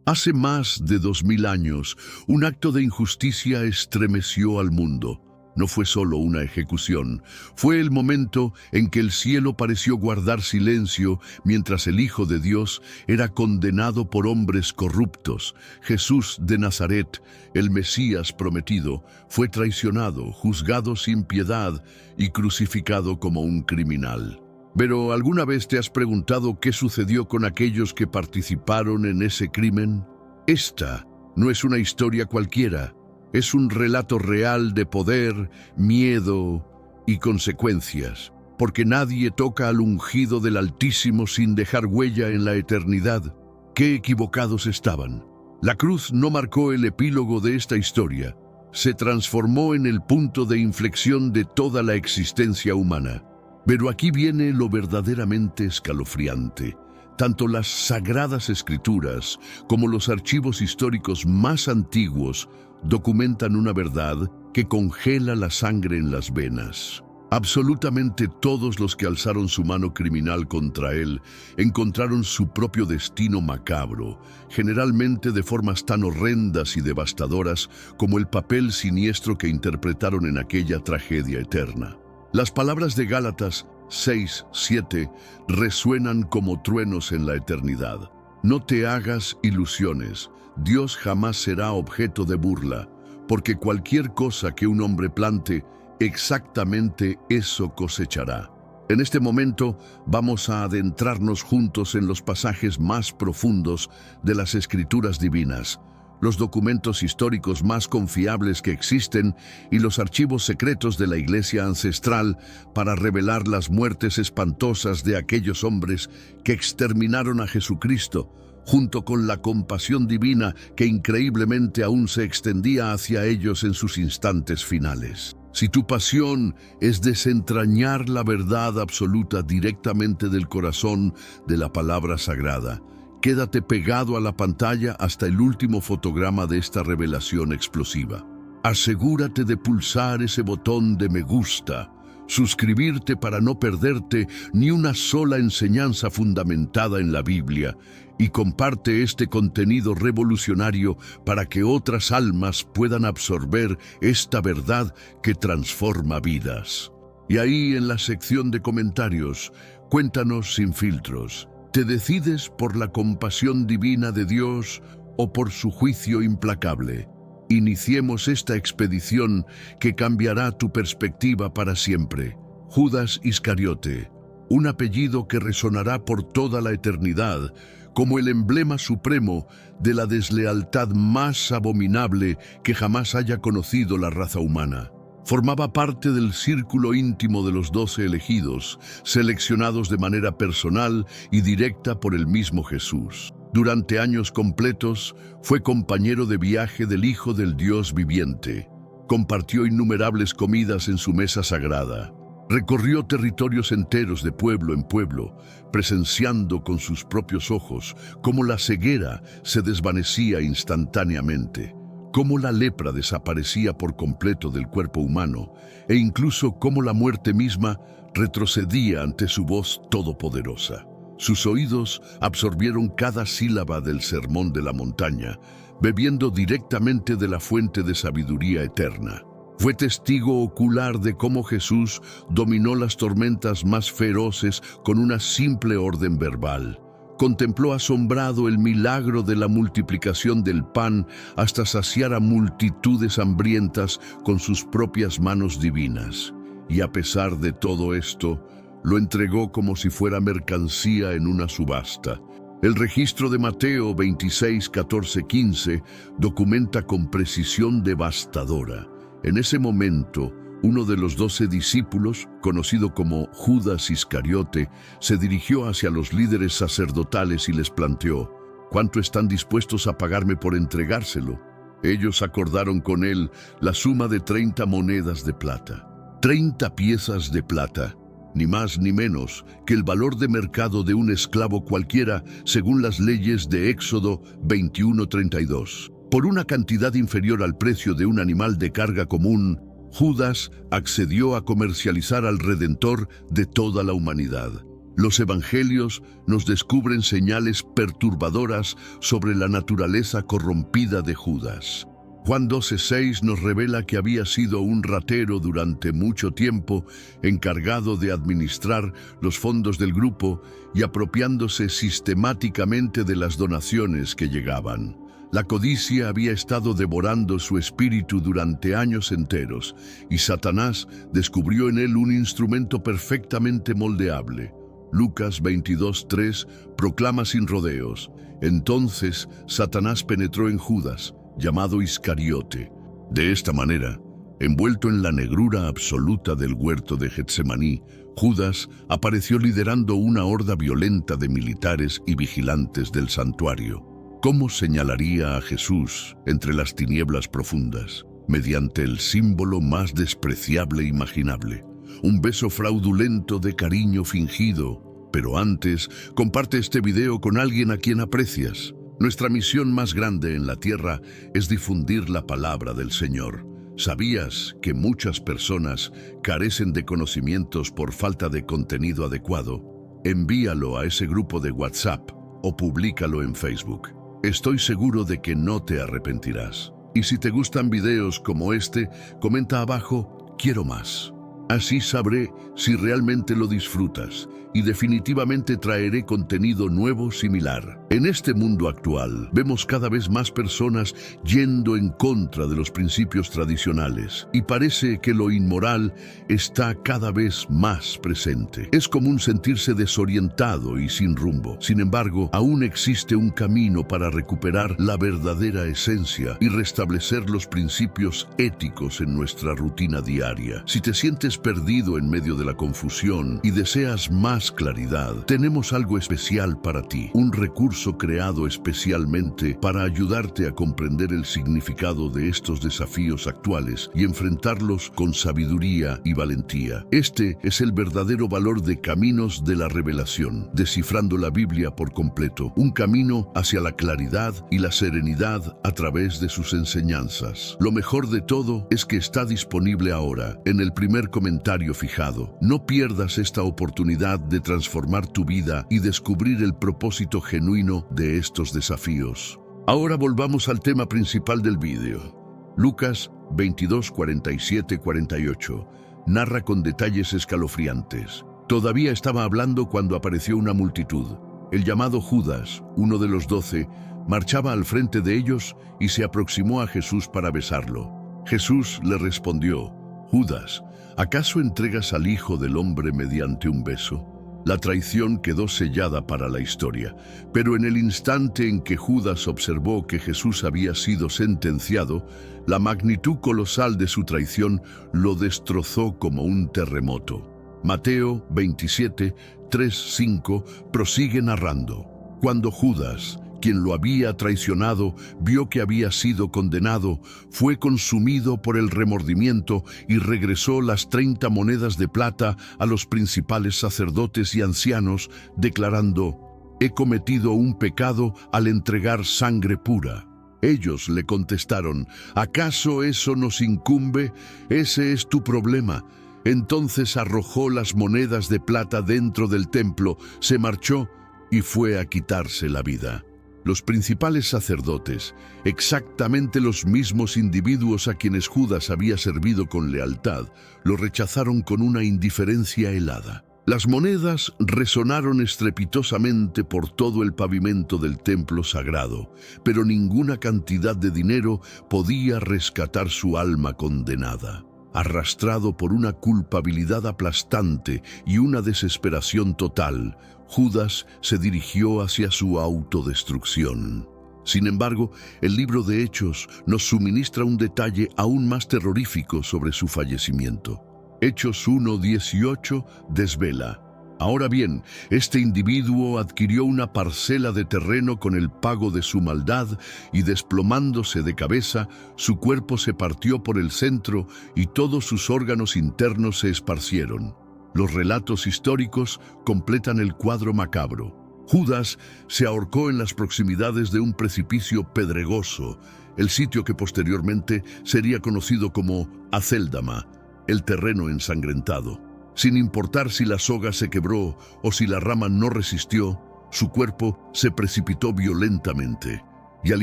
Hace más de 2000 años, un acto de injusticia estremeció al mundo. No fue solo una ejecución, fue el momento en que el cielo pareció guardar silencio mientras el Hijo de Dios era condenado por hombres corruptos. Jesús de Nazaret, el Mesías prometido, fue traicionado, juzgado sin piedad y crucificado como un criminal. Pero ¿alguna vez te has preguntado qué sucedió con aquellos que participaron en ese crimen? Esta no es una historia cualquiera. Es un relato real de poder, miedo y consecuencias, porque nadie toca al ungido del Altísimo sin dejar huella en la eternidad. ¡Qué equivocados estaban! La cruz no marcó el epílogo de esta historia, se transformó en el punto de inflexión de toda la existencia humana. Pero aquí viene lo verdaderamente escalofriante. Tanto las Sagradas Escrituras como los archivos históricos más antiguos documentan una verdad que congela la sangre en las venas. Absolutamente todos los que alzaron su mano criminal contra él encontraron su propio destino macabro, generalmente de formas tan horrendas y devastadoras como el papel siniestro que interpretaron en aquella tragedia eterna. Las palabras de Gálatas 6:7 resuenan como truenos en la eternidad. No te hagas ilusiones, Dios jamás será objeto de burla, porque cualquier cosa que un hombre plante, exactamente eso cosechará. En este momento vamos a adentrarnos juntos en los pasajes más profundos de las Escrituras divinas, los documentos históricos más confiables que existen y los archivos secretos de la Iglesia ancestral para revelar las muertes espantosas de aquellos hombres que exterminaron a Jesucristo, junto con la compasión divina que increíblemente aún se extendía hacia ellos en sus instantes finales. Si tu pasión es desentrañar la verdad absoluta directamente del corazón de la palabra sagrada, quédate pegado a la pantalla hasta el último fotograma de esta revelación explosiva. Asegúrate de pulsar ese botón de me gusta, suscribirte para no perderte ni una sola enseñanza fundamentada en la Biblia y comparte este contenido revolucionario para que otras almas puedan absorber esta verdad que transforma vidas. Y ahí en la sección de comentarios, cuéntanos sin filtros. ¿Te decides por la compasión divina de Dios o por su juicio implacable? Iniciemos esta expedición que cambiará tu perspectiva para siempre. Judas Iscariote, un apellido que resonará por toda la eternidad como el emblema supremo de la deslealtad más abominable que jamás haya conocido la raza humana. Formaba parte del círculo íntimo de los 12 elegidos, seleccionados de manera personal y directa por el mismo Jesús. Durante años completos, fue compañero de viaje del Hijo del Dios viviente. Compartió innumerables comidas en su mesa sagrada. Recorrió territorios enteros de pueblo en pueblo, presenciando con sus propios ojos cómo la ceguera se desvanecía instantáneamente, cómo la lepra desaparecía por completo del cuerpo humano e incluso cómo la muerte misma retrocedía ante su voz todopoderosa. Sus oídos absorbieron cada sílaba del sermón de la montaña, bebiendo directamente de la fuente de sabiduría eterna. Fue testigo ocular de cómo Jesús dominó las tormentas más feroces con una simple orden verbal. Contempló asombrado el milagro de la multiplicación del pan hasta saciar a multitudes hambrientas con sus propias manos divinas. Y a pesar de todo esto, lo entregó como si fuera mercancía en una subasta. El registro de Mateo 26, 14, 15 documenta con precisión devastadora. En ese momento, uno de los 12 discípulos, conocido como Judas Iscariote, se dirigió hacia los líderes sacerdotales y les planteó: ¿cuánto están dispuestos a pagarme por entregárselo? Ellos acordaron con él la suma de 30 monedas de plata. 30 piezas de plata, ni más ni menos que el valor de mercado de un esclavo cualquiera según las leyes de Éxodo 21:32. Por una cantidad inferior al precio de un animal de carga común, Judas accedió a comercializar al Redentor de toda la humanidad. Los evangelios nos descubren señales perturbadoras sobre la naturaleza corrompida de Judas. Juan 12:6 nos revela que había sido un ratero durante mucho tiempo, encargado de administrar los fondos del grupo y apropiándose sistemáticamente de las donaciones que llegaban. La codicia había estado devorando su espíritu durante años enteros, y Satanás descubrió en él un instrumento perfectamente moldeable. Lucas 22:3 proclama sin rodeos: entonces Satanás penetró en Judas, llamado Iscariote. De esta manera, envuelto en la negrura absoluta del huerto de Getsemaní, Judas apareció liderando una horda violenta de militares y vigilantes del santuario. ¿Cómo señalaría a Jesús entre las tinieblas profundas? Mediante el símbolo más despreciable imaginable: un beso fraudulento de cariño fingido. Pero antes, comparte este video con alguien a quien aprecias. Nuestra misión más grande en la tierra es difundir la palabra del Señor. ¿Sabías que muchas personas carecen de conocimientos por falta de contenido adecuado? Envíalo a ese grupo de WhatsApp o públicalo en Facebook. Estoy seguro de que no te arrepentirás. Y si te gustan videos como este, comenta abajo: quiero más. Así sabré si realmente lo disfrutas, y definitivamente traeré contenido nuevo similar. En este mundo actual, vemos cada vez más personas yendo en contra de los principios tradicionales, y parece que lo inmoral está cada vez más presente. Es común sentirse desorientado y sin rumbo. Sin embargo, aún existe un camino para recuperar la verdadera esencia y restablecer los principios éticos en nuestra rutina diaria. Si te sientes perdido en medio de la confusión y deseas más claridad, tenemos algo especial para ti, un recurso creado especialmente para ayudarte a comprender el significado de estos desafíos actuales y enfrentarlos con sabiduría y valentía. Este es el verdadero valor de Caminos de la Revelación, descifrando la Biblia por completo, un camino hacia la claridad y la serenidad a través de sus enseñanzas. Lo mejor de todo es que está disponible ahora, en el primer comentario fijado. No pierdas esta oportunidad de transformar tu vida y descubrir el propósito genuino de estos desafíos. Ahora volvamos al tema principal del vídeo. Lucas 22:47-48 narra con detalles escalofriantes. Todavía estaba hablando cuando apareció una multitud. El llamado Judas, uno de los 12, marchaba al frente de ellos y se aproximó a Jesús para besarlo. Jesús le respondió: Judas, ¿acaso entregas al Hijo del Hombre mediante un beso? La traición quedó sellada para la historia, pero en el instante en que Judas observó que Jesús había sido sentenciado, la magnitud colosal de su traición lo destrozó como un terremoto. Mateo 27:3-5 prosigue narrando: cuando Judas, quien lo había traicionado, vio que había sido condenado, fue consumido por el remordimiento y regresó las 30 monedas de plata a los principales sacerdotes y ancianos, declarando: he cometido un pecado al entregar sangre pura. Ellos le contestaron: ¿acaso eso nos incumbe? Ese es tu problema. Entonces arrojó las monedas de plata dentro del templo, se marchó y fue a quitarse la vida. Los principales sacerdotes, exactamente los mismos individuos a quienes Judas había servido con lealtad, lo rechazaron con una indiferencia helada. Las monedas resonaron estrepitosamente por todo el pavimento del templo sagrado, pero ninguna cantidad de dinero podía rescatar su alma condenada. Arrastrado por una culpabilidad aplastante y una desesperación total, Judas se dirigió hacia su autodestrucción. Sin embargo, el libro de Hechos nos suministra un detalle aún más terrorífico sobre su fallecimiento. Hechos 1:18 desvela: ahora bien, este individuo adquirió una parcela de terreno con el pago de su maldad y, desplomándose de cabeza, su cuerpo se partió por el centro y todos sus órganos internos se esparcieron. Los relatos históricos completan el cuadro macabro. Judas se ahorcó en las proximidades de un precipicio pedregoso, el sitio que posteriormente sería conocido como Acéldama, el terreno ensangrentado. Sin importar si la soga se quebró o si la rama no resistió, su cuerpo se precipitó violentamente y al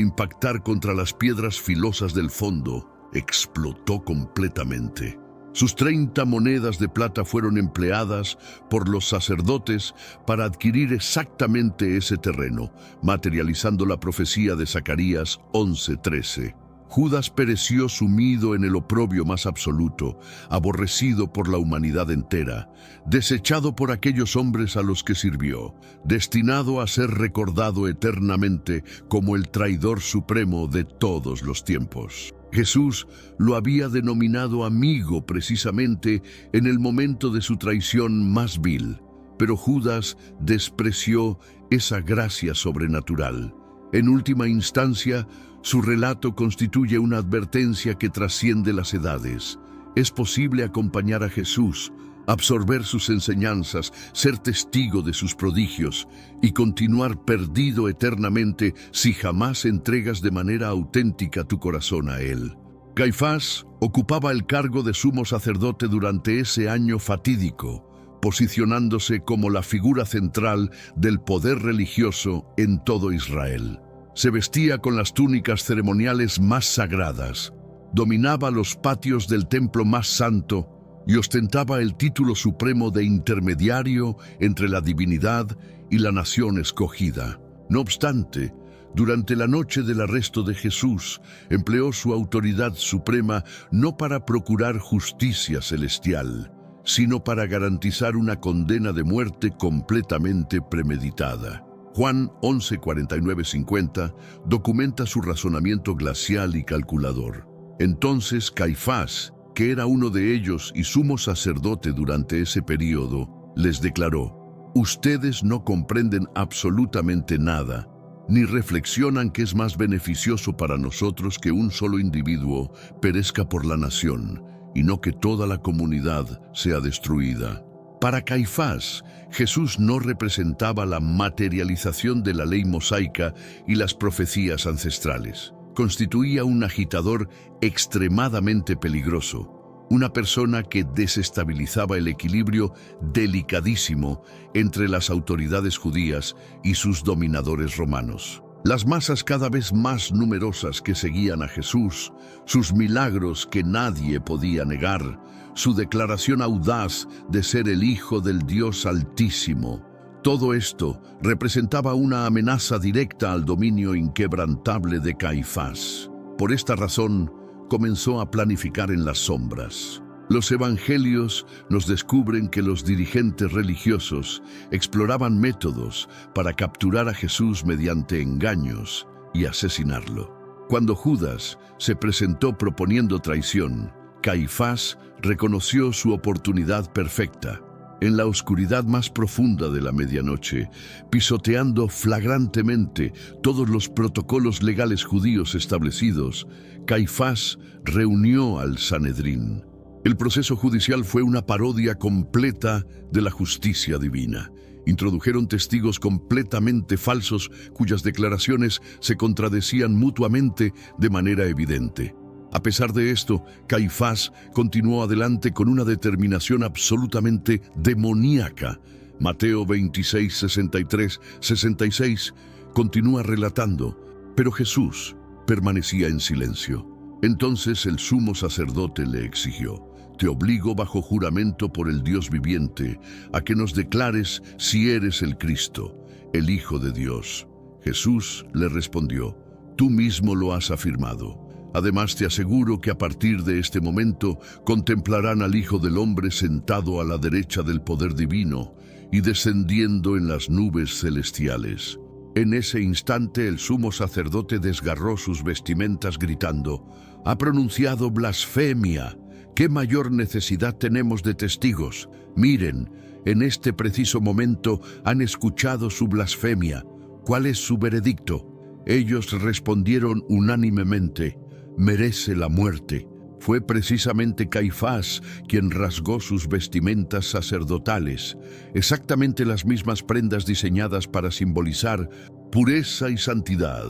impactar contra las piedras filosas del fondo, explotó completamente. Sus 30 monedas de plata fueron empleadas por los sacerdotes para adquirir exactamente ese terreno, materializando la profecía de Zacarías 11:13. Judas pereció sumido en el oprobio más absoluto, aborrecido por la humanidad entera, desechado por aquellos hombres a los que sirvió, destinado a ser recordado eternamente como el traidor supremo de todos los tiempos. Jesús lo había denominado amigo precisamente en el momento de su traición más vil, pero Judas despreció esa gracia sobrenatural. En última instancia, su relato constituye una advertencia que trasciende las edades. Es posible acompañar a Jesús, absorber sus enseñanzas, ser testigo de sus prodigios y continuar perdido eternamente si jamás entregas de manera auténtica tu corazón a Él. Caifás ocupaba el cargo de sumo sacerdote durante ese año fatídico, posicionándose como la figura central del poder religioso en todo Israel. Se vestía con las túnicas ceremoniales más sagradas, dominaba los patios del templo más santo y ostentaba el título supremo de intermediario entre la divinidad y la nación escogida. No obstante, durante la noche del arresto de Jesús, empleó su autoridad suprema no para procurar justicia celestial, sino para garantizar una condena de muerte completamente premeditada. Juan 11:49-50 documenta su razonamiento glacial y calculador. Entonces Caifás, que era uno de ellos y sumo sacerdote durante ese período, les declaró: «Ustedes no comprenden absolutamente nada, ni reflexionan que es más beneficioso para nosotros que un solo individuo perezca por la nación, y no que toda la comunidad sea destruida». Para Caifás, Jesús no representaba la materialización de la ley mosaica y las profecías ancestrales. Constituía un agitador extremadamente peligroso, una persona que desestabilizaba el equilibrio delicadísimo entre las autoridades judías y sus dominadores romanos. Las masas cada vez más numerosas que seguían a Jesús, sus milagros que nadie podía negar, su declaración audaz de ser el Hijo del Dios Altísimo, todo esto representaba una amenaza directa al dominio inquebrantable de Caifás. Por esta razón, comenzó a planificar en las sombras. Los evangelios nos descubren que los dirigentes religiosos exploraban métodos para capturar a Jesús mediante engaños y asesinarlo. Cuando Judas se presentó proponiendo traición, Caifás reconoció su oportunidad perfecta. En la oscuridad más profunda de la medianoche, pisoteando flagrantemente todos los protocolos legales judíos establecidos, Caifás reunió al Sanedrín. El proceso judicial fue una parodia completa de la justicia divina. Introdujeron testigos completamente falsos cuyas declaraciones se contradecían mutuamente de manera evidente. A pesar de esto, Caifás continuó adelante con una determinación absolutamente demoníaca. Mateo 26, 63, 66 continúa relatando: «Pero Jesús permanecía en silencio. Entonces el sumo sacerdote le exigió: «Te obligo bajo juramento por el Dios viviente a que nos declares si eres el Cristo, el Hijo de Dios». Jesús le respondió: «Tú mismo lo has afirmado. Además te aseguro que a partir de este momento contemplarán al Hijo del Hombre sentado a la derecha del poder divino y descendiendo en las nubes celestiales». En ese instante el sumo sacerdote desgarró sus vestimentas gritando: «Ha pronunciado blasfemia. ¿Qué mayor necesidad tenemos de testigos? Miren, en este preciso momento han escuchado su blasfemia. ¿Cuál es su veredicto?». Ellos respondieron unánimemente: «Merece la muerte». Fue precisamente Caifás quien rasgó sus vestimentas sacerdotales, exactamente las mismas prendas diseñadas para simbolizar pureza y santidad,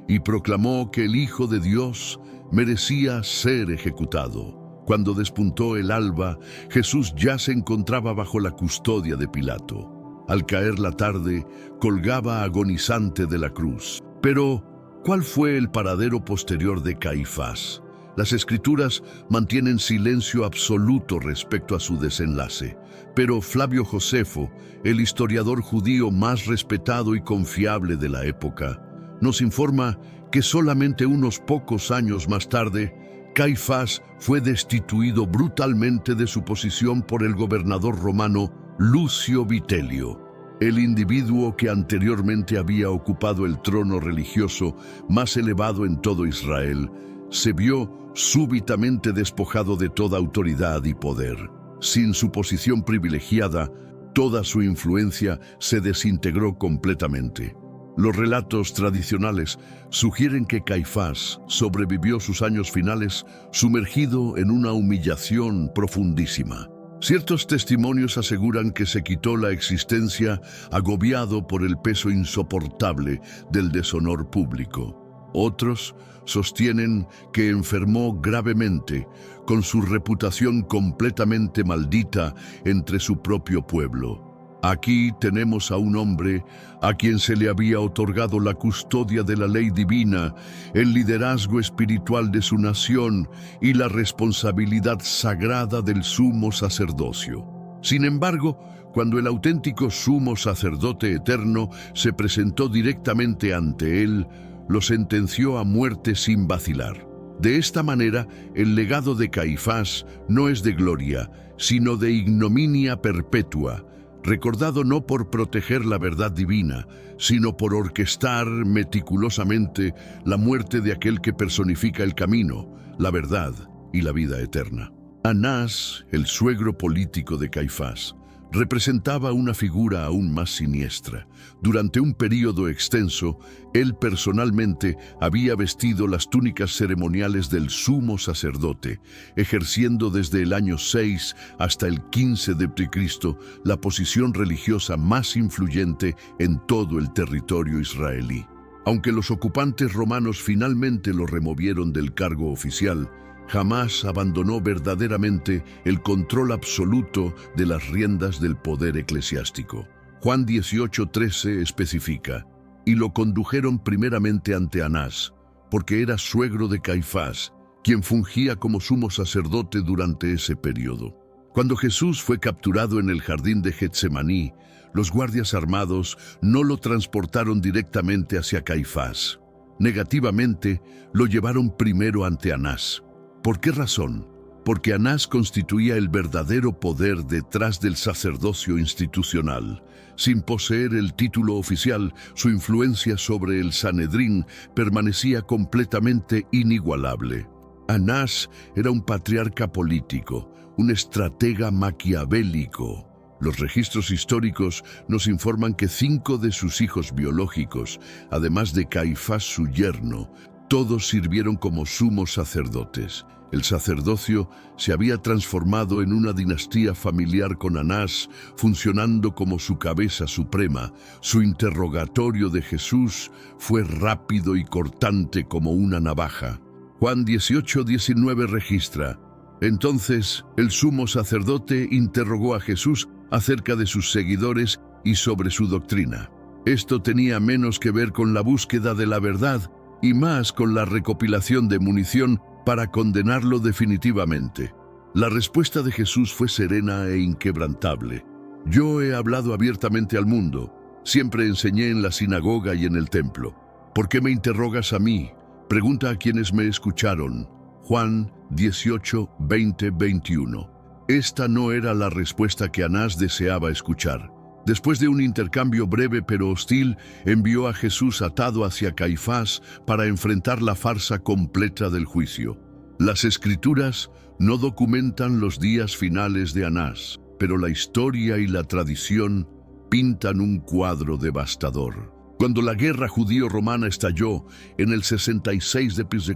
y proclamó que el Hijo de Dios merecía ser ejecutado. Cuando despuntó el alba, Jesús ya se encontraba bajo la custodia de Pilato. Al caer la tarde, colgaba agonizante de la cruz. Pero, ¿cuál fue el paradero posterior de Caifás? Las Escrituras mantienen silencio absoluto respecto a su desenlace, pero Flavio Josefo, el historiador judío más respetado y confiable de la época, nos informa que solamente unos pocos años más tarde, Caifás fue destituido brutalmente de su posición por el gobernador romano Lucio Vitelio. El individuo que anteriormente había ocupado el trono religioso más elevado en todo Israel, se vio súbitamente despojado de toda autoridad y poder. Sin su posición privilegiada, toda su influencia se desintegró completamente. Los relatos tradicionales sugieren que Caifás sobrevivió sus años finales sumergido en una humillación profundísima. Ciertos testimonios aseguran que se quitó la existencia agobiado por el peso insoportable del deshonor público. Otros sostienen que enfermó gravemente, con su reputación completamente maldita entre su propio pueblo. Aquí tenemos a un hombre a quien se le había otorgado la custodia de la ley divina, el liderazgo espiritual de su nación y la responsabilidad sagrada del sumo sacerdocio. Sin embargo, cuando el auténtico sumo sacerdote eterno se presentó directamente ante él, lo sentenció a muerte sin vacilar. De esta manera, el legado de Caifás no es de gloria, sino de ignominia perpetua, recordado no por proteger la verdad divina, sino por orquestar meticulosamente la muerte de aquel que personifica el camino, la verdad y la vida eterna. Anás, el suegro político de Caifás, representaba una figura aún más siniestra. Durante un período extenso, él personalmente había vestido las túnicas ceremoniales del sumo sacerdote, ejerciendo desde el año 6 hasta el 15 d.C. la posición religiosa más influyente en todo el territorio israelí. Aunque los ocupantes romanos finalmente lo removieron del cargo oficial, jamás abandonó verdaderamente el control absoluto de las riendas del poder eclesiástico. Juan 18:13 especifica: y lo condujeron primeramente ante Anás, porque era suegro de Caifás, quien fungía como sumo sacerdote durante ese periodo. Cuando Jesús fue capturado en el jardín de Getsemaní, los guardias armados no lo transportaron directamente hacia Caifás. Negativamente, lo llevaron primero ante Anás. ¿Por qué razón? Porque Anás constituía el verdadero poder detrás del sacerdocio institucional. Sin poseer el título oficial, su influencia sobre el Sanedrín permanecía completamente inigualable. Anás era un patriarca político, un estratega maquiavélico. Los registros históricos nos informan que 5 de sus hijos biológicos, además de Caifás su yerno, todos sirvieron como sumos sacerdotes. El sacerdocio se había transformado en una dinastía familiar con Anás, funcionando como su cabeza suprema. Su interrogatorio de Jesús fue rápido y cortante como una navaja. Juan 18:19 registra: entonces el sumo sacerdote interrogó a Jesús acerca de sus seguidores y sobre su doctrina. Esto tenía menos que ver con la búsqueda de la verdad y más con la recopilación de munición para condenarlo definitivamente. La respuesta de Jesús fue serena e inquebrantable. Yo he hablado abiertamente al mundo, siempre enseñé en la sinagoga y en el templo. ¿Por qué me interrogas a mí? Pregunta a quienes me escucharon. Juan 18, 20, 21. Esta no era la respuesta que Anás deseaba escuchar. Después de un intercambio breve pero hostil, envió a Jesús atado hacia Caifás para enfrentar la farsa completa del juicio. Las Escrituras no documentan los días finales de Anás, pero la historia y la tradición pintan un cuadro devastador. Cuando la guerra judío-romana estalló en el 66 d.C.,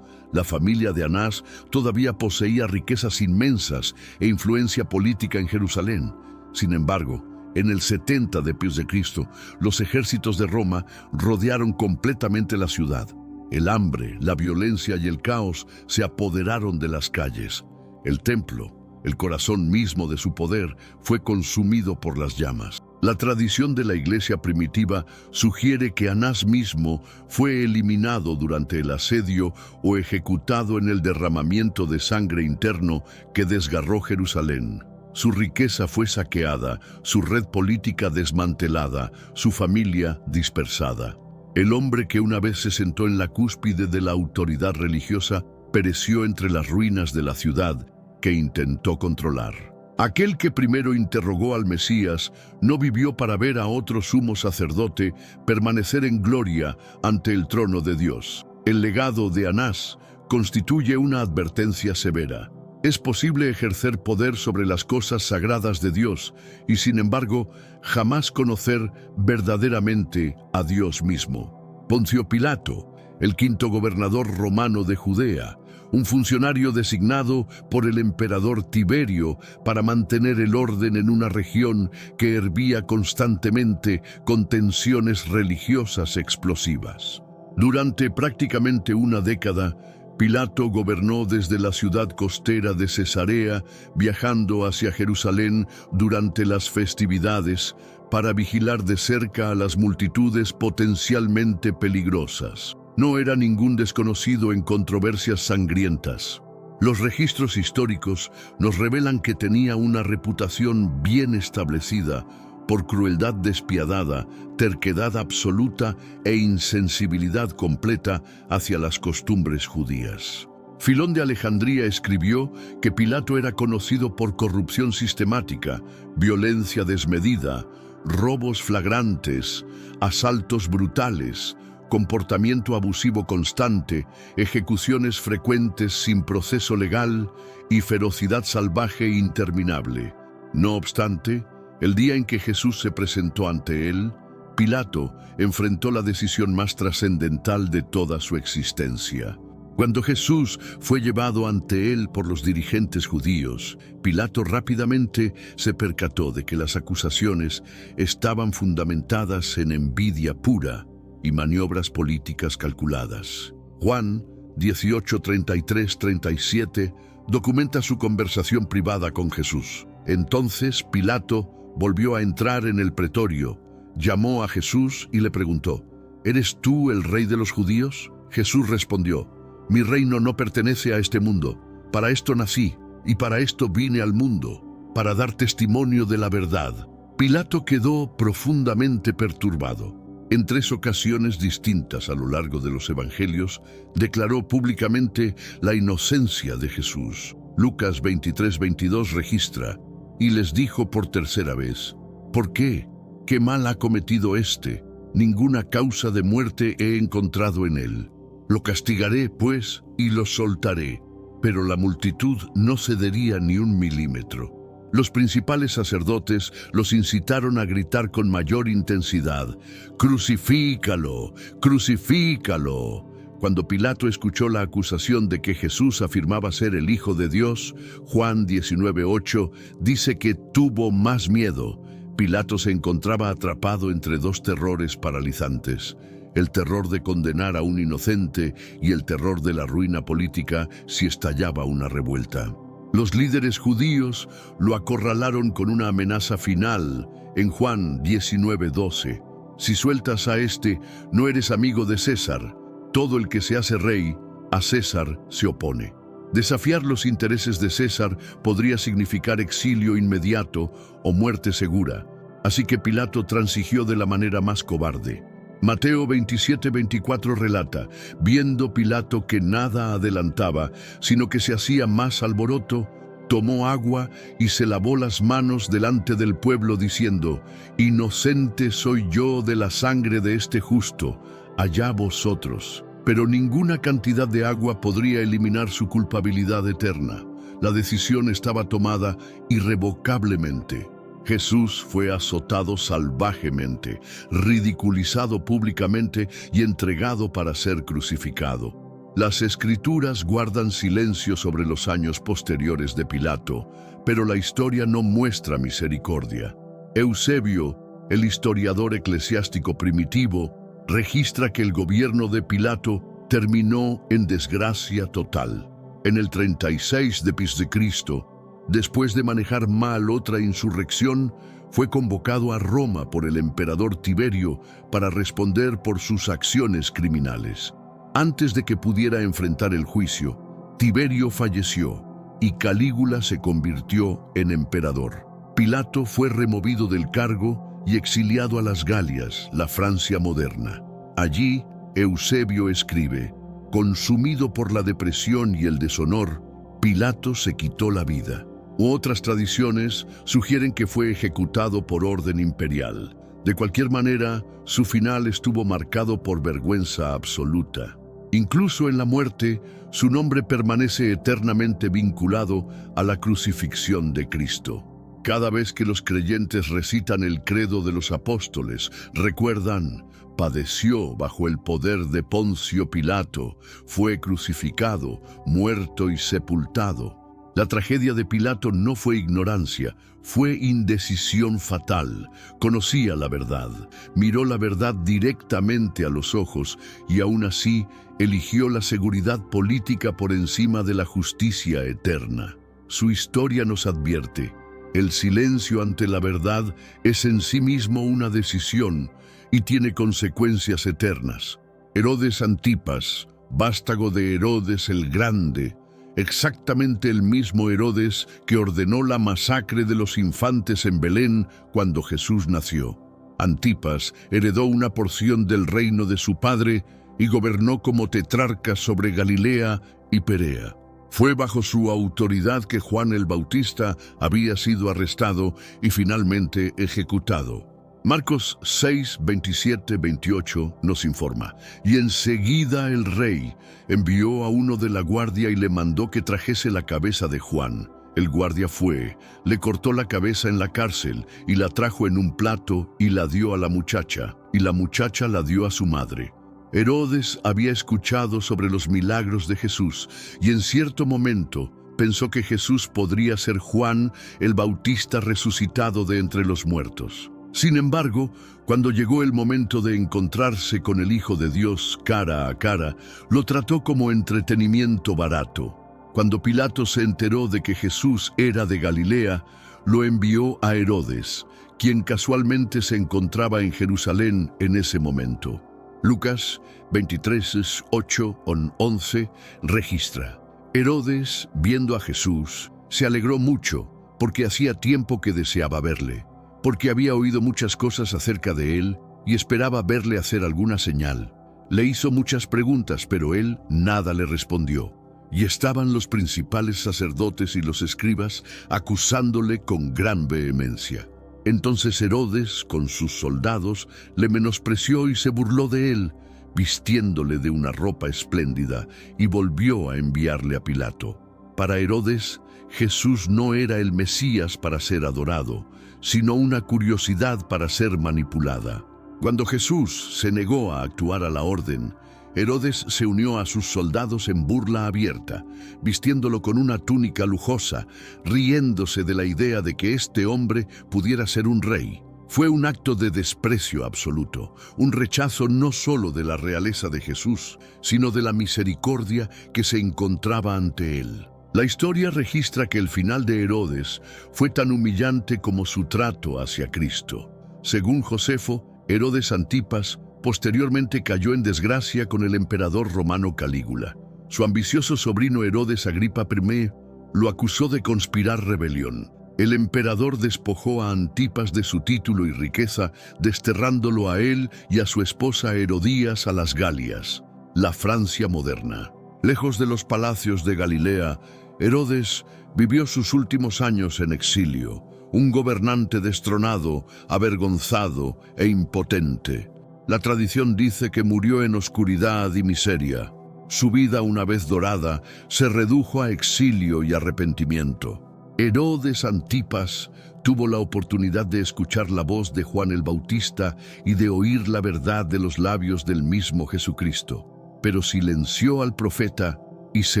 la familia de Anás todavía poseía riquezas inmensas e influencia política en Jerusalén. Sin embargo, en el 70 d.C., los ejércitos de Roma rodearon completamente la ciudad. El hambre, la violencia y el caos se apoderaron de las calles. El templo, el corazón mismo de su poder, fue consumido por las llamas. La tradición de la iglesia primitiva sugiere que Anás mismo fue eliminado durante el asedio o ejecutado en el derramamiento de sangre interno que desgarró Jerusalén. Su riqueza fue saqueada, su red política desmantelada, su familia dispersada. El hombre que una vez se sentó en la cúspide de la autoridad religiosa pereció entre las ruinas de la ciudad que intentó controlar. Aquel que primero interrogó al Mesías no vivió para ver a otro sumo sacerdote permanecer en gloria ante el trono de Dios. El legado de Anás constituye una advertencia severa. Es posible ejercer poder sobre las cosas sagradas de Dios y, sin embargo, jamás conocer verdaderamente a Dios mismo. Poncio Pilato, el quinto gobernador romano de Judea, un funcionario designado por el emperador Tiberio para mantener el orden en una región que hervía constantemente con tensiones religiosas explosivas. Durante prácticamente una década, Pilato gobernó desde la ciudad costera de Cesarea, viajando hacia Jerusalén durante las festividades para vigilar de cerca a las multitudes potencialmente peligrosas. No era ningún desconocido en controversias sangrientas. Los registros históricos nos revelan que tenía una reputación bien establecida por crueldad despiadada, terquedad absoluta e insensibilidad completa hacia las costumbres judías. Filón de Alejandría escribió que Pilato era conocido por corrupción sistemática, violencia desmedida, robos flagrantes, asaltos brutales, comportamiento abusivo constante, ejecuciones frecuentes sin proceso legal y ferocidad salvaje interminable. No obstante, el día en que Jesús se presentó ante él, Pilato enfrentó la decisión más trascendental de toda su existencia. Cuando Jesús fue llevado ante él por los dirigentes judíos, Pilato rápidamente se percató de que las acusaciones estaban fundamentadas en envidia pura y maniobras políticas calculadas. Juan 18:33-37 documenta su conversación privada con Jesús. Entonces Pilato volvió a entrar en el pretorio, llamó a Jesús y le preguntó: ¿Eres tú el rey de los judíos? Jesús respondió: Mi reino no pertenece a este mundo. Para esto nací y para esto vine al mundo, para dar testimonio de la verdad. Pilato quedó profundamente perturbado. En 3 ocasiones distintas a lo largo de los evangelios, declaró públicamente la inocencia de Jesús. Lucas 23:22 registra: Y les dijo por tercera vez: ¿Por qué? ¿Qué mal ha cometido éste? Ninguna causa de muerte he encontrado en él. Lo castigaré, pues, y lo soltaré. Pero la multitud no cedería ni un milímetro. Los principales sacerdotes los incitaron a gritar con mayor intensidad: ¡Crucifícalo! ¡Crucifícalo! Cuando Pilato escuchó la acusación de que Jesús afirmaba ser el Hijo de Dios, Juan 19:8 dice que tuvo más miedo. Pilato se encontraba atrapado entre 2 terrores paralizantes: el terror de condenar a un inocente y el terror de la ruina política si estallaba una revuelta. Los líderes judíos lo acorralaron con una amenaza final en Juan 19:12. Si sueltas a este, no eres amigo de César. Todo el que se hace rey, a César se opone. Desafiar los intereses de César podría significar exilio inmediato o muerte segura. Así que Pilato transigió de la manera más cobarde. Mateo 27:24 relata: viendo Pilato que nada adelantaba, sino que se hacía más alboroto, tomó agua y se lavó las manos delante del pueblo diciendo: Inocente soy yo de la sangre de este justo, allá vosotros. Pero ninguna cantidad de agua podría eliminar su culpabilidad eterna. La decisión estaba tomada irrevocablemente. Jesús fue azotado salvajemente, ridiculizado públicamente y entregado para ser crucificado. Las Escrituras guardan silencio sobre los años posteriores de Pilato, pero la historia no muestra misericordia. Eusebio, el historiador eclesiástico primitivo, registra que el gobierno de Pilato terminó en desgracia total. En el 36 d.C., después de manejar mal otra insurrección, fue convocado a Roma por el emperador Tiberio para responder por sus acciones criminales. Antes de que pudiera enfrentar el juicio, Tiberio falleció y Calígula se convirtió en emperador. Pilato fue removido del cargo y exiliado a las Galias, la Francia moderna. Allí, Eusebio escribe: consumido por la depresión y el deshonor, Pilato se quitó la vida. Otras tradiciones sugieren que fue ejecutado por orden imperial. De cualquier manera, su final estuvo marcado por vergüenza absoluta. Incluso en la muerte, su nombre permanece eternamente vinculado a la crucifixión de Cristo. Cada vez que los creyentes recitan el credo de los apóstoles, recuerdan: padeció bajo el poder de Poncio Pilato, fue crucificado, muerto y sepultado. La tragedia de Pilato no fue ignorancia, fue indecisión fatal. Conocía la verdad, miró la verdad directamente a los ojos y aún así eligió la seguridad política por encima de la justicia eterna. Su historia nos advierte: el silencio ante la verdad es en sí mismo una decisión y tiene consecuencias eternas. Herodes Antipas, vástago de Herodes el Grande, exactamente el mismo Herodes que ordenó la masacre de los infantes en Belén cuando Jesús nació. Antipas heredó una porción del reino de su padre y gobernó como tetrarca sobre Galilea y Perea. Fue bajo su autoridad que Juan el Bautista había sido arrestado y finalmente ejecutado. Marcos 6, 27, 28 nos informa: y enseguida el rey envió a uno de la guardia y le mandó que trajese la cabeza de Juan. El guardia fue, le cortó la cabeza en la cárcel y la trajo en un plato y la dio a la muchacha, y la muchacha la dio a su madre. Herodes había escuchado sobre los milagros de Jesús y en cierto momento pensó que Jesús podría ser Juan el Bautista resucitado de entre los muertos. Sin embargo, cuando llegó el momento de encontrarse con el Hijo de Dios cara a cara, lo trató como entretenimiento barato. Cuando Pilato se enteró de que Jesús era de Galilea, lo envió a Herodes, quien casualmente se encontraba en Jerusalén en ese momento. Lucas 23, 8-11 registra: Herodes, viendo a Jesús, se alegró mucho, porque hacía tiempo que deseaba verle, porque había oído muchas cosas acerca de él y esperaba verle hacer alguna señal. Le hizo muchas preguntas, pero él nada le respondió. Y estaban los principales sacerdotes y los escribas acusándole con gran vehemencia. Entonces Herodes, con sus soldados, le menospreció y se burló de él, vistiéndole de una ropa espléndida, y volvió a enviarle a Pilato. Para Herodes, Jesús no era el Mesías para ser adorado, sino una curiosidad para ser manipulada. Cuando Jesús se negó a actuar a la orden, Herodes se unió a sus soldados en burla abierta, vistiéndolo con una túnica lujosa, riéndose de la idea de que este hombre pudiera ser un rey. Fue un acto de desprecio absoluto, un rechazo no solo de la realeza de Jesús, sino de la misericordia que se encontraba ante él. La historia registra que el final de Herodes fue tan humillante como su trato hacia Cristo. Según Josefo, Herodes Antipas posteriormente cayó en desgracia con el emperador romano Calígula. Su ambicioso sobrino Herodes Agripa I lo acusó de conspirar rebelión. El emperador despojó a Antipas de su título y riqueza, desterrándolo a él y a su esposa Herodías a las Galias, la Francia moderna. Lejos de los palacios de Galilea, Herodes vivió sus últimos años en exilio, un gobernante destronado, avergonzado e impotente. La tradición dice que murió en oscuridad y miseria. Su vida, una vez dorada, se redujo a exilio y arrepentimiento. Herodes Antipas tuvo la oportunidad de escuchar la voz de Juan el Bautista y de oír la verdad de los labios del mismo Jesucristo, pero silenció al profeta y se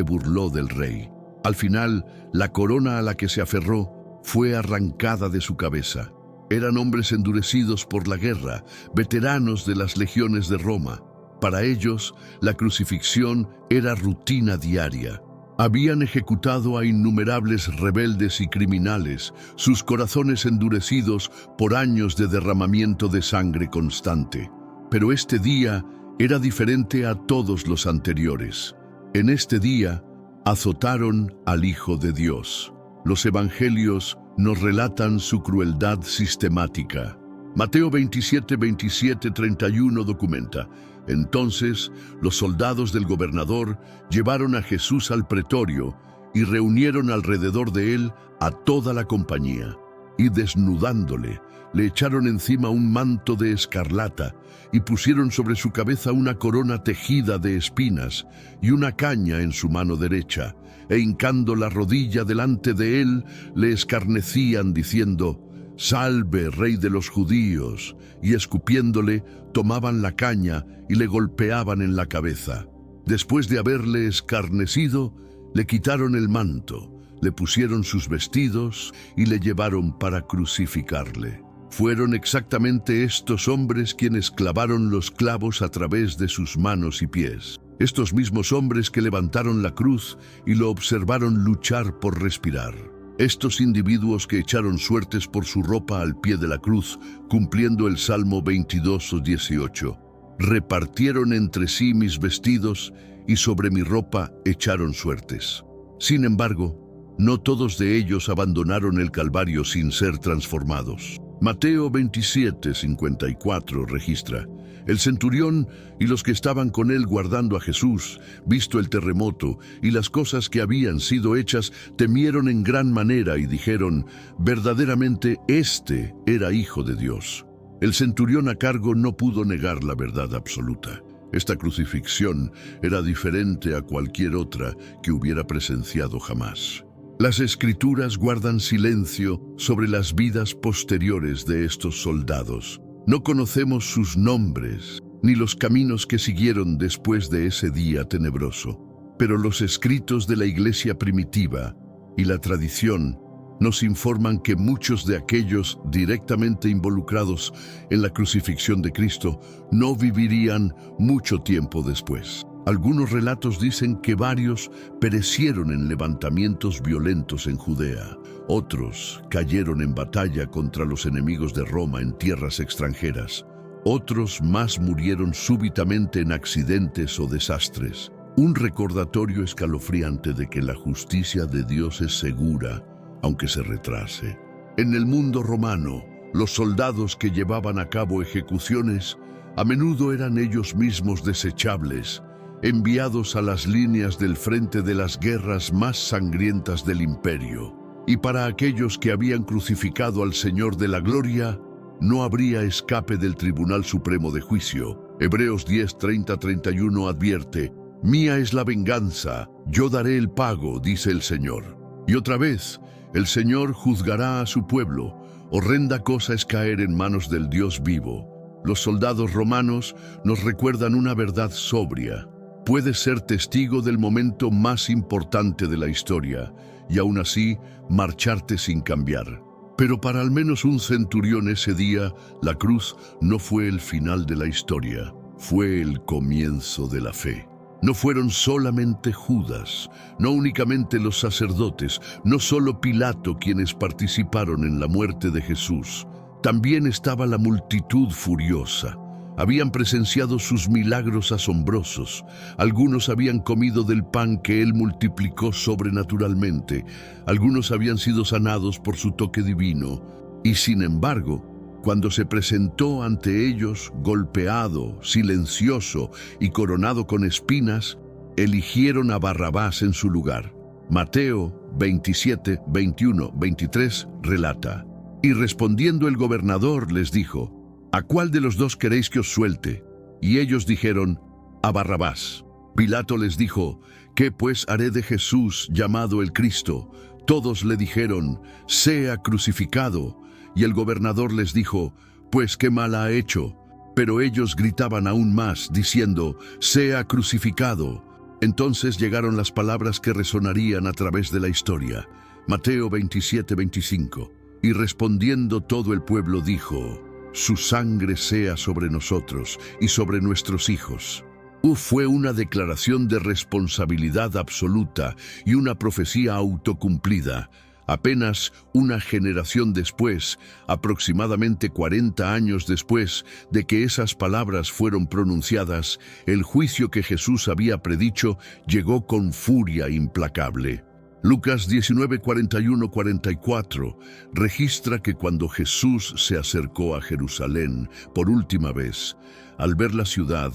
burló del rey. Al final, la corona a la que se aferró fue arrancada de su cabeza. Eran hombres endurecidos por la guerra, veteranos de las legiones de Roma. Para ellos, la crucifixión era rutina diaria. Habían ejecutado a innumerables rebeldes y criminales, sus corazones endurecidos por años de derramamiento de sangre constante. Pero este día era diferente a todos los anteriores. En este día azotaron al Hijo de Dios. Los evangelios nos relatan su crueldad sistemática. Mateo 27, 27, 31 documenta: entonces los soldados del gobernador llevaron a Jesús al pretorio y reunieron alrededor de él a toda la compañía. Y desnudándole, le echaron encima un manto de escarlata y pusieron sobre su cabeza una corona tejida de espinas y una caña en su mano derecha, e hincando la rodilla delante de él, le escarnecían diciendo: «Salve, Rey de los judíos», y escupiéndole, tomaban la caña y le golpeaban en la cabeza. Después de haberle escarnecido, le quitaron el manto, le pusieron sus vestidos y le llevaron para crucificarle. Fueron exactamente estos hombres quienes clavaron los clavos a través de sus manos y pies. Estos mismos hombres que levantaron la cruz y lo observaron luchar por respirar. Estos individuos que echaron suertes por su ropa al pie de la cruz, cumpliendo el Salmo 22:18. Repartieron entre sí mis vestidos y sobre mi ropa echaron suertes. Sin embargo, no todos de ellos abandonaron el Calvario sin ser transformados. Mateo 27:54 registra: el centurión y los que estaban con él guardando a Jesús, visto el terremoto y las cosas que habían sido hechas, temieron en gran manera y dijeron: verdaderamente este era Hijo de Dios. El centurión a cargo no pudo negar la verdad absoluta. Esta crucifixión era diferente a cualquier otra que hubiera presenciado jamás. Las Escrituras guardan silencio sobre las vidas posteriores de estos soldados. No conocemos sus nombres, ni los caminos que siguieron después de ese día tenebroso. Pero los escritos de la iglesia primitiva y la tradición nos informan que muchos de aquellos directamente involucrados en la crucifixión de Cristo no vivirían mucho tiempo después. Algunos relatos dicen que varios perecieron en levantamientos violentos en Judea. Otros cayeron en batalla contra los enemigos de Roma en tierras extranjeras. Otros más murieron súbitamente en accidentes o desastres. Un recordatorio escalofriante de que la justicia de Dios es segura, aunque se retrase. En el mundo romano, los soldados que llevaban a cabo ejecuciones a menudo eran ellos mismos desechables, enviados a las líneas del frente de las guerras más sangrientas del imperio. Y para aquellos que habían crucificado al Señor de la Gloria, no habría escape del Tribunal Supremo de Juicio. Hebreos 10:30-31 advierte: «Mía es la venganza, yo daré el pago», dice el Señor. Y otra vez, el Señor juzgará a su pueblo. Horrenda cosa es caer en manos del Dios vivo. Los soldados romanos nos recuerdan una verdad sobria. Puedes ser testigo del momento más importante de la historia y aún así marcharte sin cambiar. Pero para al menos un centurión ese día, la cruz no fue el final de la historia, fue el comienzo de la fe. No fueron solamente Judas, no únicamente los sacerdotes, no solo Pilato quienes participaron en la muerte de Jesús. También estaba la multitud furiosa. Habían presenciado sus milagros asombrosos. Algunos habían comido del pan que él multiplicó sobrenaturalmente. Algunos habían sido sanados por su toque divino. Y sin embargo, cuando se presentó ante ellos, golpeado, silencioso y coronado con espinas, eligieron a Barrabás en su lugar. Mateo 27, 21, 23 relata: «Y respondiendo el gobernador les dijo: ¿a cuál de los dos queréis que os suelte?». Y ellos dijeron: «A Barrabás». Pilato les dijo: «¿Qué pues haré de Jesús, llamado el Cristo?». Todos le dijeron: «Sea crucificado». Y el gobernador les dijo: «Pues qué mal ha hecho». Pero ellos gritaban aún más, diciendo: «Sea crucificado». Entonces llegaron las palabras que resonarían a través de la historia. Mateo 27, 25. Y respondiendo todo el pueblo dijo: «Su sangre sea sobre nosotros y sobre nuestros hijos». Fue una declaración de responsabilidad absoluta y una profecía autocumplida. Apenas una generación después, aproximadamente 40 años después de que esas palabras fueron pronunciadas, el juicio que Jesús había predicho llegó con furia implacable. Lucas 19, 41-44 registra que cuando Jesús se acercó a Jerusalén por última vez, al ver la ciudad,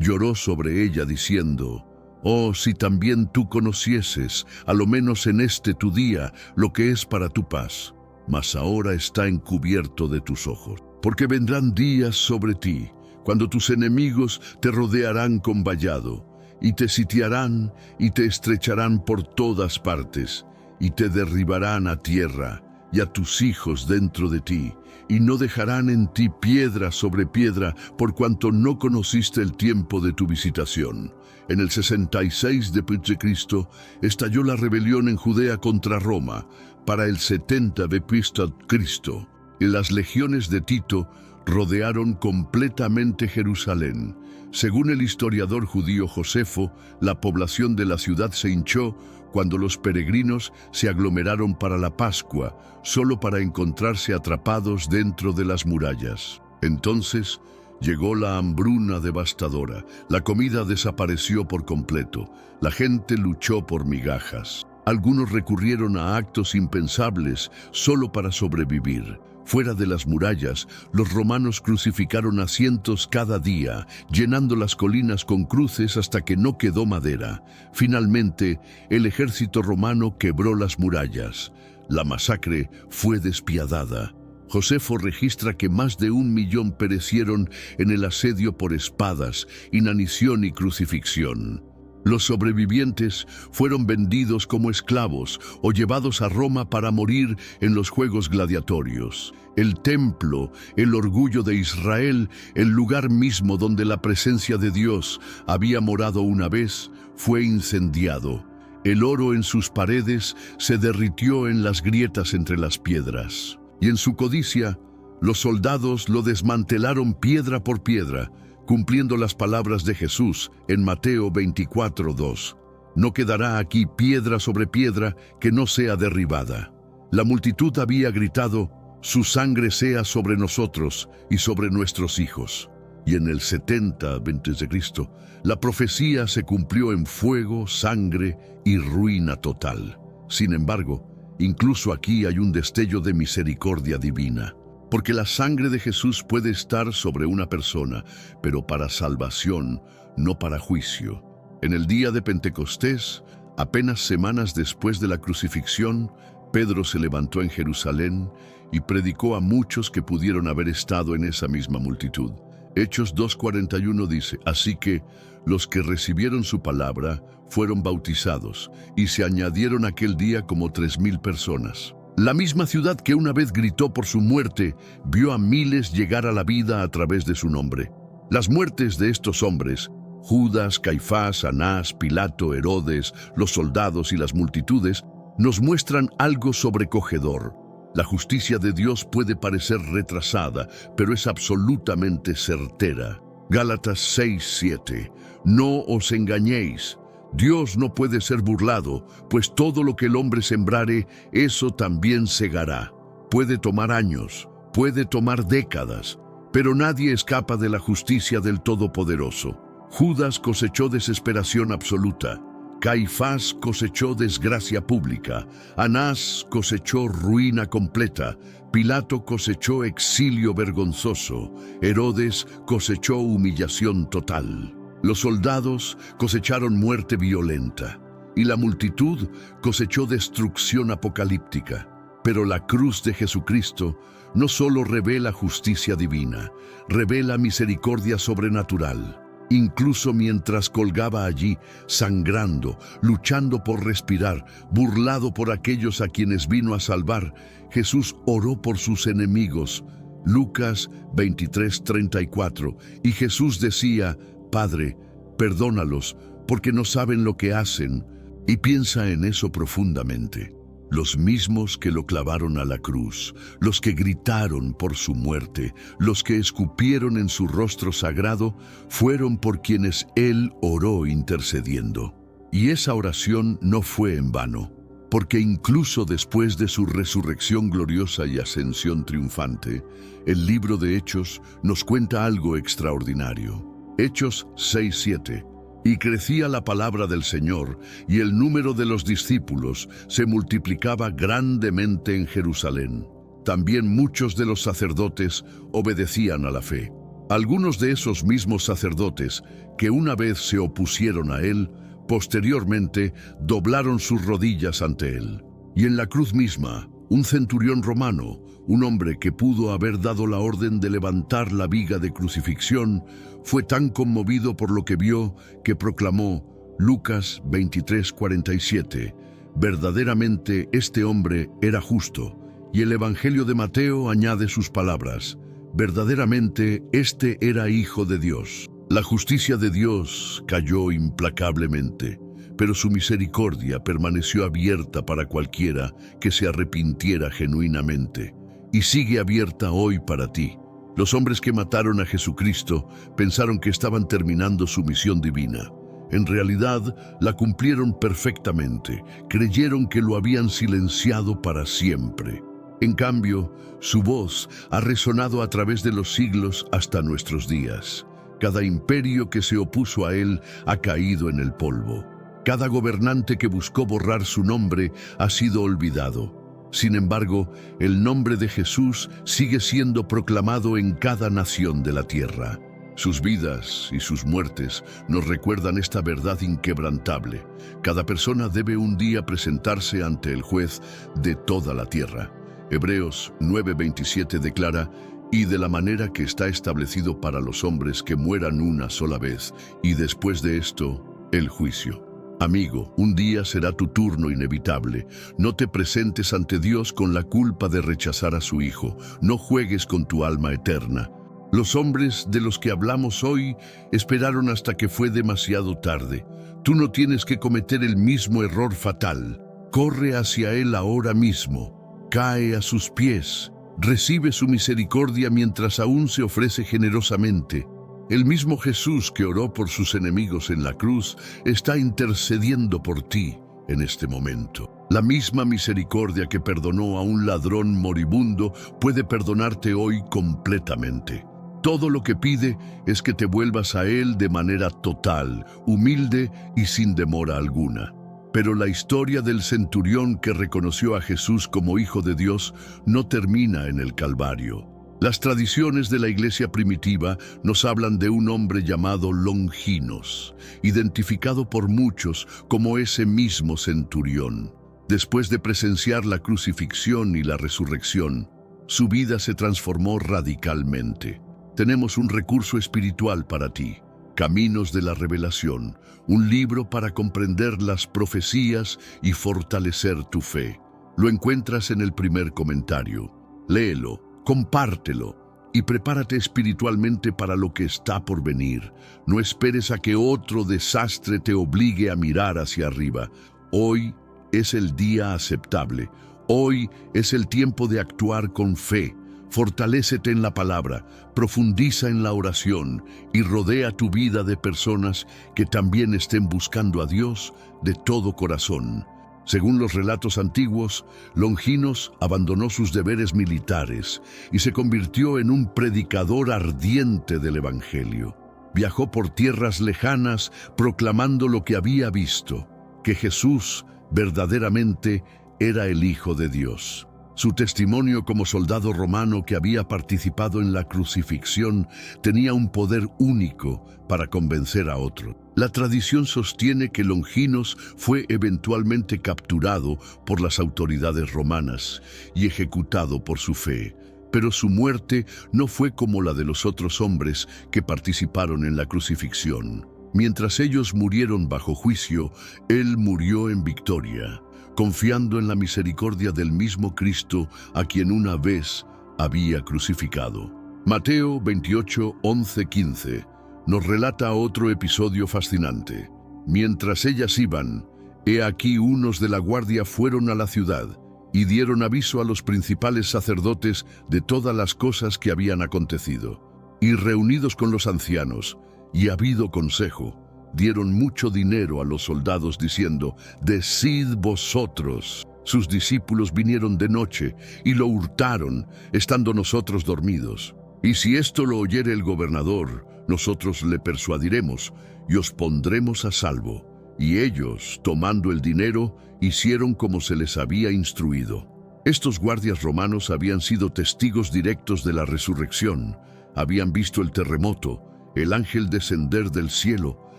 lloró sobre ella diciendo: «Oh, si también tú conocieses, a lo menos en este tu día, lo que es para tu paz, mas ahora está encubierto de tus ojos. Porque vendrán días sobre ti, cuando tus enemigos te rodearán con vallado, y te sitiarán y te estrecharán por todas partes, y te derribarán a tierra, y a tus hijos dentro de ti, y no dejarán en ti piedra sobre piedra, por cuanto no conociste el tiempo de tu visitación». En el 66 de Cristo estalló la rebelión en Judea contra Roma. Para el 70 de Cristo, las legiones de Tito rodearon completamente Jerusalén. Según el historiador judío Josefo, la población de la ciudad se hinchó cuando los peregrinos se aglomeraron para la Pascua, solo para encontrarse atrapados dentro de las murallas. Entonces llegó la hambruna devastadora, la comida desapareció por completo, la gente luchó por migajas. Algunos recurrieron a actos impensables solo para sobrevivir. Fuera de las murallas, los romanos crucificaron a cientos cada día, llenando las colinas con cruces hasta que no quedó madera. Finalmente, el ejército romano quebró las murallas. La masacre fue despiadada. Josefo registra que más de 1 millón perecieron en el asedio por espadas, inanición y crucifixión. Los sobrevivientes fueron vendidos como esclavos o llevados a Roma para morir en los juegos gladiatorios. El templo, el orgullo de Israel, el lugar mismo donde la presencia de Dios había morado una vez, fue incendiado. El oro en sus paredes se derritió en las grietas entre las piedras. Y en su codicia, los soldados lo desmantelaron piedra por piedra, cumpliendo las palabras de Jesús en Mateo 24:2. No quedará aquí piedra sobre piedra que no sea derribada. La multitud había gritado: «Su sangre sea sobre nosotros y sobre nuestros hijos». Y en el 70 a.C., la profecía se cumplió en fuego, sangre y ruina total. Sin embargo, incluso aquí hay un destello de misericordia divina, porque la sangre de Jesús puede estar sobre una persona, pero para salvación, no para juicio. En el día de Pentecostés, apenas semanas después de la crucifixión, Pedro se levantó en Jerusalén y predicó a muchos que pudieron haber estado en esa misma multitud. Hechos 2:41 dice: «Así que los que recibieron su palabra fueron bautizados, y se añadieron aquel día como 3,000 personas». La misma ciudad que una vez gritó por su muerte, vio a miles llegar a la vida a través de su nombre. Las muertes de estos hombres, Judas, Caifás, Anás, Pilato, Herodes, los soldados y las multitudes, nos muestran algo sobrecogedor. La justicia de Dios puede parecer retrasada, pero es absolutamente certera. Gálatas 6:7. «No os engañéis. Dios no puede ser burlado, pues todo lo que el hombre sembrare, eso también segará». Puede tomar años, puede tomar décadas, pero nadie escapa de la justicia del Todopoderoso. Judas cosechó desesperación absoluta. Caifás cosechó desgracia pública, Anás cosechó ruina completa, Pilato cosechó exilio vergonzoso, Herodes cosechó humillación total. Los soldados cosecharon muerte violenta, y la multitud cosechó destrucción apocalíptica. Pero la cruz de Jesucristo no solo revela justicia divina, revela misericordia sobrenatural. Incluso mientras colgaba allí, sangrando, luchando por respirar, burlado por aquellos a quienes vino a salvar, Jesús oró por sus enemigos. Lucas 23:34. Y Jesús decía: «Padre, perdónalos, porque no saben lo que hacen». Y piensa en eso profundamente. los mismos que lo clavaron a la cruz, los que gritaron por su muerte, los que escupieron en su rostro sagrado, fueron por quienes él oró intercediendo. Y esa oración no fue en vano, porque incluso después de su resurrección gloriosa y ascensión triunfante, el libro de Hechos nos cuenta algo extraordinario. Hechos 6:7. Y crecía la palabra del Señor, y el número de los discípulos se multiplicaba grandemente en Jerusalén. También muchos de los sacerdotes obedecían a la fe. Algunos de esos mismos sacerdotes, que una vez se opusieron a él, posteriormente doblaron sus rodillas ante él. Y en la cruz misma, un centurión romano, un hombre que pudo haber dado la orden de levantar la viga de crucifixión, fue tan conmovido por lo que vio que proclamó, Lucas 23:47, verdaderamente este hombre era justo. Y el Evangelio de Mateo añade sus palabras, verdaderamente este era hijo de Dios. La justicia de Dios cayó implacablemente, pero su misericordia permaneció abierta para cualquiera que se arrepintiera genuinamente. Y sigue abierta hoy para ti. Los hombres que mataron a Jesucristo pensaron que estaban terminando su misión divina. En realidad, la cumplieron perfectamente. Creyeron que lo habían silenciado para siempre. En cambio, su voz ha resonado a través de los siglos hasta nuestros días. Cada imperio que se opuso a él ha caído en el polvo. Cada gobernante que buscó borrar su nombre ha sido olvidado. Sin embargo, el nombre de Jesús sigue siendo proclamado en cada nación de la tierra. Sus vidas y sus muertes nos recuerdan esta verdad inquebrantable. Cada persona debe un día presentarse ante el juez de toda la tierra. Hebreos 9:27 declara, y de la manera que está establecido para los hombres que mueran una sola vez, y después de esto, el juicio. Amigo, un día será tu turno inevitable. No te presentes ante Dios con la culpa de rechazar a su Hijo. No juegues con tu alma eterna. Los hombres de los que hablamos hoy esperaron hasta que fue demasiado tarde. Tú no tienes que cometer el mismo error fatal. Corre hacia Él ahora mismo. Cae a sus pies. Recibe su misericordia mientras aún se ofrece generosamente. El mismo Jesús que oró por sus enemigos en la cruz está intercediendo por ti en este momento. La misma misericordia que perdonó a un ladrón moribundo puede perdonarte hoy completamente. Todo lo que pide es que te vuelvas a Él de manera total, humilde y sin demora alguna. Pero la historia del centurión que reconoció a Jesús como Hijo de Dios no termina en el Calvario. Las tradiciones de la iglesia primitiva nos hablan de un hombre llamado Longinos, identificado por muchos como ese mismo centurión. Después de presenciar la crucifixión y la resurrección, su vida se transformó radicalmente. Tenemos un recurso espiritual para ti, Caminos de la Revelación, un libro para comprender las profecías y fortalecer tu fe. Lo encuentras en el primer comentario. Léelo. Compártelo y prepárate espiritualmente para lo que está por venir. No esperes a que otro desastre te obligue a mirar hacia arriba. Hoy es el día aceptable. Hoy es el tiempo de actuar con fe. Fortalécete en la palabra, profundiza en la oración y rodea tu vida de personas que también estén buscando a Dios de todo corazón. Según los relatos antiguos, Longinos abandonó sus deberes militares y se convirtió en un predicador ardiente del Evangelio. Viajó por tierras lejanas proclamando lo que había visto, que Jesús verdaderamente era el Hijo de Dios. Su testimonio como soldado romano que había participado en la crucifixión tenía un poder único para convencer a otros. La tradición sostiene que Longinos fue eventualmente capturado por las autoridades romanas y ejecutado por su fe, pero su muerte no fue como la de los otros hombres que participaron en la crucifixión. Mientras ellos murieron bajo juicio, él murió en victoria, confiando en la misericordia del mismo Cristo a quien una vez había crucificado. Mateo 28, 11, 15 nos relata otro episodio fascinante. Mientras ellas iban, he aquí unos de la guardia fueron a la ciudad y dieron aviso a los principales sacerdotes de todas las cosas que habían acontecido. Y reunidos con los ancianos, y habido consejo, dieron mucho dinero a los soldados diciendo: «Decid vosotros». Sus discípulos vinieron de noche y lo hurtaron, estando nosotros dormidos. Y si esto lo oyere el gobernador, nosotros le persuadiremos y os pondremos a salvo. Y ellos, tomando el dinero, hicieron como se les había instruido. Estos guardias romanos habían sido testigos directos de la resurrección. Habían visto el terremoto, el ángel descender del cielo,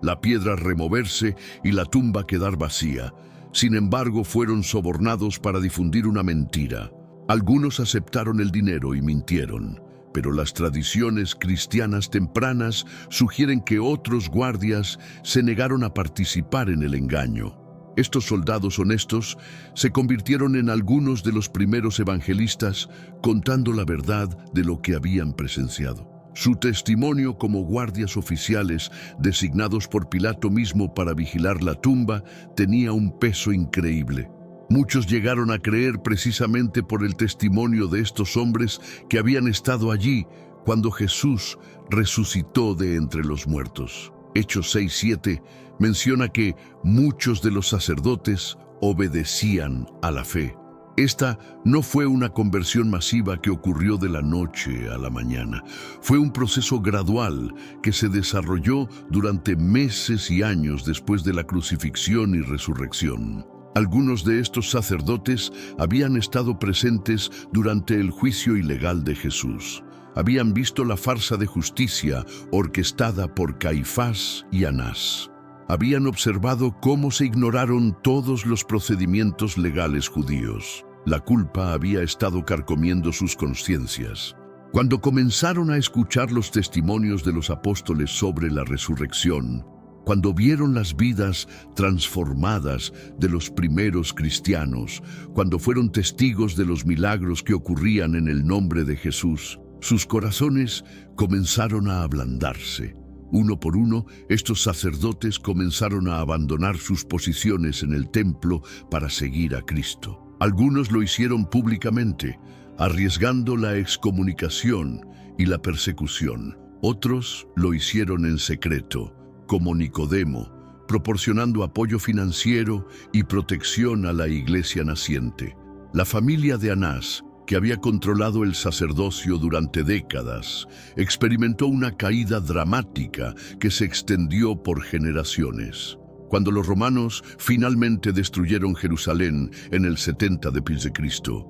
la piedra removerse y la tumba quedar vacía. Sin embargo, fueron sobornados para difundir una mentira. Algunos aceptaron el dinero y mintieron, pero las tradiciones cristianas tempranas sugieren que otros guardias se negaron a participar en el engaño. Estos soldados honestos se convirtieron en algunos de los primeros evangelistas, contando la verdad de lo que habían presenciado. Su testimonio como guardias oficiales designados por Pilato mismo para vigilar la tumba tenía un peso increíble. Muchos llegaron a creer precisamente por el testimonio de estos hombres que habían estado allí cuando Jesús resucitó de entre los muertos. Hechos 6:7 menciona que muchos de los sacerdotes obedecían a la fe. Esta no fue una conversión masiva que ocurrió de la noche a la mañana. Fue un proceso gradual que se desarrolló durante meses y años después de la crucifixión y resurrección. Algunos de estos sacerdotes habían estado presentes durante el juicio ilegal de Jesús. Habían visto la farsa de justicia orquestada por Caifás y Anás. Habían observado cómo se ignoraron todos los procedimientos legales judíos. La culpa había estado carcomiendo sus conciencias. Cuando comenzaron a escuchar los testimonios de los apóstoles sobre la resurrección, cuando vieron las vidas transformadas de los primeros cristianos, cuando fueron testigos de los milagros que ocurrían en el nombre de Jesús, sus corazones comenzaron a ablandarse. Uno por uno, estos sacerdotes comenzaron a abandonar sus posiciones en el templo para seguir a Cristo. Algunos lo hicieron públicamente, arriesgando la excomunicación y la persecución. Otros lo hicieron en secreto, como Nicodemo, proporcionando apoyo financiero y protección a la iglesia naciente. La familia de Anás, que había controlado el sacerdocio durante décadas, experimentó una caída dramática que se extendió por generaciones. Cuando los romanos finalmente destruyeron Jerusalén en el 70 después de Cristo,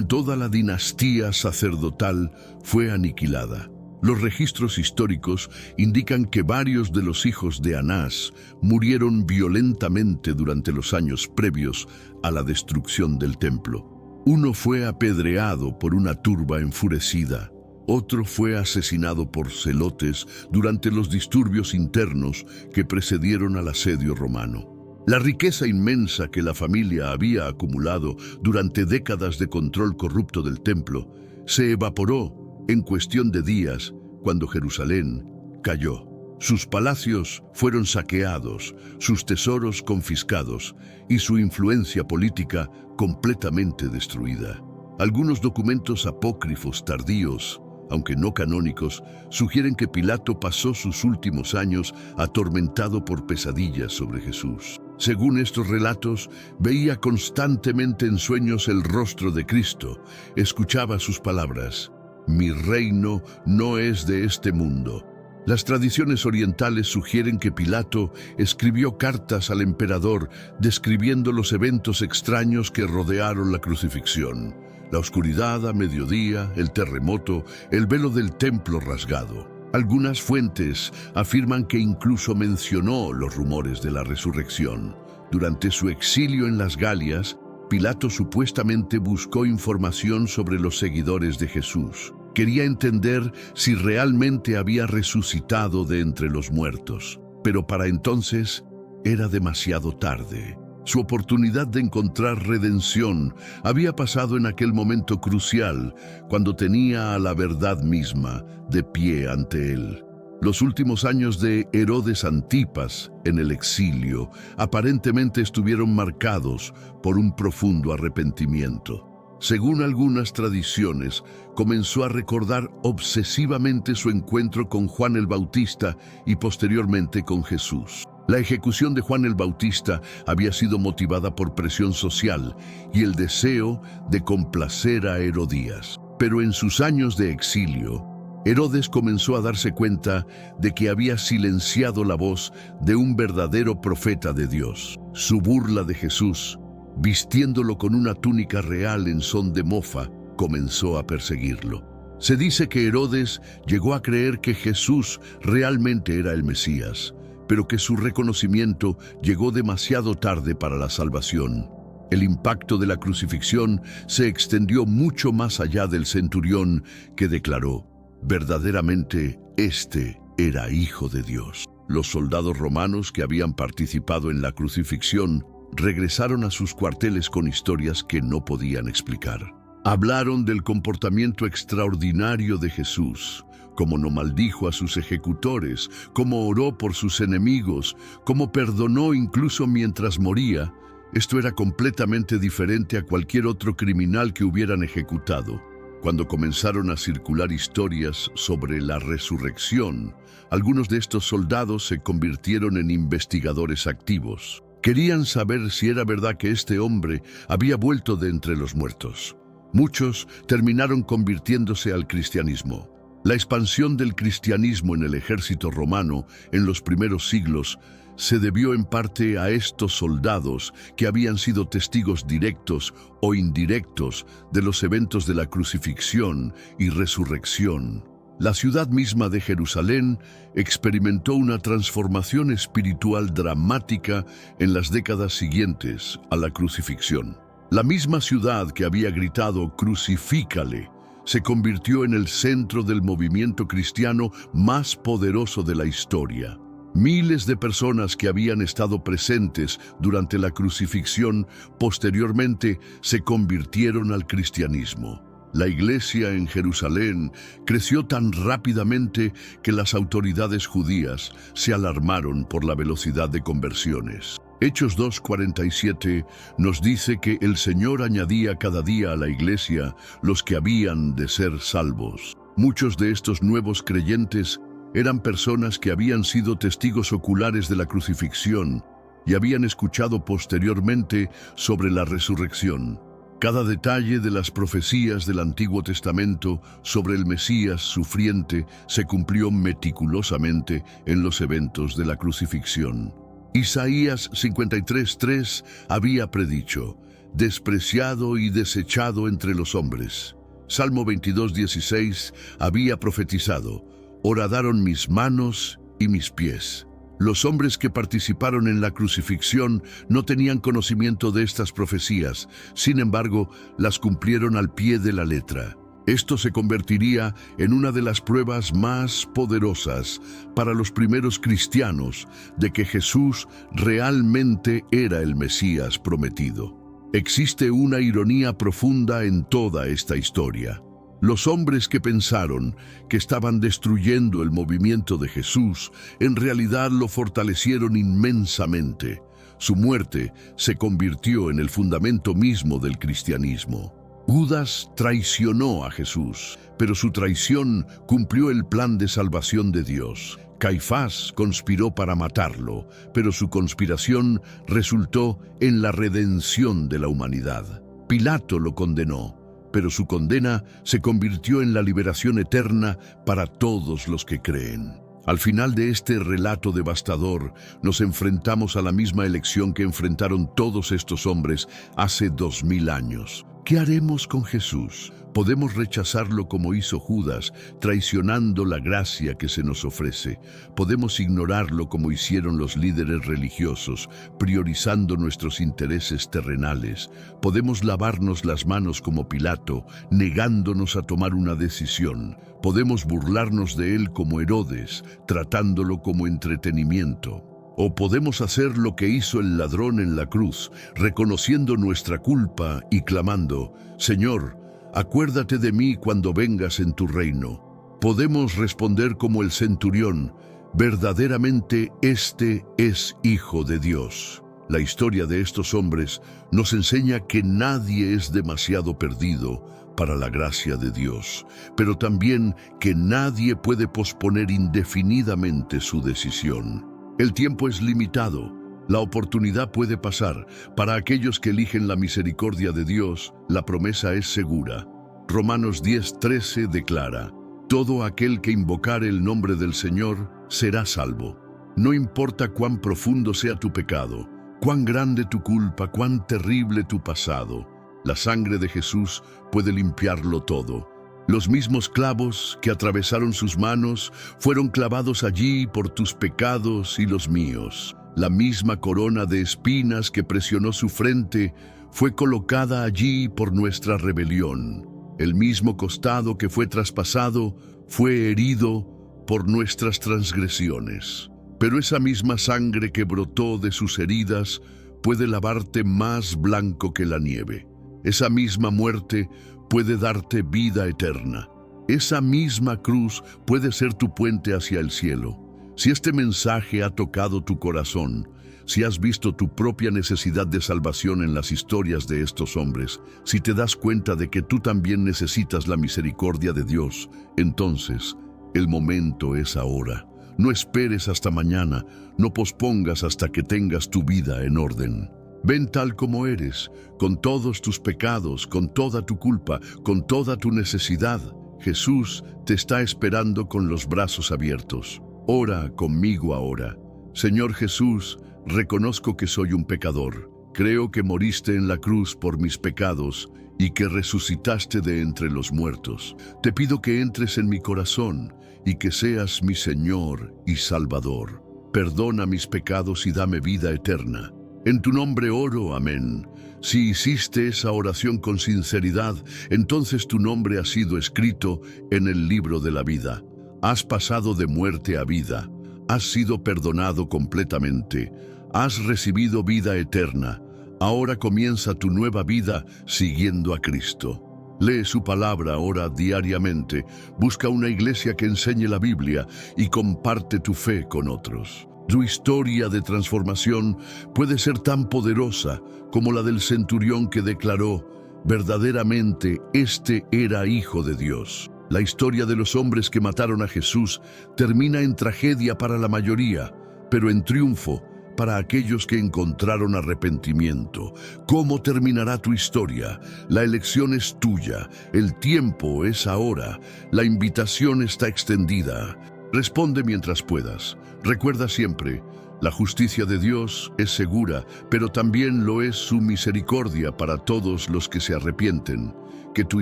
toda la dinastía sacerdotal fue aniquilada. Los registros históricos indican que varios de los hijos de Anás murieron violentamente durante los años previos a la destrucción del templo. Uno fue apedreado por una turba enfurecida. Otro fue asesinado por celotes durante los disturbios internos que precedieron al asedio romano. La riqueza inmensa que la familia había acumulado durante décadas de control corrupto del templo se evaporó en cuestión de días cuando Jerusalén cayó. Sus palacios fueron saqueados, sus tesoros confiscados y su influencia política completamente destruida. Algunos documentos apócrifos tardíos, aunque no canónicos, sugieren que Pilato pasó sus últimos años atormentado por pesadillas sobre Jesús. Según estos relatos, veía constantemente en sueños el rostro de Cristo, escuchaba sus palabras: «Mi reino no es de este mundo». Las tradiciones orientales sugieren que Pilato escribió cartas al emperador describiendo los eventos extraños que rodearon la crucifixión: la oscuridad a mediodía, el terremoto, el velo del templo rasgado. Algunas fuentes afirman que incluso mencionó los rumores de la resurrección. Durante su exilio en las Galias, Pilato supuestamente buscó información sobre los seguidores de Jesús. Quería entender si realmente había resucitado de entre los muertos. Pero para entonces era demasiado tarde. Su oportunidad de encontrar redención había pasado en aquel momento crucial, cuando tenía a la verdad misma de pie ante él. Los últimos años de Herodes Antipas en el exilio aparentemente estuvieron marcados por un profundo arrepentimiento. Según algunas tradiciones, comenzó a recordar obsesivamente su encuentro con Juan el Bautista y posteriormente con Jesús. La ejecución de Juan el Bautista había sido motivada por presión social y el deseo de complacer a Herodías. Pero en sus años de exilio, Herodes comenzó a darse cuenta de que había silenciado la voz de un verdadero profeta de Dios. Su burla de Jesús, vistiéndolo con una túnica real en son de mofa, comenzó a perseguirlo. Se dice que Herodes llegó a creer que Jesús realmente era el Mesías, pero que su reconocimiento llegó demasiado tarde para la salvación. El impacto de la crucifixión se extendió mucho más allá del centurión, que declaró: verdaderamente, este era hijo de Dios. Los soldados romanos que habían participado en la crucifixión regresaron a sus cuarteles con historias que no podían explicar. Hablaron del comportamiento extraordinario de Jesús, cómo no maldijo a sus ejecutores, cómo oró por sus enemigos, cómo perdonó incluso mientras moría. Esto era completamente diferente a cualquier otro criminal que hubieran ejecutado. Cuando comenzaron a circular historias sobre la resurrección, algunos de estos soldados se convirtieron en investigadores activos. Querían saber si era verdad que este hombre había vuelto de entre los muertos. Muchos terminaron convirtiéndose al cristianismo. La expansión del cristianismo en el ejército romano en los primeros siglos se debió en parte a estos soldados que habían sido testigos directos o indirectos de los eventos de la crucifixión y resurrección. La ciudad misma de Jerusalén experimentó una transformación espiritual dramática en las décadas siguientes a la crucifixión. La misma ciudad que había gritado «Crucifícale» se convirtió en el centro del movimiento cristiano más poderoso de la historia. Miles de personas que habían estado presentes durante la crucifixión posteriormente se convirtieron al cristianismo. La iglesia en Jerusalén creció tan rápidamente que las autoridades judías se alarmaron por la velocidad de conversiones. Hechos 2:47 nos dice que el Señor añadía cada día a la iglesia los que habían de ser salvos. Muchos de estos nuevos creyentes eran personas que habían sido testigos oculares de la crucifixión y habían escuchado posteriormente sobre la resurrección. Cada detalle de las profecías del Antiguo Testamento sobre el Mesías sufriente se cumplió meticulosamente en los eventos de la crucifixión. Isaías 53:3 había predicho: despreciado y desechado entre los hombres. Salmo 22:16 había profetizado: horadaron mis manos y mis pies. Los hombres que participaron en la crucifixión no tenían conocimiento de estas profecías, sin embargo, las cumplieron al pie de la letra. Esto se convertiría en una de las pruebas más poderosas para los primeros cristianos de que Jesús realmente era el Mesías prometido. Existe una ironía profunda en toda esta historia. Los hombres que pensaron que estaban destruyendo el movimiento de Jesús, en realidad lo fortalecieron inmensamente. Su muerte se convirtió en el fundamento mismo del cristianismo. Judas traicionó a Jesús, pero su traición cumplió el plan de salvación de Dios. Caifás conspiró para matarlo, pero su conspiración resultó en la redención de la humanidad. Pilato lo condenó, pero su condena se convirtió en la liberación eterna para todos los que creen. Al final de este relato devastador, nos enfrentamos a la misma elección que enfrentaron todos estos hombres hace 2000 años. ¿Qué haremos con Jesús? Podemos rechazarlo como hizo Judas, traicionando la gracia que se nos ofrece. Podemos ignorarlo como hicieron los líderes religiosos, priorizando nuestros intereses terrenales. Podemos lavarnos las manos como Pilato, negándonos a tomar una decisión. Podemos burlarnos de él como Herodes, tratándolo como entretenimiento. O podemos hacer lo que hizo el ladrón en la cruz, reconociendo nuestra culpa y clamando: Señor, acuérdate de mí cuando vengas en tu reino. podemos responder como el centurión: verdaderamente este es Hijo de Dios. La historia de estos hombres nos enseña que nadie es demasiado perdido para la gracia de Dios, pero también que nadie puede posponer indefinidamente su decisión. El tiempo es limitado, la oportunidad puede pasar. Para aquellos que eligen la misericordia de Dios, la promesa es segura. Romanos 10:13 declara: todo aquel que invocare el nombre del Señor será salvo. No importa cuán profundo sea tu pecado, cuán grande tu culpa, cuán terrible tu pasado, la sangre de Jesús puede limpiarlo todo. Los mismos clavos que atravesaron sus manos fueron clavados allí por tus pecados y los míos. La misma corona de espinas que presionó su frente fue colocada allí por nuestra rebelión. El mismo costado que fue traspasado fue herido por nuestras transgresiones. Pero esa misma sangre que brotó de sus heridas puede lavarte más blanco que la nieve. Esa misma muerte puede darte vida eterna. Esa misma cruz puede ser tu puente hacia el cielo. Si este mensaje ha tocado tu corazón, si has visto tu propia necesidad de salvación en las historias de estos hombres, si te das cuenta de que tú también necesitas la misericordia de Dios, entonces el momento es ahora. No esperes hasta mañana, no pospongas hasta que tengas tu vida en orden. Ven tal como eres, con todos tus pecados, con toda tu culpa, con toda tu necesidad. Jesús te está esperando con los brazos abiertos. Ora conmigo ahora. Señor Jesús, reconozco que soy un pecador. Creo que moriste en la cruz por mis pecados y que resucitaste de entre los muertos. Te pido que entres en mi corazón y que seas mi Señor y Salvador. Perdona mis pecados y dame vida eterna. En tu nombre oro, amén. Si hiciste esa oración con sinceridad, entonces tu nombre ha sido escrito en el libro de la vida. Has pasado de muerte a vida. Has sido perdonado completamente. Has recibido vida eterna. Ahora comienza tu nueva vida siguiendo a Cristo. Lee su palabra, ora diariamente, busca una iglesia que enseñe la Biblia y comparte tu fe con otros. Tu historia de transformación puede ser tan poderosa como la del centurión que declaró: verdaderamente este era Hijo de Dios. La historia de los hombres que mataron a Jesús termina en tragedia para la mayoría, pero en triunfo para aquellos que encontraron arrepentimiento. ¿Cómo terminará tu historia? La elección es tuya, el tiempo es ahora, la invitación está extendida. Responde mientras puedas. Recuerda siempre, la justicia de Dios es segura, pero también lo es su misericordia para todos los que se arrepienten. Que tu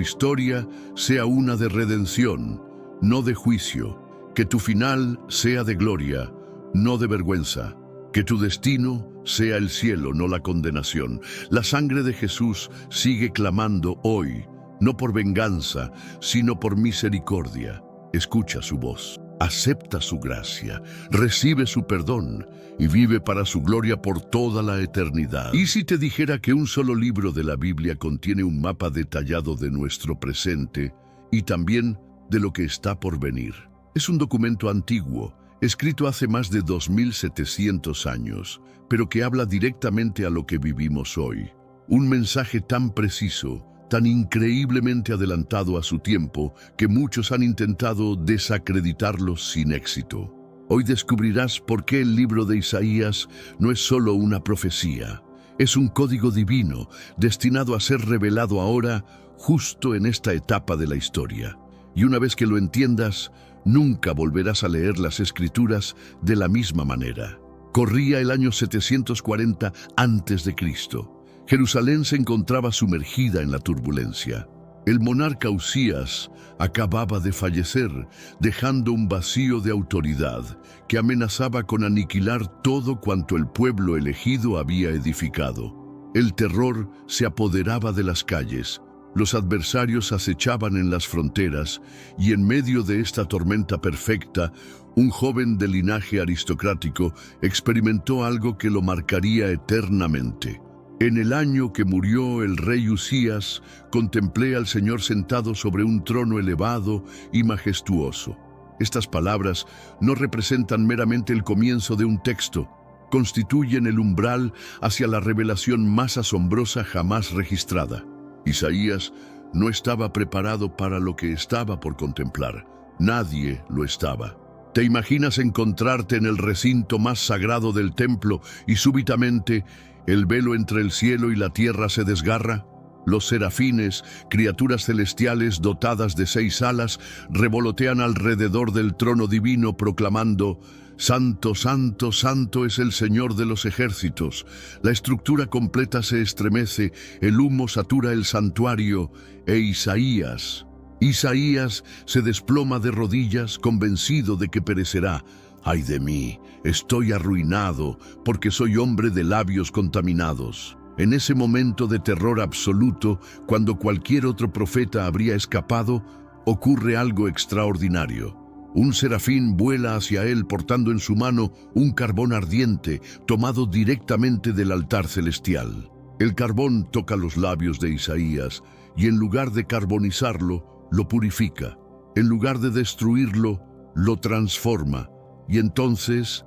historia sea una de redención, no de juicio. Que tu final sea de gloria, no de vergüenza. Que tu destino sea el cielo, no la condenación. La sangre de Jesús sigue clamando hoy, no por venganza, sino por misericordia. Escucha su voz, acepta su gracia, recibe su perdón y vive para su gloria por toda la eternidad. ¿Y si te dijera que un solo libro de la Biblia contiene un mapa detallado de nuestro presente y también de lo que está por venir? Es un documento antiguo, escrito hace más de 2700 años, pero que habla directamente a lo que vivimos hoy. Un mensaje tan preciso, tan increíblemente adelantado a su tiempo, que muchos han intentado desacreditarlo sin éxito. Hoy descubrirás por qué el libro de Isaías no es solo una profecía. Es un código divino, destinado a ser revelado ahora, justo en esta etapa de la historia. Y una vez que lo entiendas, nunca volverás a leer las Escrituras de la misma manera. Corría el año 740 a.C. Jerusalén se encontraba sumergida en la turbulencia. El monarca Usías acababa de fallecer, dejando un vacío de autoridad que amenazaba con aniquilar todo cuanto el pueblo elegido había edificado. El terror se apoderaba de las calles. Los adversarios acechaban en las fronteras y en medio de esta tormenta perfecta, un joven de linaje aristocrático experimentó algo que lo marcaría eternamente. En el año que murió el rey Usías, contemplé al Señor sentado sobre un trono elevado y majestuoso. Estas palabras no representan meramente el comienzo de un texto, constituyen el umbral hacia la revelación más asombrosa jamás registrada. Isaías no estaba preparado para lo que estaba por contemplar. Nadie lo estaba. ¿Te imaginas encontrarte en el recinto más sagrado del templo y súbitamente el velo entre el cielo y la tierra se desgarra? Los serafines, criaturas celestiales dotadas de 6 alas, revolotean alrededor del trono divino proclamando: «Santo, santo, santo es el Señor de los ejércitos». La estructura completa se estremece, el humo satura el santuario, e Isaías se desploma de rodillas, convencido de que perecerá. «Ay de mí, estoy arruinado, porque soy hombre de labios contaminados». En ese momento de terror absoluto, cuando cualquier otro profeta habría escapado, ocurre algo extraordinario. Un serafín vuela hacia él portando en su mano un carbón ardiente, tomado directamente del altar celestial. El carbón toca los labios de Isaías y en lugar de carbonizarlo, lo purifica. En lugar de destruirlo, lo transforma. Y entonces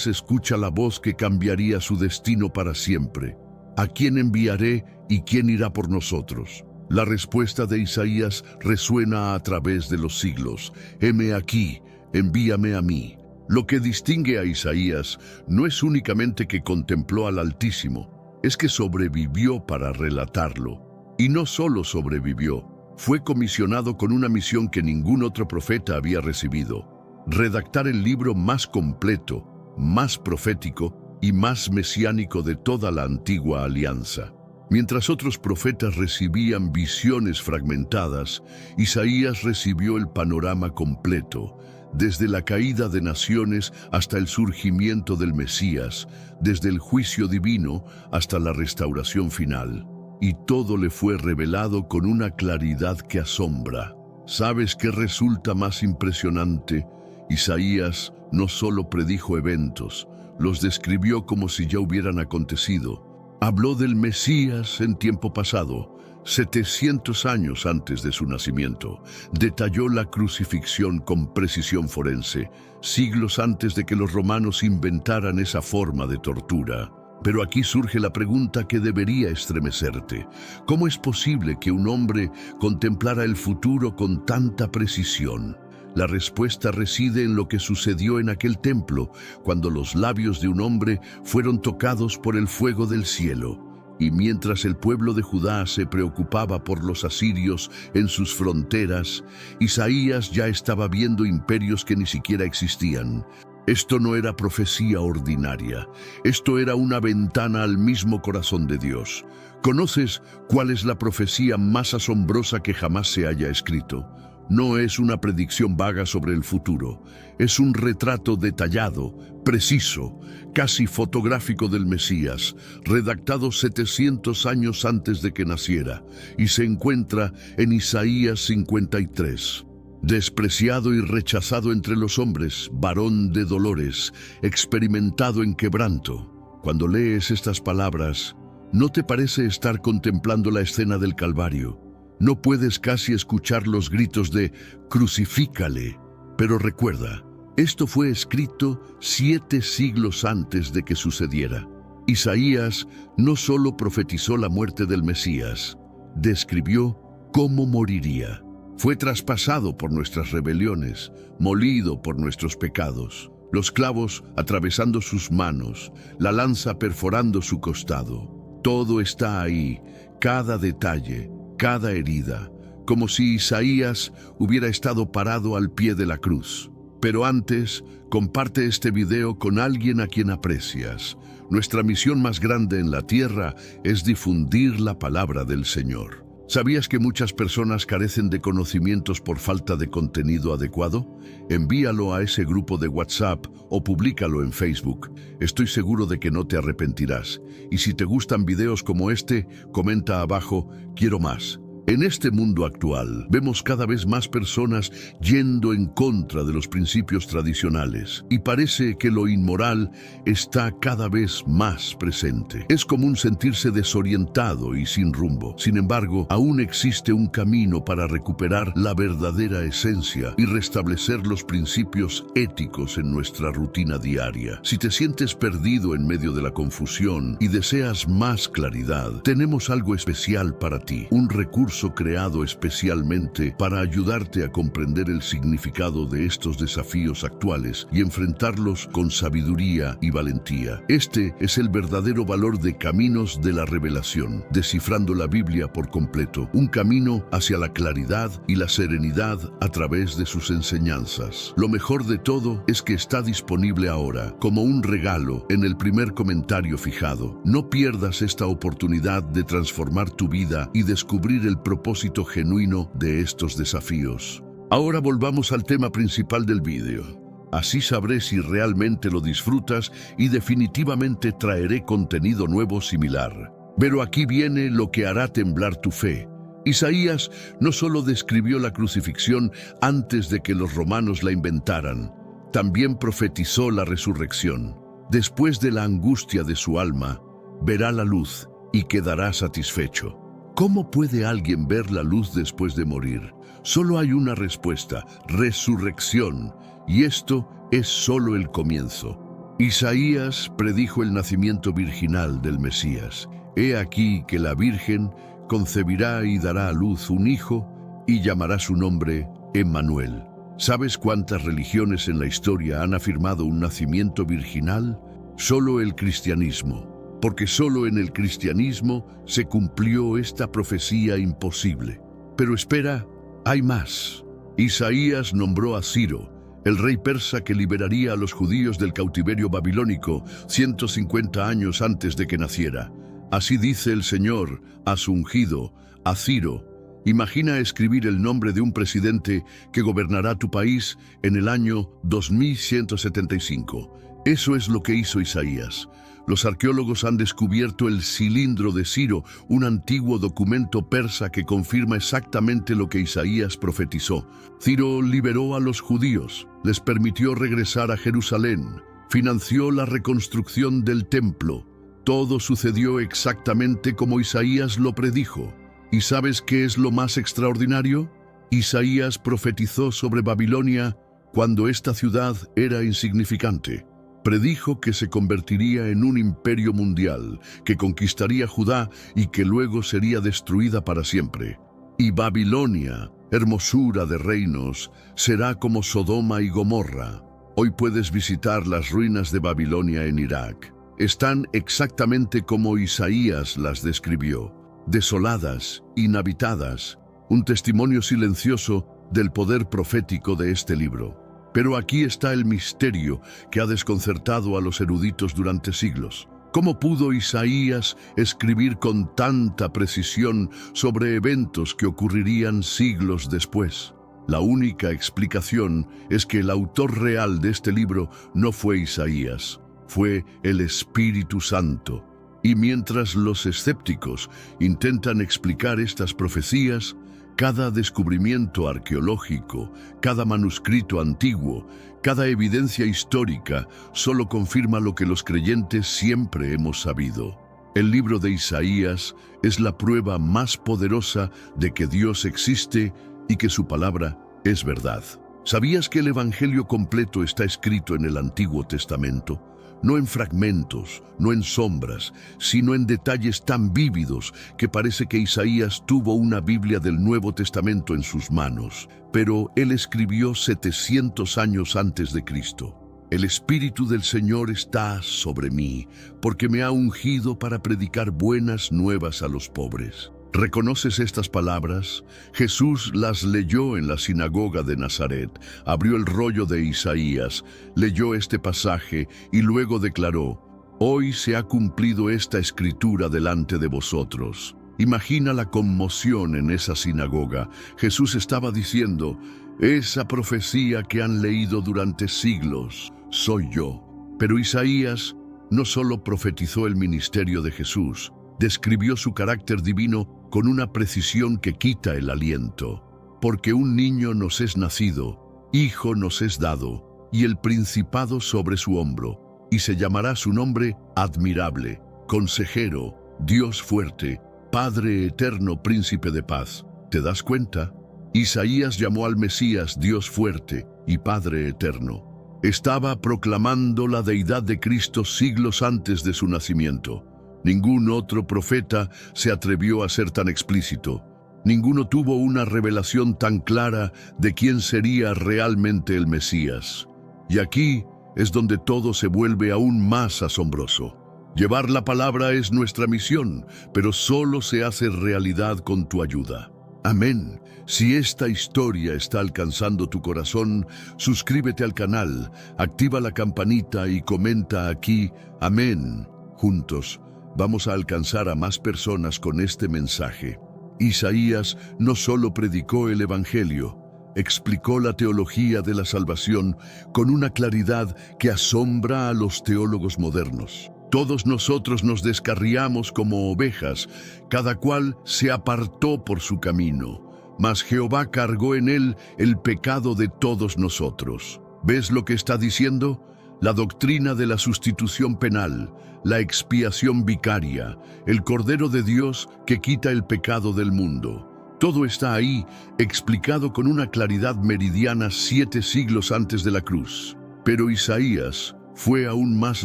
escucha la voz que cambiaría su destino para siempre. ¿A quién enviaré y quién irá por nosotros? La respuesta de Isaías resuena a través de los siglos. «Heme aquí, envíame a mí». Lo que distingue a Isaías no es únicamente que contempló al Altísimo, es que sobrevivió para relatarlo. Y no solo sobrevivió, fue comisionado con una misión que ningún otro profeta había recibido: redactar el libro más completo, más profético y más mesiánico de toda la antigua alianza. Mientras otros profetas recibían visiones fragmentadas, Isaías recibió el panorama completo, desde la caída de naciones hasta el surgimiento del Mesías, desde el juicio divino hasta la restauración final. Y todo le fue revelado con una claridad que asombra. ¿Sabes qué resulta más impresionante? Isaías no solo predijo eventos, los describió como si ya hubieran acontecido. Habló del Mesías en tiempo pasado, 700 años antes de su nacimiento. Detalló la crucifixión con precisión forense, siglos antes de que los romanos inventaran esa forma de tortura. Pero aquí surge la pregunta que debería estremecerte. ¿Cómo es posible que un hombre contemplara el futuro con tanta precisión? La respuesta reside en lo que sucedió en aquel templo, cuando los labios de un hombre fueron tocados por el fuego del cielo. Y mientras el pueblo de Judá se preocupaba por los asirios en sus fronteras, Isaías ya estaba viendo imperios que ni siquiera existían. Esto no era profecía ordinaria, esto era una ventana al mismo corazón de Dios. ¿Conoces cuál es la profecía más asombrosa que jamás se haya escrito? No es una predicción vaga sobre el futuro, es un retrato detallado, preciso, casi fotográfico del Mesías, redactado 700 años antes de que naciera, y se encuentra en Isaías 53. Despreciado y rechazado entre los hombres, varón de dolores, experimentado en quebranto. Cuando lees estas palabras, ¿no te parece estar contemplando la escena del Calvario? No puedes casi escuchar los gritos de «crucifícale». Pero recuerda, esto fue escrito 7 siglos antes de que sucediera. Isaías no solo profetizó la muerte del Mesías, describió cómo moriría. Fue traspasado por nuestras rebeliones, molido por nuestros pecados, los clavos atravesando sus manos, la lanza perforando su costado. Todo está ahí, cada detalle, cada herida, como si Isaías hubiera estado parado al pie de la cruz. Pero antes, comparte este video con alguien a quien aprecias. Nuestra misión más grande en la tierra es difundir la palabra del Señor. ¿Sabías que muchas personas carecen de conocimientos por falta de contenido adecuado? Envíalo a ese grupo de WhatsApp o públicalo en Facebook. Estoy seguro de que no te arrepentirás. Y si te gustan videos como este, comenta abajo, quiero más. En este mundo actual, vemos cada vez más personas yendo en contra de los principios tradicionales y parece que lo inmoral está cada vez más presente. Es común sentirse desorientado y sin rumbo. Sin embargo, aún existe un camino para recuperar la verdadera esencia y restablecer los principios éticos en nuestra rutina diaria. Si te sientes perdido en medio de la confusión y deseas más claridad, tenemos algo especial para ti, un recurso creado especialmente para ayudarte a comprender el significado de estos desafíos actuales y enfrentarlos con sabiduría y valentía. Este es el verdadero valor de Caminos de la Revelación, descifrando la Biblia por completo, un camino hacia la claridad y la serenidad a través de sus enseñanzas. Lo mejor de todo es que está disponible ahora, como un regalo, en el primer comentario fijado. No pierdas esta oportunidad de transformar tu vida y descubrir el propósito genuino de estos desafíos. Ahora volvamos al tema principal del vídeo. Así sabré si realmente lo disfrutas y definitivamente traeré contenido nuevo similar. Pero aquí viene lo que hará temblar tu fe. Isaías no solo describió la crucifixión antes de que los romanos la inventaran, también profetizó la resurrección. Después de la angustia de su alma, verá la luz y quedará satisfecho. ¿Cómo puede alguien ver la luz después de morir? Solo hay una respuesta: resurrección, y esto es solo el comienzo. Isaías predijo el nacimiento virginal del Mesías. He aquí que la Virgen concebirá y dará a luz un hijo y llamará su nombre Emmanuel. ¿Sabes cuántas religiones en la historia han afirmado un nacimiento virginal? Solo el cristianismo. Porque solo en el cristianismo se cumplió esta profecía imposible. Pero espera, hay más. Isaías nombró a Ciro, el rey persa que liberaría a los judíos del cautiverio babilónico 150 años antes de que naciera. Así dice el Señor a su ungido, a Ciro: imagina escribir el nombre de un presidente que gobernará tu país en el año 2175. Eso es lo que hizo Isaías. Los arqueólogos han descubierto el cilindro de Ciro, un antiguo documento persa que confirma exactamente lo que Isaías profetizó. Ciro liberó a los judíos, les permitió regresar a Jerusalén, financió la reconstrucción del templo. Todo sucedió exactamente como Isaías lo predijo. ¿Y sabes qué es lo más extraordinario? Isaías profetizó sobre Babilonia cuando esta ciudad era insignificante. Predijo que se convertiría en un imperio mundial, que conquistaría Judá y que luego sería destruida para siempre. Y Babilonia, hermosura de reinos, será como Sodoma y Gomorra. Hoy puedes visitar las ruinas de Babilonia en Irak. Están exactamente como Isaías las describió, desoladas, inhabitadas, un testimonio silencioso del poder profético de este libro. Pero aquí está el misterio que ha desconcertado a los eruditos durante siglos. ¿Cómo pudo Isaías escribir con tanta precisión sobre eventos que ocurrirían siglos después? La única explicación es que el autor real de este libro no fue Isaías, fue el Espíritu Santo. Y mientras los escépticos intentan explicar estas profecías, cada descubrimiento arqueológico, cada manuscrito antiguo, cada evidencia histórica solo confirma lo que los creyentes siempre hemos sabido. El libro de Isaías es la prueba más poderosa de que Dios existe y que su palabra es verdad. ¿Sabías que el Evangelio completo está escrito en el Antiguo Testamento? No en fragmentos, no en sombras, sino en detalles tan vívidos que parece que Isaías tuvo una Biblia del Nuevo Testamento en sus manos. Pero él escribió 700 años antes de Cristo. El Espíritu del Señor está sobre mí, porque me ha ungido para predicar buenas nuevas a los pobres. ¿Reconoces estas palabras? Jesús las leyó en la sinagoga de Nazaret, abrió el rollo de Isaías, leyó este pasaje y luego declaró: «Hoy se ha cumplido esta escritura delante de vosotros». Imagina la conmoción en esa sinagoga. Jesús estaba diciendo: «Esa profecía que han leído durante siglos, soy yo». Pero Isaías no solo profetizó el ministerio de Jesús, describió su carácter divino con una precisión que quita el aliento. Porque un niño nos es nacido, hijo nos es dado, y el principado sobre su hombro, y se llamará su nombre Admirable, Consejero, Dios fuerte, Padre eterno, Príncipe de paz. ¿Te das cuenta? Isaías llamó al Mesías Dios fuerte y Padre eterno. Estaba proclamando la deidad de Cristo siglos antes de su nacimiento. Ningún otro profeta se atrevió a ser tan explícito. Ninguno tuvo una revelación tan clara de quién sería realmente el Mesías. Y aquí es donde todo se vuelve aún más asombroso. Llevar la palabra es nuestra misión, pero solo se hace realidad con tu ayuda. Amén. Si esta historia está alcanzando tu corazón, suscríbete al canal, activa la campanita y comenta aquí, amén. Juntos, vamos a alcanzar a más personas con este mensaje. Isaías no solo predicó el Evangelio, explicó la teología de la salvación con una claridad que asombra a los teólogos modernos. Todos nosotros nos descarriamos como ovejas, cada cual se apartó por su camino, mas Jehová cargó en él el pecado de todos nosotros. ¿Ves lo que está diciendo? La doctrina de la sustitución penal, la expiación vicaria, el Cordero de Dios que quita el pecado del mundo. Todo está ahí, explicado con una claridad meridiana 7 siglos antes de la cruz. Pero Isaías fue aún más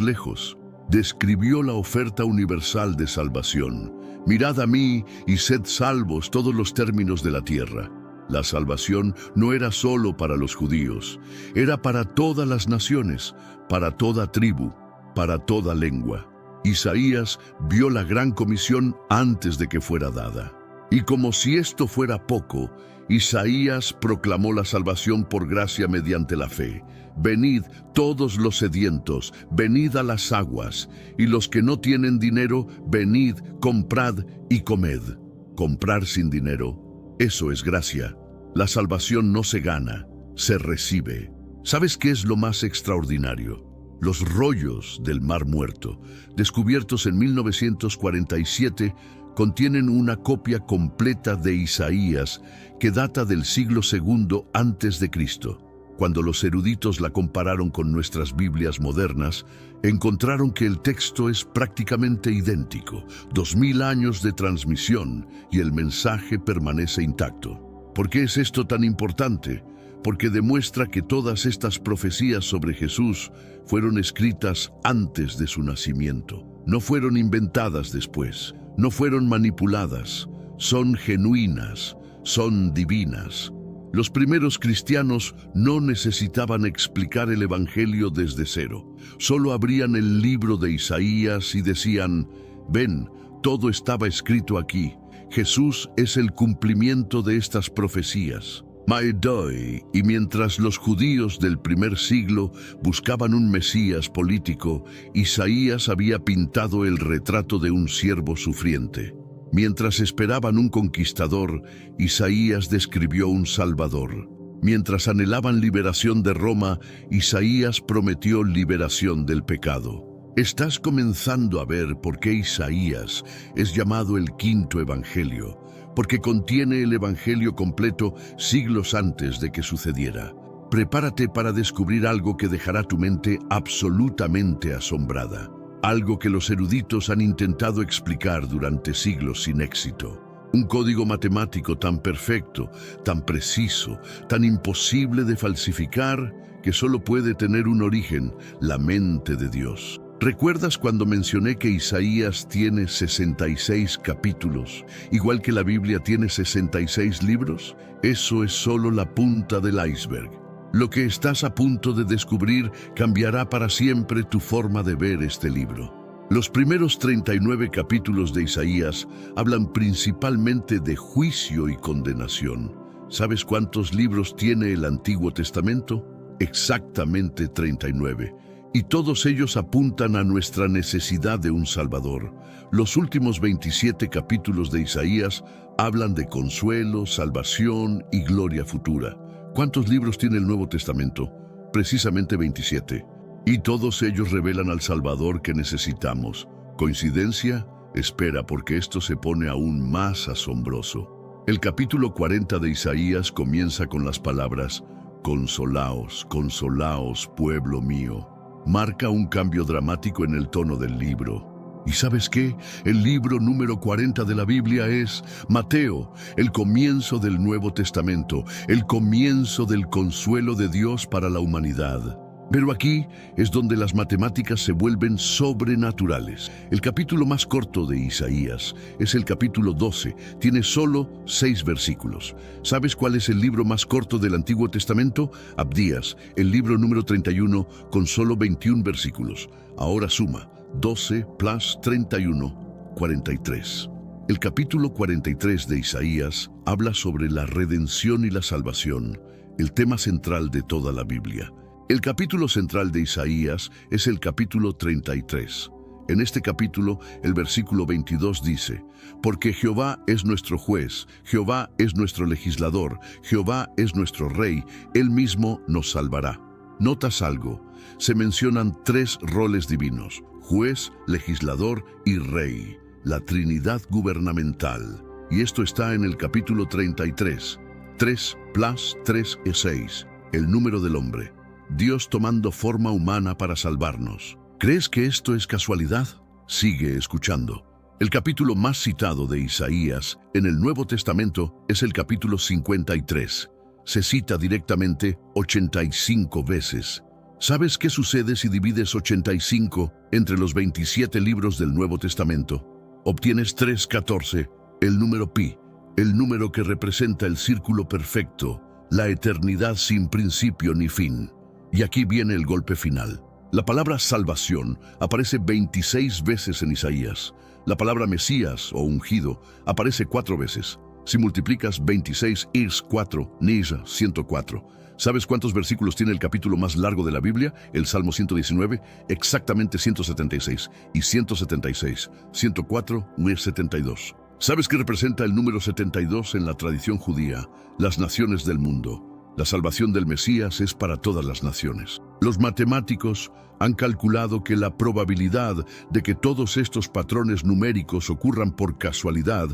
lejos. Describió la oferta universal de salvación. Mirad a mí y sed salvos todos los términos de la tierra. La salvación no era solo para los judíos, era para todas las naciones, para toda tribu, para toda lengua. Isaías vio la gran comisión antes de que fuera dada. Y como si esto fuera poco, Isaías proclamó la salvación por gracia mediante la fe. Venid todos los sedientos, venid a las aguas, y los que no tienen dinero, venid, comprad y comed. Comprar sin dinero, eso es gracia. La salvación no se gana, se recibe. ¿Sabes qué es lo más extraordinario? Los rollos del Mar Muerto, descubiertos en 1947, contienen una copia completa de Isaías que data del siglo II antes de Cristo. Cuando los eruditos la compararon con nuestras Biblias modernas, encontraron que el texto es prácticamente idéntico, 2000 años de transmisión y el mensaje permanece intacto. ¿Por qué es esto tan importante? Porque demuestra que todas estas profecías sobre Jesús fueron escritas antes de su nacimiento. No fueron inventadas después, no fueron manipuladas, son genuinas, son divinas. Los primeros cristianos no necesitaban explicar el Evangelio desde cero. Solo abrían el libro de Isaías y decían, ven, todo estaba escrito aquí. Jesús es el cumplimiento de estas profecías. Maedoi, y mientras los judíos del primer siglo buscaban un Mesías político, Isaías había pintado el retrato de un siervo sufriente. Mientras esperaban un conquistador, Isaías describió un Salvador. Mientras anhelaban liberación de Roma, Isaías prometió liberación del pecado. Estás comenzando a ver por qué Isaías es llamado el quinto evangelio, porque contiene el evangelio completo siglos antes de que sucediera. Prepárate para descubrir algo que dejará tu mente absolutamente asombrada. Algo que los eruditos han intentado explicar durante siglos sin éxito. Un código matemático tan perfecto, tan preciso, tan imposible de falsificar, que solo puede tener un origen, la mente de Dios. ¿Recuerdas cuando mencioné que Isaías tiene 66 capítulos, igual que la Biblia tiene 66 libros? Eso es solo la punta del iceberg. Lo que estás a punto de descubrir cambiará para siempre tu forma de ver este libro. Los primeros 39 capítulos de Isaías hablan principalmente de juicio y condenación. ¿Sabes cuántos libros tiene el Antiguo Testamento? Exactamente 39. Y todos ellos apuntan a nuestra necesidad de un Salvador. Los últimos 27 capítulos de Isaías hablan de consuelo, salvación y gloria futura. ¿Cuántos libros tiene el Nuevo Testamento? Precisamente 27. Y todos ellos revelan al Salvador que necesitamos. ¿Coincidencia? Espera, porque esto se pone aún más asombroso. El capítulo 40 de Isaías comienza con las palabras: consolaos, consolaos, pueblo mío. Marca un cambio dramático en el tono del libro. ¿Y sabes qué? El libro número 40 de la Biblia es Mateo, el comienzo del Nuevo Testamento, el comienzo del consuelo de Dios para la humanidad. Pero aquí es donde las matemáticas se vuelven sobrenaturales. El capítulo más corto de Isaías es el capítulo 12, tiene solo 6 versículos. ¿Sabes cuál es el libro más corto del Antiguo Testamento? Abdías, el libro número 31, con solo 21 versículos. Ahora suma 12 plus 31, 43. El capítulo 43 de Isaías habla sobre la redención y la salvación, el tema central de toda la Biblia. El capítulo central de Isaías es el capítulo 33. En este capítulo, el versículo 22 dice: porque Jehová es nuestro juez, Jehová es nuestro legislador, Jehová es nuestro rey, Él mismo nos salvará. ¿Notas algo? Se mencionan 3 roles divinos: juez, legislador y rey, la Trinidad gubernamental. Y esto está en el capítulo 33. 3 plus 3 es 6, el número del hombre. Dios tomando forma humana para salvarnos. ¿Crees que esto es casualidad? Sigue escuchando. El capítulo más citado de Isaías en el Nuevo Testamento es el capítulo 53. Se cita directamente 85 veces. ¿Sabes qué sucede si divides 85 entre los 27 libros del Nuevo Testamento? Obtienes 314, el número pi, el número que representa el círculo perfecto, la eternidad sin principio ni fin. Y aquí viene el golpe final. La palabra salvación aparece 26 veces en Isaías. La palabra Mesías o ungido aparece 4 veces. Si multiplicas 26 is 4, nis 104. ¿Sabes cuántos versículos tiene el capítulo más largo de la Biblia? El Salmo 119, exactamente 176. Y 176, 104, nis 72. ¿Sabes qué representa el número 72 en la tradición judía? Las naciones del mundo. La salvación del Mesías es para todas las naciones. Los matemáticos han calculado que la probabilidad de que todos estos patrones numéricos ocurran por casualidad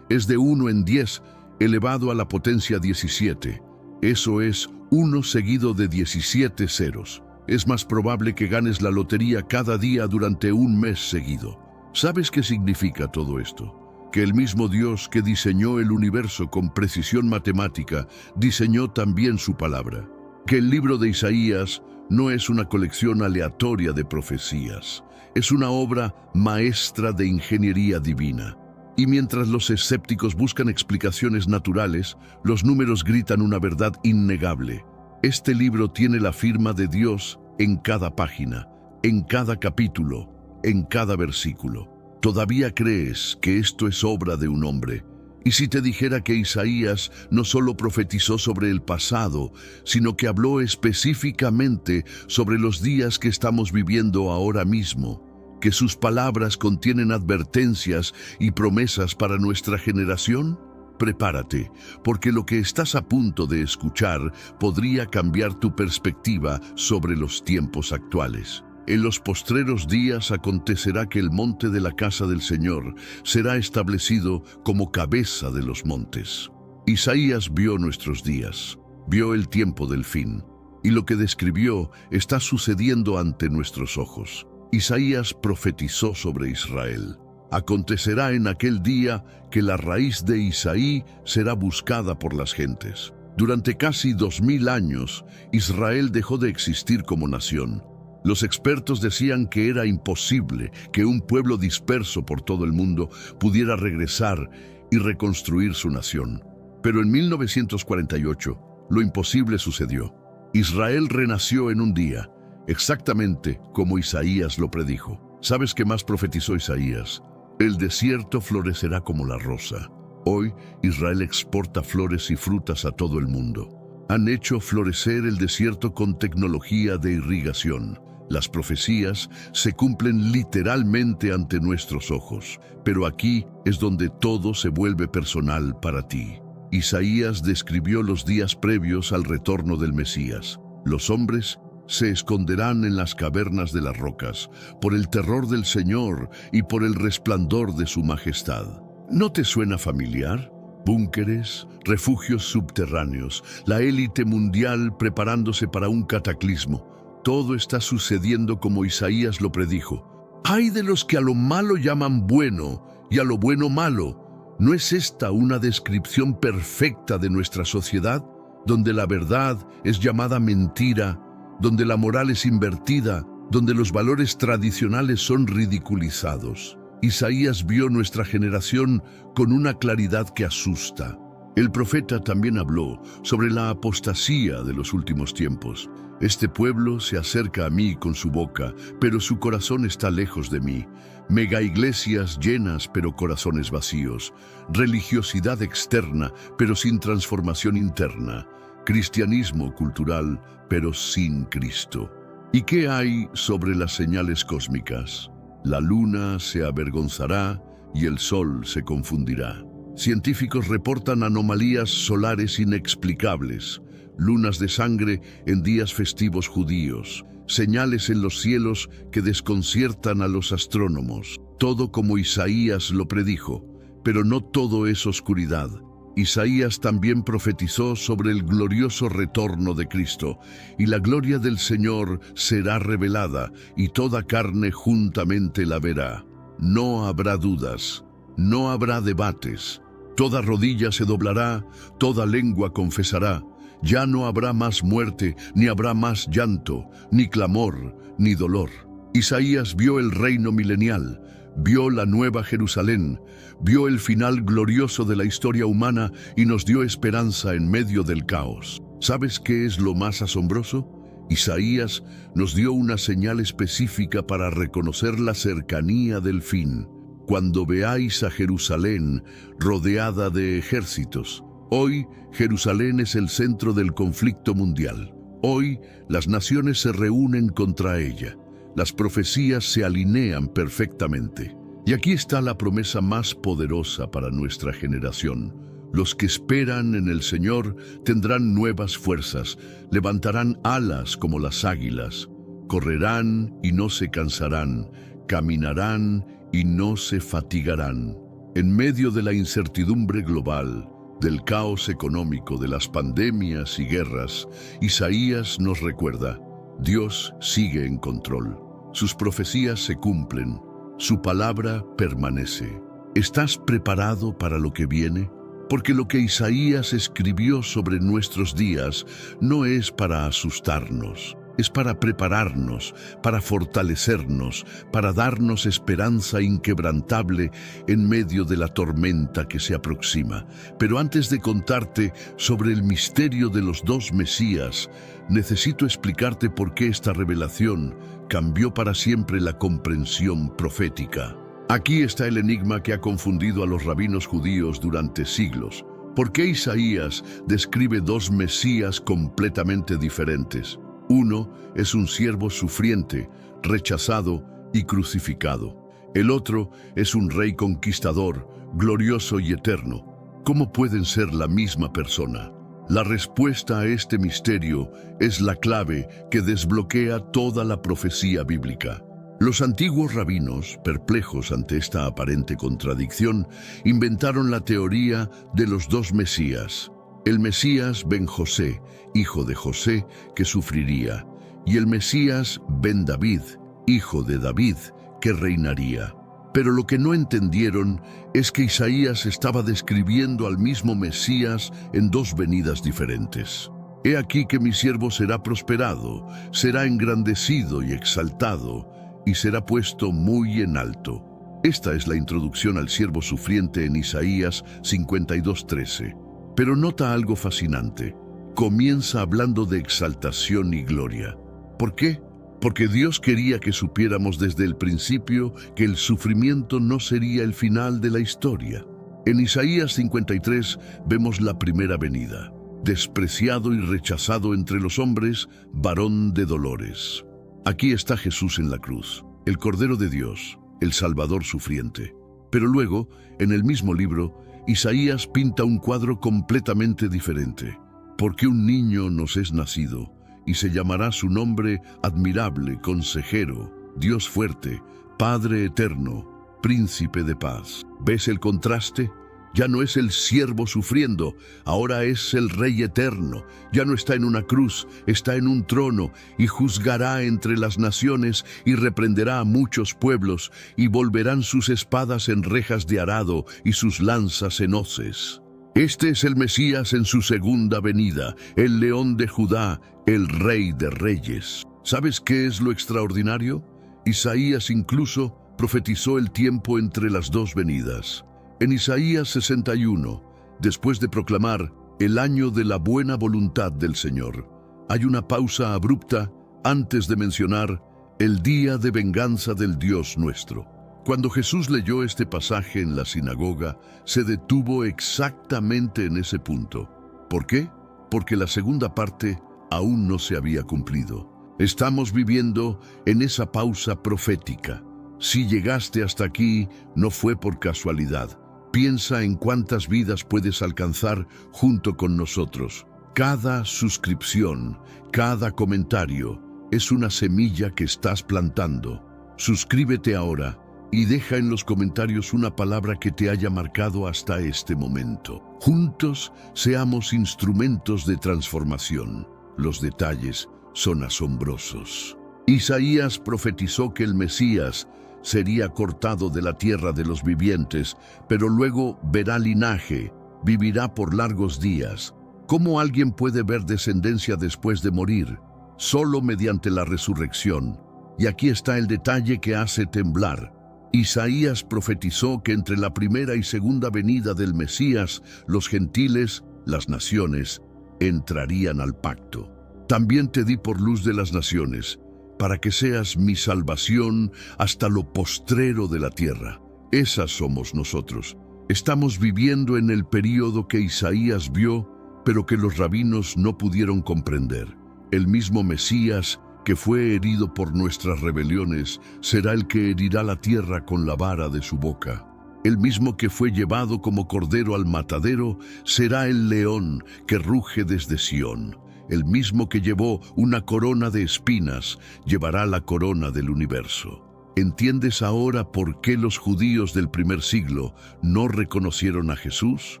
es de 1 en 10 elevado a la potencia 17. Eso es 1 seguido de 17 ceros. Es más probable que ganes la lotería cada día durante un mes seguido. ¿Sabes qué significa todo esto? Que el mismo Dios que diseñó el universo con precisión matemática, diseñó también su palabra. Que el libro de Isaías no es una colección aleatoria de profecías, es una obra maestra de ingeniería divina. Y mientras los escépticos buscan explicaciones naturales, los números gritan una verdad innegable. Este libro tiene la firma de Dios en cada página, en cada capítulo, en cada versículo. ¿Todavía crees que esto es obra de un hombre? Y si te dijera que Isaías no solo profetizó sobre el pasado, sino que habló específicamente sobre los días que estamos viviendo ahora mismo, que sus palabras contienen advertencias y promesas para nuestra generación? Prepárate, porque lo que estás a punto de escuchar podría cambiar tu perspectiva sobre los tiempos actuales. En los postreros días acontecerá que el monte de la casa del Señor será establecido como cabeza de los montes. Isaías vio nuestros días, vio el tiempo del fin, y lo que describió está sucediendo ante nuestros ojos. Isaías profetizó sobre Israel. Acontecerá en aquel día que la raíz de Isaí será buscada por las gentes. Durante casi 2000 años, Israel dejó de existir como nación. Los expertos decían que era imposible que un pueblo disperso por todo el mundo pudiera regresar y reconstruir su nación. Pero en 1948, lo imposible sucedió. Israel renació en un día, exactamente como Isaías lo predijo. ¿Sabes qué más profetizó Isaías? El desierto florecerá como la rosa. Hoy, Israel exporta flores y frutas a todo el mundo. Han hecho florecer el desierto con tecnología de irrigación. Las profecías se cumplen literalmente ante nuestros ojos, pero aquí es donde todo se vuelve personal para ti. Isaías describió los días previos al retorno del Mesías. Los hombres se esconderán en las cavernas de las rocas, por el terror del Señor y por el resplandor de su majestad. ¿No te suena familiar? Búnkeres, refugios subterráneos, la élite mundial preparándose para un cataclismo. Todo está sucediendo como Isaías lo predijo. ¡Ay de los que a lo malo llaman bueno y a lo bueno malo! ¿No es esta una descripción perfecta de nuestra sociedad, donde la verdad es llamada mentira, donde la moral es invertida, donde los valores tradicionales son ridiculizados? Isaías vio nuestra generación con una claridad que asusta. El profeta también habló sobre la apostasía de los últimos tiempos. Este pueblo se acerca a mí con su boca, pero su corazón está lejos de mí. Mega iglesias llenas, pero corazones vacíos. Religiosidad externa, pero sin transformación interna. Cristianismo cultural, pero sin Cristo. ¿Y qué hay sobre las señales cósmicas? La luna se avergonzará y el sol se confundirá. Científicos reportan anomalías solares inexplicables, lunas de sangre en días festivos judíos, señales en los cielos que desconciertan a los astrónomos. Todo como Isaías lo predijo, pero no todo es oscuridad. Isaías también profetizó sobre el glorioso retorno de Cristo, y la gloria del Señor será revelada, y toda carne juntamente la verá. No habrá dudas, no habrá debates. Toda rodilla se doblará, toda lengua confesará. Ya no habrá más muerte, ni habrá más llanto, ni clamor, ni dolor. Isaías vio el reino milenial, vio la nueva Jerusalén, vio el final glorioso de la historia humana y nos dio esperanza en medio del caos. ¿Sabes qué es lo más asombroso? Isaías nos dio una señal específica para reconocer la cercanía del fin. Cuando veáis a Jerusalén rodeada de ejércitos. Hoy, Jerusalén es el centro del conflicto mundial. Hoy, las naciones se reúnen contra ella. Las profecías se alinean perfectamente. Y aquí está la promesa más poderosa para nuestra generación. Los que esperan en el Señor tendrán nuevas fuerzas, levantarán alas como las águilas, correrán y no se cansarán, caminarán y no se fatigarán. En medio de la incertidumbre global, del caos económico, de las pandemias y guerras, Isaías nos recuerda: Dios sigue en control. Sus profecías se cumplen, su palabra permanece. ¿Estás preparado para lo que viene? Porque lo que Isaías escribió sobre nuestros días no es para asustarnos, es para prepararnos, para fortalecernos, para darnos esperanza inquebrantable en medio de la tormenta que se aproxima. Pero antes de contarte sobre el misterio de los dos Mesías, necesito explicarte por qué esta revelación cambió para siempre la comprensión profética. Aquí está el enigma que ha confundido a los rabinos judíos durante siglos. ¿Por qué Isaías describe dos Mesías completamente diferentes? Uno es un siervo sufriente, rechazado y crucificado. El otro es un rey conquistador, glorioso y eterno. ¿Cómo pueden ser la misma persona? La respuesta a este misterio es la clave que desbloquea toda la profecía bíblica. Los antiguos rabinos, perplejos ante esta aparente contradicción, inventaron la teoría de los dos Mesías. El Mesías ben José, hijo de José, que sufriría, y el Mesías ben David, hijo de David, que reinaría. Pero lo que no entendieron es que Isaías estaba describiendo al mismo Mesías en dos venidas diferentes. He aquí que mi siervo será prosperado, será engrandecido y exaltado, y será puesto muy en alto. Esta es la introducción al siervo sufriente en Isaías 52:13. Pero nota algo fascinante. Comienza hablando de exaltación y gloria. ¿Por qué? Porque Dios quería que supiéramos desde el principio que el sufrimiento no sería el final de la historia. En Isaías 53 vemos la primera venida. Despreciado y rechazado entre los hombres, varón de dolores. Aquí está Jesús en la cruz, el Cordero de Dios, el Salvador sufriente. Pero luego, en el mismo libro, Isaías pinta un cuadro completamente diferente. Porque un niño nos es nacido, y se llamará su nombre Admirable, Consejero, Dios fuerte, Padre eterno, Príncipe de paz. ¿Ves el contraste? Ya no es el siervo sufriendo, ahora es el Rey eterno. Ya no está en una cruz, está en un trono, y juzgará entre las naciones, y reprenderá a muchos pueblos, y volverán sus espadas en rejas de arado, y sus lanzas en hoces. Este es el Mesías en su segunda venida, el León de Judá, el Rey de Reyes. ¿Sabes qué es lo extraordinario? Isaías incluso profetizó el tiempo entre las dos venidas. En Isaías 61, después de proclamar el año de la buena voluntad del Señor, hay una pausa abrupta antes de mencionar el día de venganza del Dios nuestro. Cuando Jesús leyó este pasaje en la sinagoga, se detuvo exactamente en ese punto. ¿Por qué? Porque la segunda parte aún no se había cumplido. Estamos viviendo en esa pausa profética. Si llegaste hasta aquí, no fue por casualidad. Piensa en cuántas vidas puedes alcanzar junto con nosotros. Cada suscripción, cada comentario, es una semilla que estás plantando. Suscríbete ahora y deja en los comentarios una palabra que te haya marcado hasta este momento. Juntos seamos instrumentos de transformación. Los detalles son asombrosos. Isaías profetizó que el Mesías sería cortado de la tierra de los vivientes, pero luego verá linaje, vivirá por largos días. ¿Cómo alguien puede ver descendencia después de morir? Solo mediante la resurrección. Y aquí está el detalle que hace temblar. Isaías profetizó que entre la primera y segunda venida del Mesías, los gentiles, las naciones, entrarían al pacto. También te di por luz de las naciones, para que seas mi salvación hasta lo postrero de la tierra. Esas somos nosotros. Estamos viviendo en el período que Isaías vio, pero que los rabinos no pudieron comprender. El mismo Mesías, que fue herido por nuestras rebeliones, será el que herirá la tierra con la vara de su boca. El mismo que fue llevado como cordero al matadero, será el león que ruge desde Sión. El mismo que llevó una corona de espinas, llevará la corona del universo. ¿Entiendes ahora por qué los judíos del primer siglo no reconocieron a Jesús?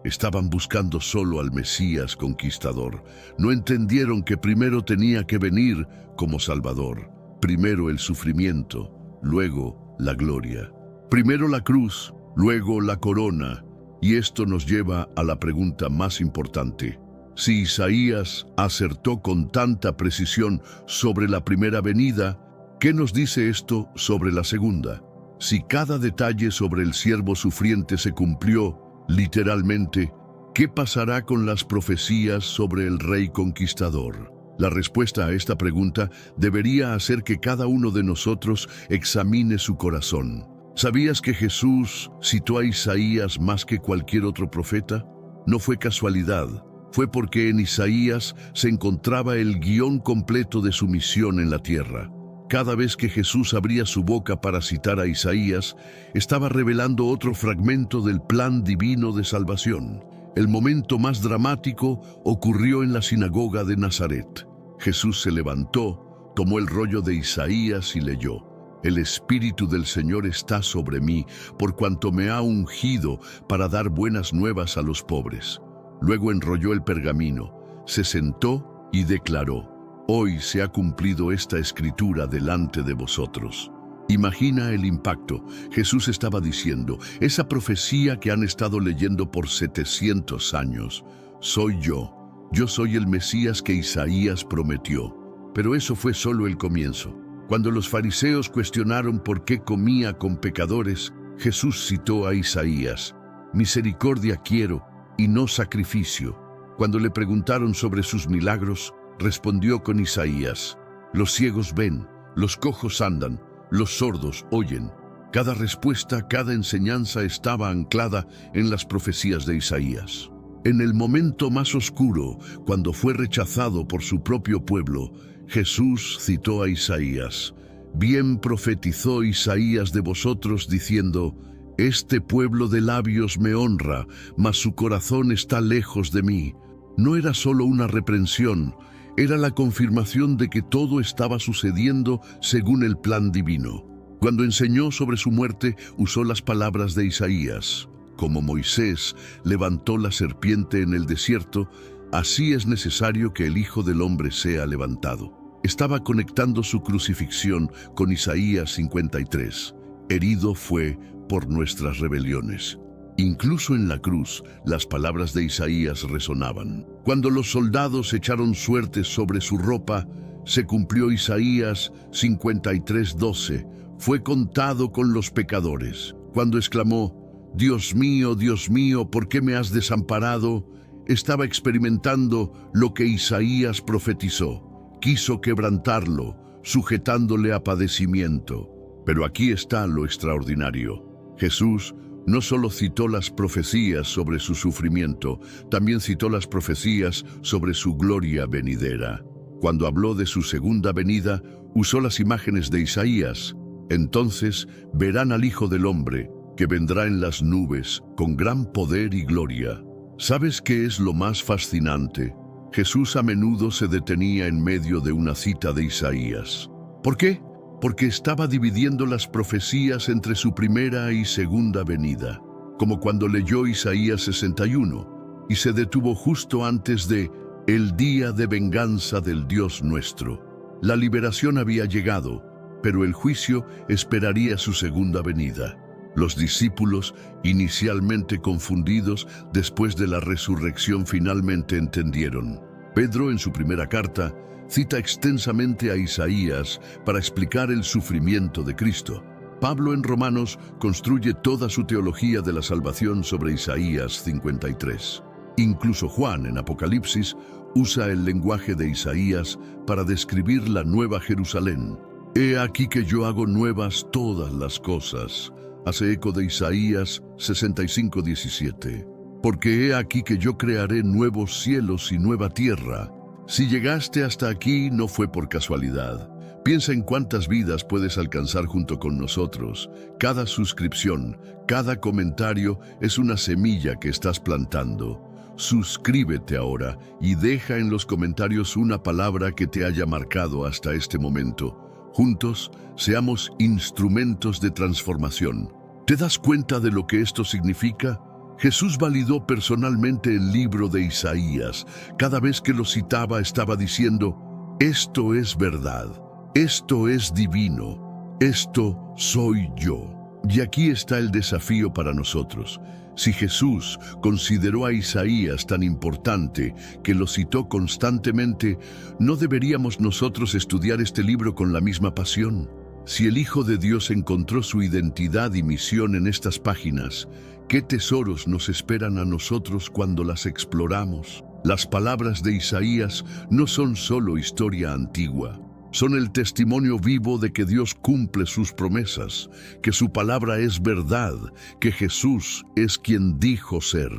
Estaban buscando solo al Mesías conquistador. No entendieron que primero tenía que venir como Salvador. Primero el sufrimiento, luego la gloria. Primero la cruz, luego la corona. Y esto nos lleva a la pregunta más importante. Si Isaías acertó con tanta precisión sobre la primera venida, ¿qué nos dice esto sobre la segunda? Si cada detalle sobre el siervo sufriente se cumplió, literalmente, ¿qué pasará con las profecías sobre el rey conquistador? La respuesta a esta pregunta debería hacer que cada uno de nosotros examine su corazón. ¿Sabías que Jesús citó a Isaías más que cualquier otro profeta? No fue casualidad. Fue porque en Isaías se encontraba el guión completo de su misión en la tierra. Cada vez que Jesús abría su boca para citar a Isaías, estaba revelando otro fragmento del plan divino de salvación. El momento más dramático ocurrió en la sinagoga de Nazaret. Jesús se levantó, tomó el rollo de Isaías y leyó: El Espíritu del Señor está sobre mí, por cuanto me ha ungido para dar buenas nuevas a los pobres. Luego enrolló el pergamino, se sentó y declaró: Hoy se ha cumplido esta escritura delante de vosotros. Imagina el impacto. Jesús estaba diciendo, esa profecía que han estado leyendo por 700 años, soy yo. Yo soy el Mesías que Isaías prometió. Pero eso fue solo el comienzo. Cuando los fariseos cuestionaron por qué comía con pecadores, Jesús citó a Isaías: Misericordia quiero y no sacrificio. Cuando le preguntaron sobre sus milagros, respondió con Isaías: Los ciegos ven, los cojos andan, los sordos oyen. Cada respuesta, cada enseñanza estaba anclada en las profecías de Isaías. En el momento más oscuro, cuando fue rechazado por su propio pueblo, Jesús citó a Isaías. Bien profetizó Isaías de vosotros diciendo: Este pueblo de labios me honra, mas su corazón está lejos de mí. No era solo una reprensión, Era la confirmación de que todo estaba sucediendo según el plan divino. Cuando enseñó sobre su muerte, usó las palabras de Isaías. Como Moisés levantó la serpiente en el desierto, así es necesario que el Hijo del Hombre sea levantado. Estaba conectando su crucifixión con Isaías 53. Herido fue por nuestras rebeliones. Incluso en la cruz, las palabras de Isaías resonaban. Cuando los soldados echaron suertes sobre su ropa, se cumplió Isaías 53:12. Fue contado con los pecadores. Cuando exclamó, Dios mío, ¿por qué me has desamparado?, estaba experimentando lo que Isaías profetizó. Quiso quebrantarlo, sujetándole a padecimiento. Pero aquí está lo extraordinario. Jesús no solo citó las profecías sobre su sufrimiento, también citó las profecías sobre su gloria venidera. Cuando habló de su segunda venida, usó las imágenes de Isaías. Entonces verán al Hijo del Hombre, que vendrá en las nubes, con gran poder y gloria. ¿Sabes qué es lo más fascinante? Jesús a menudo se detenía en medio de una cita de Isaías. ¿Por qué? Porque estaba dividiendo las profecías entre su primera y segunda venida, como cuando leyó Isaías 61, y se detuvo justo antes de el día de venganza del Dios nuestro. La liberación había llegado, pero el juicio esperaría su segunda venida. Los discípulos, inicialmente confundidos, después de la resurrección finalmente entendieron. Pedro, en su primera carta, cita extensamente a Isaías para explicar el sufrimiento de Cristo. Pablo en Romanos construye toda su teología de la salvación sobre Isaías 53. Incluso Juan en Apocalipsis usa el lenguaje de Isaías para describir la nueva Jerusalén. He aquí que yo hago nuevas todas las cosas. Hace eco de Isaías 65:17. Porque he aquí que yo crearé nuevos cielos y nueva tierra. Si llegaste hasta aquí, no fue por casualidad. Piensa en cuántas vidas puedes alcanzar junto con nosotros. Cada suscripción, cada comentario es una semilla que estás plantando. Suscríbete ahora y deja en los comentarios una palabra que te haya marcado hasta este momento. Juntos, seamos instrumentos de transformación. ¿Te das cuenta de lo que esto significa? Jesús validó personalmente el libro de Isaías. Cada vez que lo citaba estaba diciendo, esto es verdad, esto es divino, esto soy yo. Y aquí está el desafío para nosotros. Si Jesús consideró a Isaías tan importante que lo citó constantemente, ¿no deberíamos nosotros estudiar este libro con la misma pasión? Si el Hijo de Dios encontró su identidad y misión en estas páginas, ¿qué tesoros nos esperan a nosotros cuando las exploramos? Las palabras de Isaías no son solo historia antigua. Son el testimonio vivo de que Dios cumple sus promesas, que su palabra es verdad, que Jesús es quien dijo ser.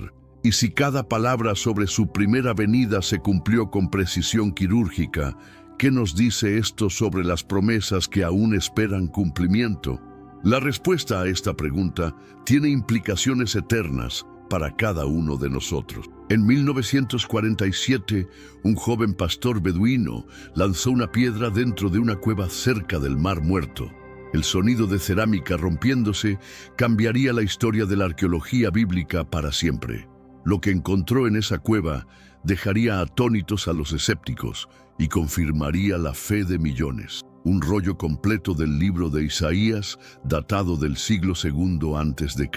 Y si cada palabra sobre su primera venida se cumplió con precisión quirúrgica, ¿qué nos dice esto sobre las promesas que aún esperan cumplimiento? La respuesta a esta pregunta tiene implicaciones eternas para cada uno de nosotros. En 1947, un joven pastor beduino lanzó una piedra dentro de una cueva cerca del Mar Muerto. El sonido de cerámica rompiéndose cambiaría la historia de la arqueología bíblica para siempre. Lo que encontró en esa cueva dejaría atónitos a los escépticos y confirmaría la fe de millones. Un rollo completo del libro de Isaías, datado del siglo II a.C.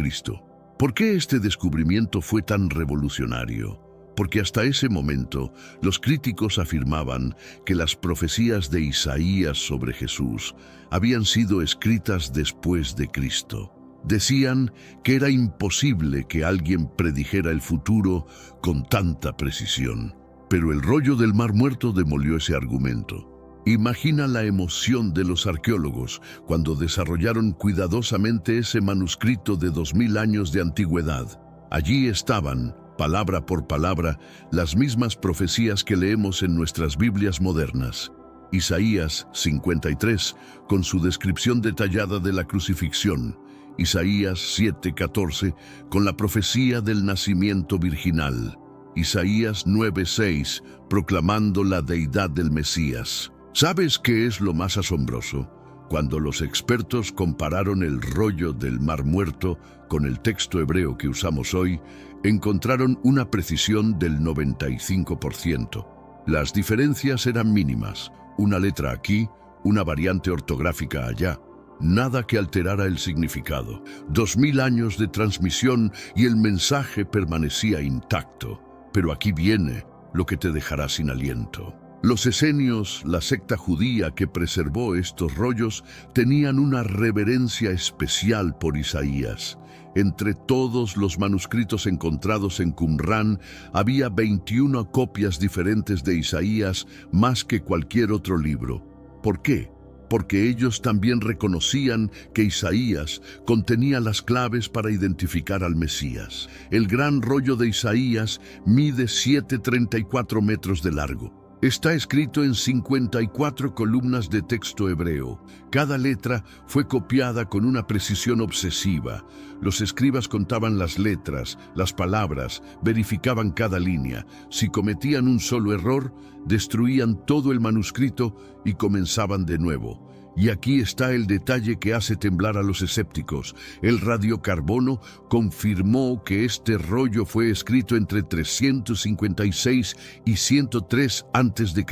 ¿Por qué este descubrimiento fue tan revolucionario? Porque hasta ese momento los críticos afirmaban que las profecías de Isaías sobre Jesús habían sido escritas después de Cristo. Decían que era imposible que alguien predijera el futuro con tanta precisión. Pero el rollo del Mar Muerto demolió ese argumento. Imagina la emoción de los arqueólogos cuando desarrollaron cuidadosamente ese manuscrito de 2000 años de antigüedad. Allí estaban, palabra por palabra, las mismas profecías que leemos en nuestras Biblias modernas. Isaías 53, con su descripción detallada de la crucifixión. Isaías 7:14, con la profecía del nacimiento virginal. Isaías 9:6, proclamando la deidad del Mesías. ¿Sabes qué es lo más asombroso? Cuando los expertos compararon el rollo del Mar Muerto con el texto hebreo que usamos hoy, encontraron una precisión del 95%. Las diferencias eran mínimas, una letra aquí, una variante ortográfica allá. Nada que alterara el significado. 2000 años de transmisión y el mensaje permanecía intacto. Pero aquí viene lo que te dejará sin aliento. Los esenios, la secta judía que preservó estos rollos, tenían una reverencia especial por Isaías. Entre todos los manuscritos encontrados en Qumrán, había 21 copias diferentes de Isaías, más que cualquier otro libro. ¿Por qué? Porque ellos también reconocían que Isaías contenía las claves para identificar al Mesías. El gran rollo de Isaías mide 7,34 metros de largo. Está escrito en 54 columnas de texto hebreo. Cada letra fue copiada con una precisión obsesiva. Los escribas contaban las letras, las palabras, verificaban cada línea. Si cometían un solo error, destruían todo el manuscrito y comenzaban de nuevo. Y aquí está el detalle que hace temblar a los escépticos. El radiocarbono confirmó que este rollo fue escrito entre 356 y 103 a.C.,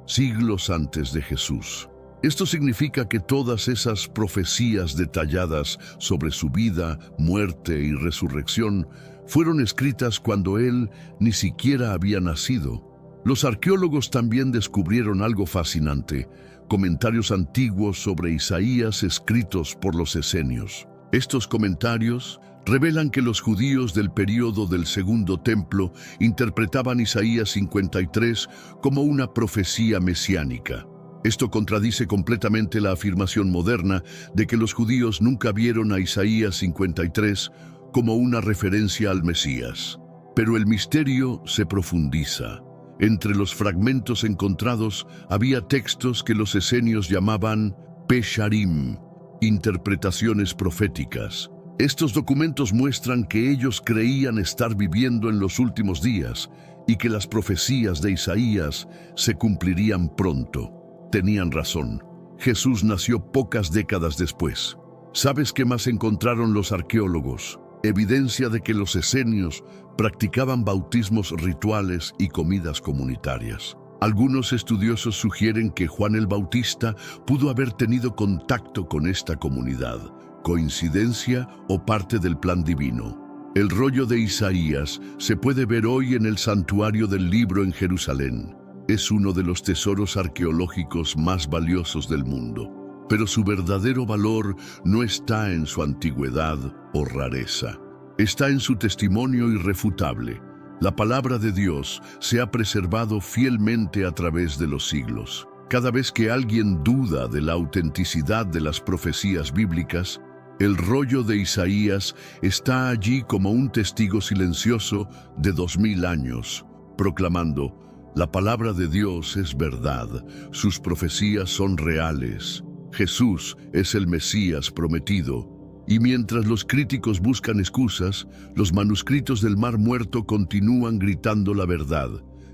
siglos antes de Jesús. Esto significa que todas esas profecías detalladas sobre su vida, muerte y resurrección fueron escritas cuando él ni siquiera había nacido. Los arqueólogos también descubrieron algo fascinante: comentarios antiguos sobre Isaías escritos por los esenios. Estos comentarios revelan que los judíos del período del Segundo Templo interpretaban Isaías 53 como una profecía mesiánica. Esto contradice completamente la afirmación moderna de que los judíos nunca vieron a Isaías 53 como una referencia al Mesías. Pero el misterio se profundiza. Entre los fragmentos encontrados había textos que los esenios llamaban Pesharim, interpretaciones proféticas. Estos documentos muestran que ellos creían estar viviendo en los últimos días y que las profecías de Isaías se cumplirían pronto. Tenían razón. Jesús nació pocas décadas después. ¿Sabes qué más encontraron los arqueólogos? Evidencia de que los esenios practicaban bautismos rituales y comidas comunitarias. Algunos estudiosos sugieren que Juan el Bautista pudo haber tenido contacto con esta comunidad, coincidencia o parte del plan divino. El rollo de Isaías se puede ver hoy en el santuario del libro en Jerusalén. Es uno de los tesoros arqueológicos más valiosos del mundo. Pero su verdadero valor no está en su antigüedad o rareza. Está en su testimonio irrefutable. La palabra de Dios se ha preservado fielmente a través de los siglos. Cada vez que alguien duda de la autenticidad de las profecías bíblicas, el rollo de Isaías está allí como un testigo silencioso de 2000 años, proclamando: la palabra de Dios es verdad, sus profecías son reales. Jesús es el Mesías prometido. Y mientras los críticos buscan excusas, los manuscritos del Mar Muerto continúan gritando la verdad.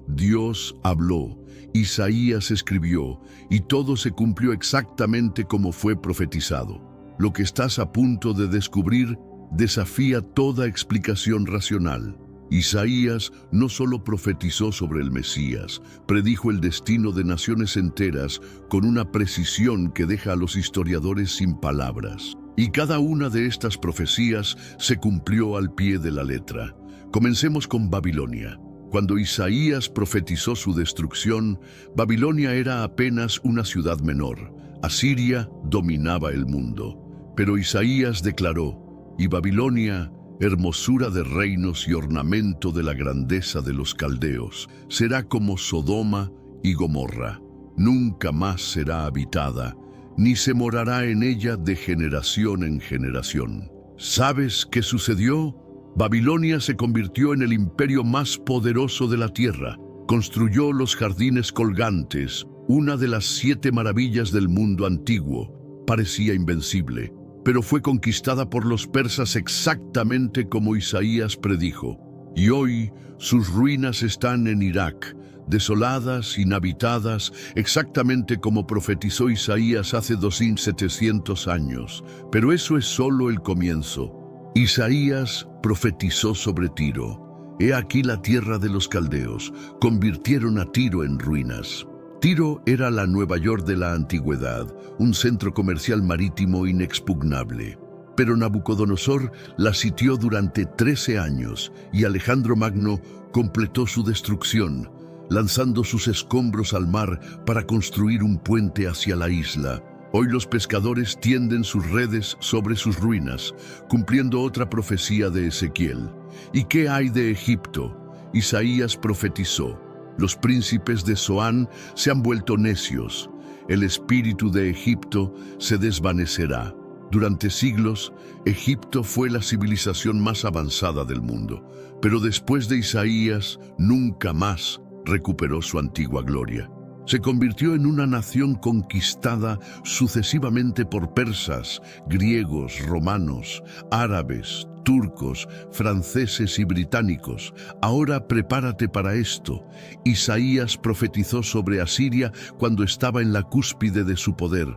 Dios habló, Isaías escribió, y todo se cumplió exactamente como fue profetizado. Lo que estás a punto de descubrir desafía toda explicación racional. Isaías no solo profetizó sobre el Mesías, predijo el destino de naciones enteras con una precisión que deja a los historiadores sin palabras. Y cada una de estas profecías se cumplió al pie de la letra. Comencemos con Babilonia. Cuando Isaías profetizó su destrucción, Babilonia era apenas una ciudad menor. Asiria dominaba el mundo. Pero Isaías declaró: y Babilonia, hermosura de reinos y ornamento de la grandeza de los caldeos, será como Sodoma y Gomorra. Nunca más será habitada, ni se morará en ella de generación en generación. ¿Sabes qué sucedió? Babilonia se convirtió en el imperio más poderoso de la tierra. Construyó los jardines colgantes, una de las 7 maravillas del mundo antiguo. Parecía invencible, pero fue conquistada por los persas exactamente como Isaías predijo. Y hoy sus ruinas están en Irak, desoladas, inhabitadas, exactamente como profetizó Isaías hace 2700 años. Pero eso es solo el comienzo. Isaías profetizó sobre Tiro. He aquí la tierra de los caldeos, convirtieron a Tiro en ruinas. Tiro era la Nueva York de la antigüedad, un centro comercial marítimo inexpugnable. Pero Nabucodonosor la sitió durante 13 años y Alejandro Magno completó su destrucción, lanzando sus escombros al mar para construir un puente hacia la isla. Hoy los pescadores tienden sus redes sobre sus ruinas, cumpliendo otra profecía de Ezequiel. ¿Y qué hay de Egipto? Isaías profetizó: los príncipes de Zoán se han vuelto necios. El espíritu de Egipto se desvanecerá. Durante siglos, Egipto fue la civilización más avanzada del mundo, pero después de Isaías, nunca más recuperó su antigua gloria. Se convirtió en una nación conquistada sucesivamente por persas, griegos, romanos, árabes, turcos, franceses y británicos. Ahora prepárate para esto. Isaías profetizó sobre Asiria cuando estaba en la cúspide de su poder.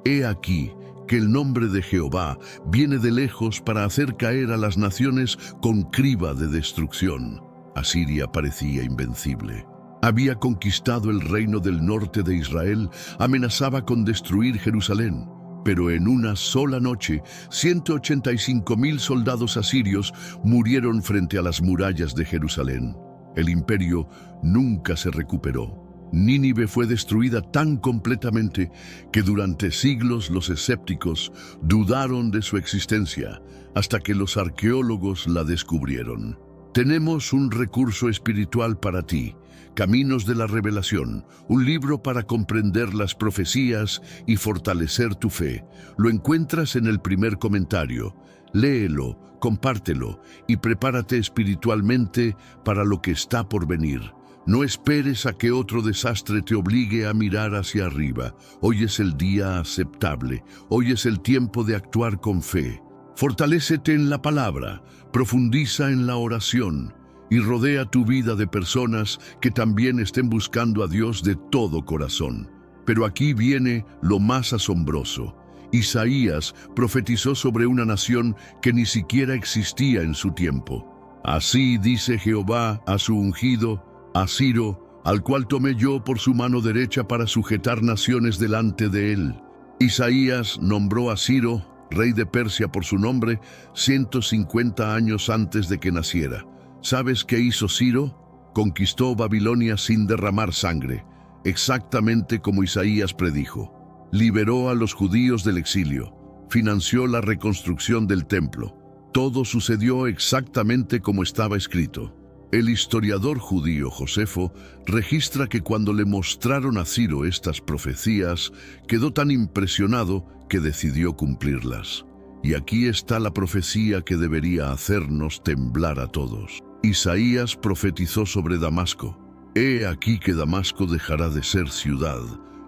He aquí que el nombre de Jehová viene de lejos para hacer caer a las naciones con criba de destrucción. Asiria parecía invencible. Había conquistado el reino del norte de Israel, amenazaba con destruir Jerusalén. Pero en una sola noche, 185,000 soldados asirios murieron frente a las murallas de Jerusalén. El imperio nunca se recuperó. Nínive fue destruida tan completamente que durante siglos los escépticos dudaron de su existencia, hasta que los arqueólogos la descubrieron. Tenemos un recurso espiritual para ti: Caminos de la Revelación, un libro para comprender las profecías y fortalecer tu fe. Lo encuentras en el primer comentario. Léelo, compártelo y prepárate espiritualmente para lo que está por venir. No esperes a que otro desastre te obligue a mirar hacia arriba. Hoy es el día aceptable. Hoy es el tiempo de actuar con fe. Fortalécete en la palabra, profundiza en la oración y rodea tu vida de personas que también estén buscando a Dios de todo corazón. Pero aquí viene lo más asombroso. Isaías profetizó sobre una nación que ni siquiera existía en su tiempo. Así dice Jehová a su ungido, a Ciro, al cual tomé yo por su mano derecha para sujetar naciones delante de él. Isaías nombró a Ciro, rey de Persia por su nombre, 150 años antes de que naciera. ¿Sabes qué hizo Ciro? Conquistó Babilonia sin derramar sangre, exactamente como Isaías predijo. Liberó a los judíos del exilio, financió la reconstrucción del templo. Todo sucedió exactamente como estaba escrito. El historiador judío Josefo registra que cuando le mostraron a Ciro estas profecías, quedó tan impresionado que decidió cumplirlas. Y aquí está la profecía que debería hacernos temblar a todos. Isaías profetizó sobre Damasco. He aquí que Damasco dejará de ser ciudad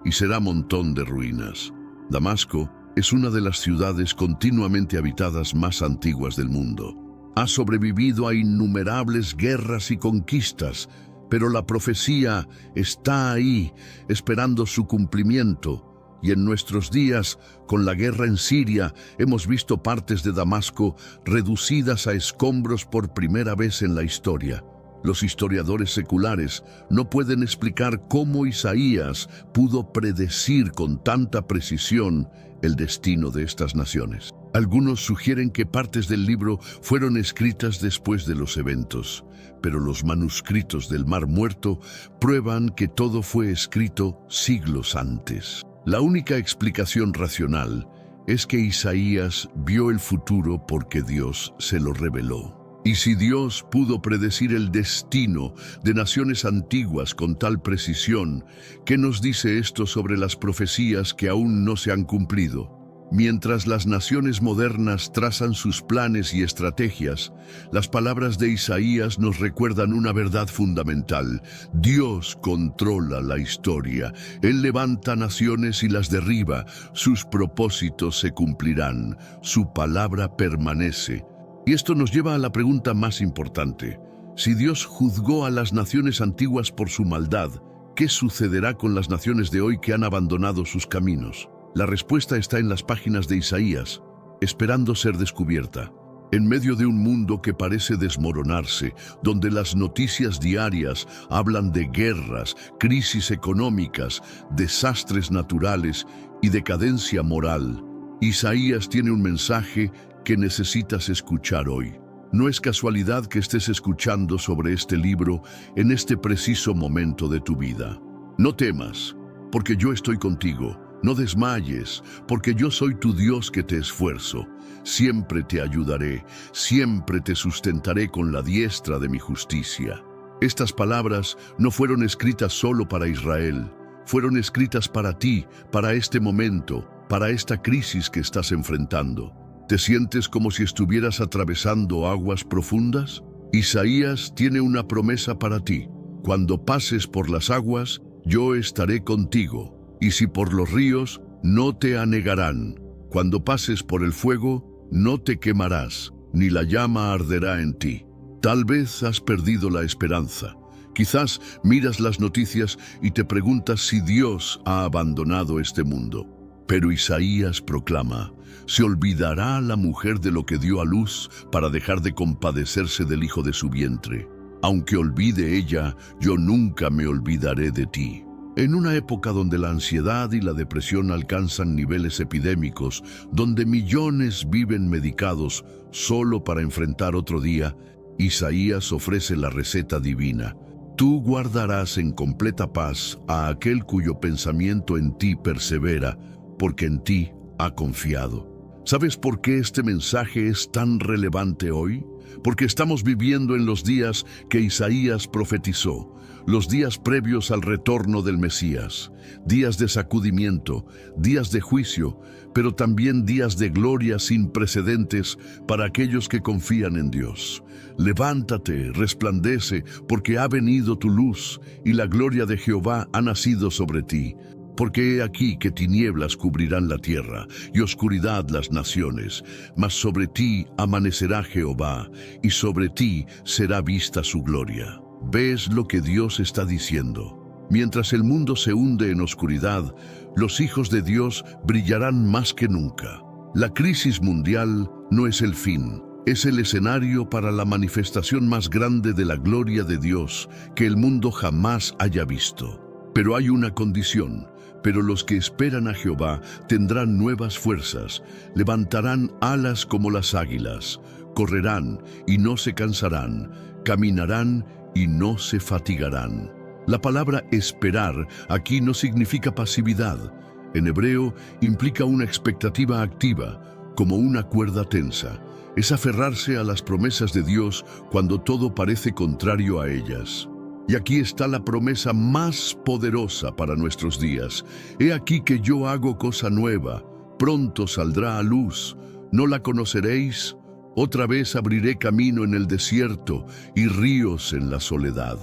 y será montón de ruinas. Damasco es una de las ciudades continuamente habitadas más antiguas del mundo. Ha sobrevivido a innumerables guerras y conquistas, pero la profecía está ahí, esperando su cumplimiento. Y en nuestros días, con la guerra en Siria, hemos visto partes de Damasco reducidas a escombros por primera vez en la historia. Los historiadores seculares no pueden explicar cómo Isaías pudo predecir con tanta precisión el destino de estas naciones. Algunos sugieren que partes del libro fueron escritas después de los eventos, pero los manuscritos del Mar Muerto prueban que todo fue escrito siglos antes. La única explicación racional es que Isaías vio el futuro porque Dios se lo reveló. Y si Dios pudo predecir el destino de naciones antiguas con tal precisión, ¿qué nos dice esto sobre las profecías que aún no se han cumplido? Mientras las naciones modernas trazan sus planes y estrategias, las palabras de Isaías nos recuerdan una verdad fundamental. Dios controla la historia. Él levanta naciones y las derriba. Sus propósitos se cumplirán. Su palabra permanece. Y esto nos lleva a la pregunta más importante. Si Dios juzgó a las naciones antiguas por su maldad, ¿qué sucederá con las naciones de hoy que han abandonado sus caminos? La respuesta está en las páginas de Isaías, esperando ser descubierta. En medio de un mundo que parece desmoronarse, donde las noticias diarias hablan de guerras, crisis económicas, desastres naturales y decadencia moral, Isaías tiene un mensaje que necesitas escuchar hoy. No es casualidad que estés escuchando sobre este libro en este preciso momento de tu vida. No temas, porque yo estoy contigo. No desmayes, porque yo soy tu Dios que te esfuerzo. Siempre te ayudaré, siempre te sustentaré con la diestra de mi justicia. Estas palabras no fueron escritas solo para Israel, fueron escritas para ti, para este momento, para esta crisis que estás enfrentando. ¿Te sientes como si estuvieras atravesando aguas profundas? Isaías tiene una promesa para ti. Cuando pases por las aguas, yo estaré contigo. Y si por los ríos, no te anegarán. Cuando pases por el fuego, no te quemarás, ni la llama arderá en ti. Tal vez has perdido la esperanza. Quizás miras las noticias y te preguntas si Dios ha abandonado este mundo. Pero Isaías proclama: ¿se olvidará la mujer de lo que dio a luz para dejar de compadecerse del hijo de su vientre? Aunque olvide ella, yo nunca me olvidaré de ti. En una época donde la ansiedad y la depresión alcanzan niveles epidémicos, donde millones viven medicados solo para enfrentar otro día, Isaías ofrece la receta divina. Tú guardarás en completa paz a aquel cuyo pensamiento en ti persevera, porque en ti ha confiado. ¿Sabes por qué este mensaje es tan relevante hoy? Porque estamos viviendo en los días que Isaías profetizó, los días previos al retorno del Mesías, días de sacudimiento, días de juicio, pero también días de gloria sin precedentes para aquellos que confían en Dios. Levántate, resplandece, porque ha venido tu luz, y la gloria de Jehová ha nacido sobre ti. Porque he aquí que tinieblas cubrirán la tierra, y oscuridad las naciones, mas sobre ti amanecerá Jehová, y sobre ti será vista su gloria. ¿Ves lo que Dios está diciendo? Mientras el mundo se hunde en oscuridad, los hijos de Dios brillarán más que nunca. La crisis mundial no es el fin, es el escenario para la manifestación más grande de la gloria de Dios que el mundo jamás haya visto. Pero hay una condición: pero los que esperan a Jehová tendrán nuevas fuerzas, levantarán alas como las águilas, correrán y no se cansarán, caminarán y no se fatigarán. La palabra esperar aquí no significa pasividad. En hebreo implica una expectativa activa, como una cuerda tensa. Es aferrarse a las promesas de Dios cuando todo parece contrario a ellas. Y aquí está la promesa más poderosa para nuestros días. He aquí que yo hago cosa nueva, pronto saldrá a luz. ¿No la conoceréis? Otra vez abriré camino en el desierto y ríos en la soledad.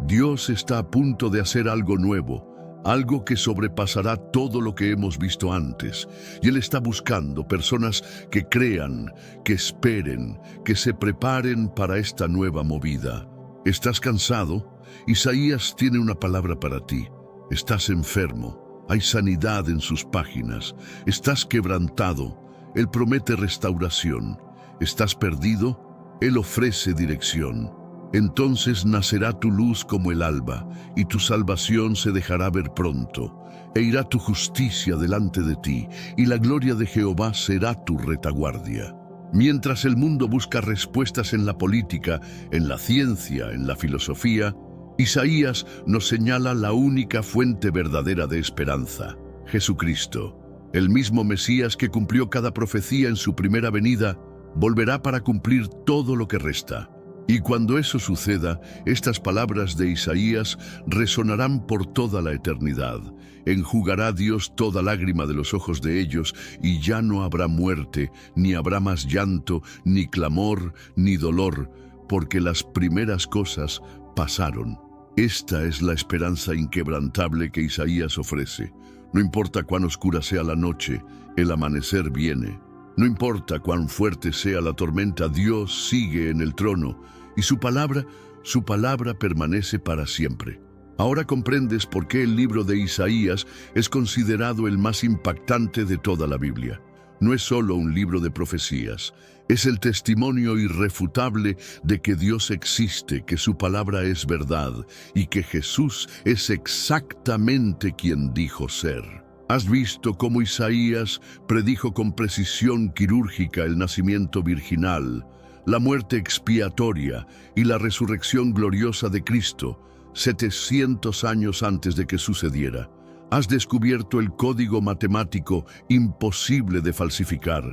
Dios está a punto de hacer algo nuevo, algo que sobrepasará todo lo que hemos visto antes. Y Él está buscando personas que crean, que esperen, que se preparen para esta nueva movida. ¿Estás cansado? Isaías tiene una palabra para ti. Estás enfermo, hay sanidad en sus páginas. Estás quebrantado, Él promete restauración. ¿Estás perdido? Él ofrece dirección. Entonces nacerá tu luz como el alba, y tu salvación se dejará ver pronto. E irá tu justicia delante de ti, y la gloria de Jehová será tu retaguardia. Mientras el mundo busca respuestas en la política, en la ciencia, en la filosofía, Isaías nos señala la única fuente verdadera de esperanza: Jesucristo. El mismo Mesías que cumplió cada profecía en su primera venida, volverá para cumplir todo lo que resta. Y cuando eso suceda, estas palabras de Isaías resonarán por toda la eternidad. Enjugará Dios toda lágrima de los ojos de ellos, y ya no habrá muerte, ni habrá más llanto, ni clamor, ni dolor, porque las primeras cosas pasaron. Esta es la esperanza inquebrantable que Isaías ofrece. No importa cuán oscura sea la noche, el amanecer viene. No importa cuán fuerte sea la tormenta, Dios sigue en el trono, y su palabra Su palabra permanece para siempre. Ahora comprendes por qué el libro de Isaías es considerado el más impactante de toda la Biblia. No es solo un libro de profecías, es el testimonio irrefutable de que Dios existe, que su palabra es verdad y que Jesús es exactamente quien dijo ser. ¿Has visto cómo Isaías predijo con precisión quirúrgica el nacimiento virginal, la muerte expiatoria y la resurrección gloriosa de Cristo, 700 años antes de que sucediera? Has descubierto el código matemático imposible de falsificar.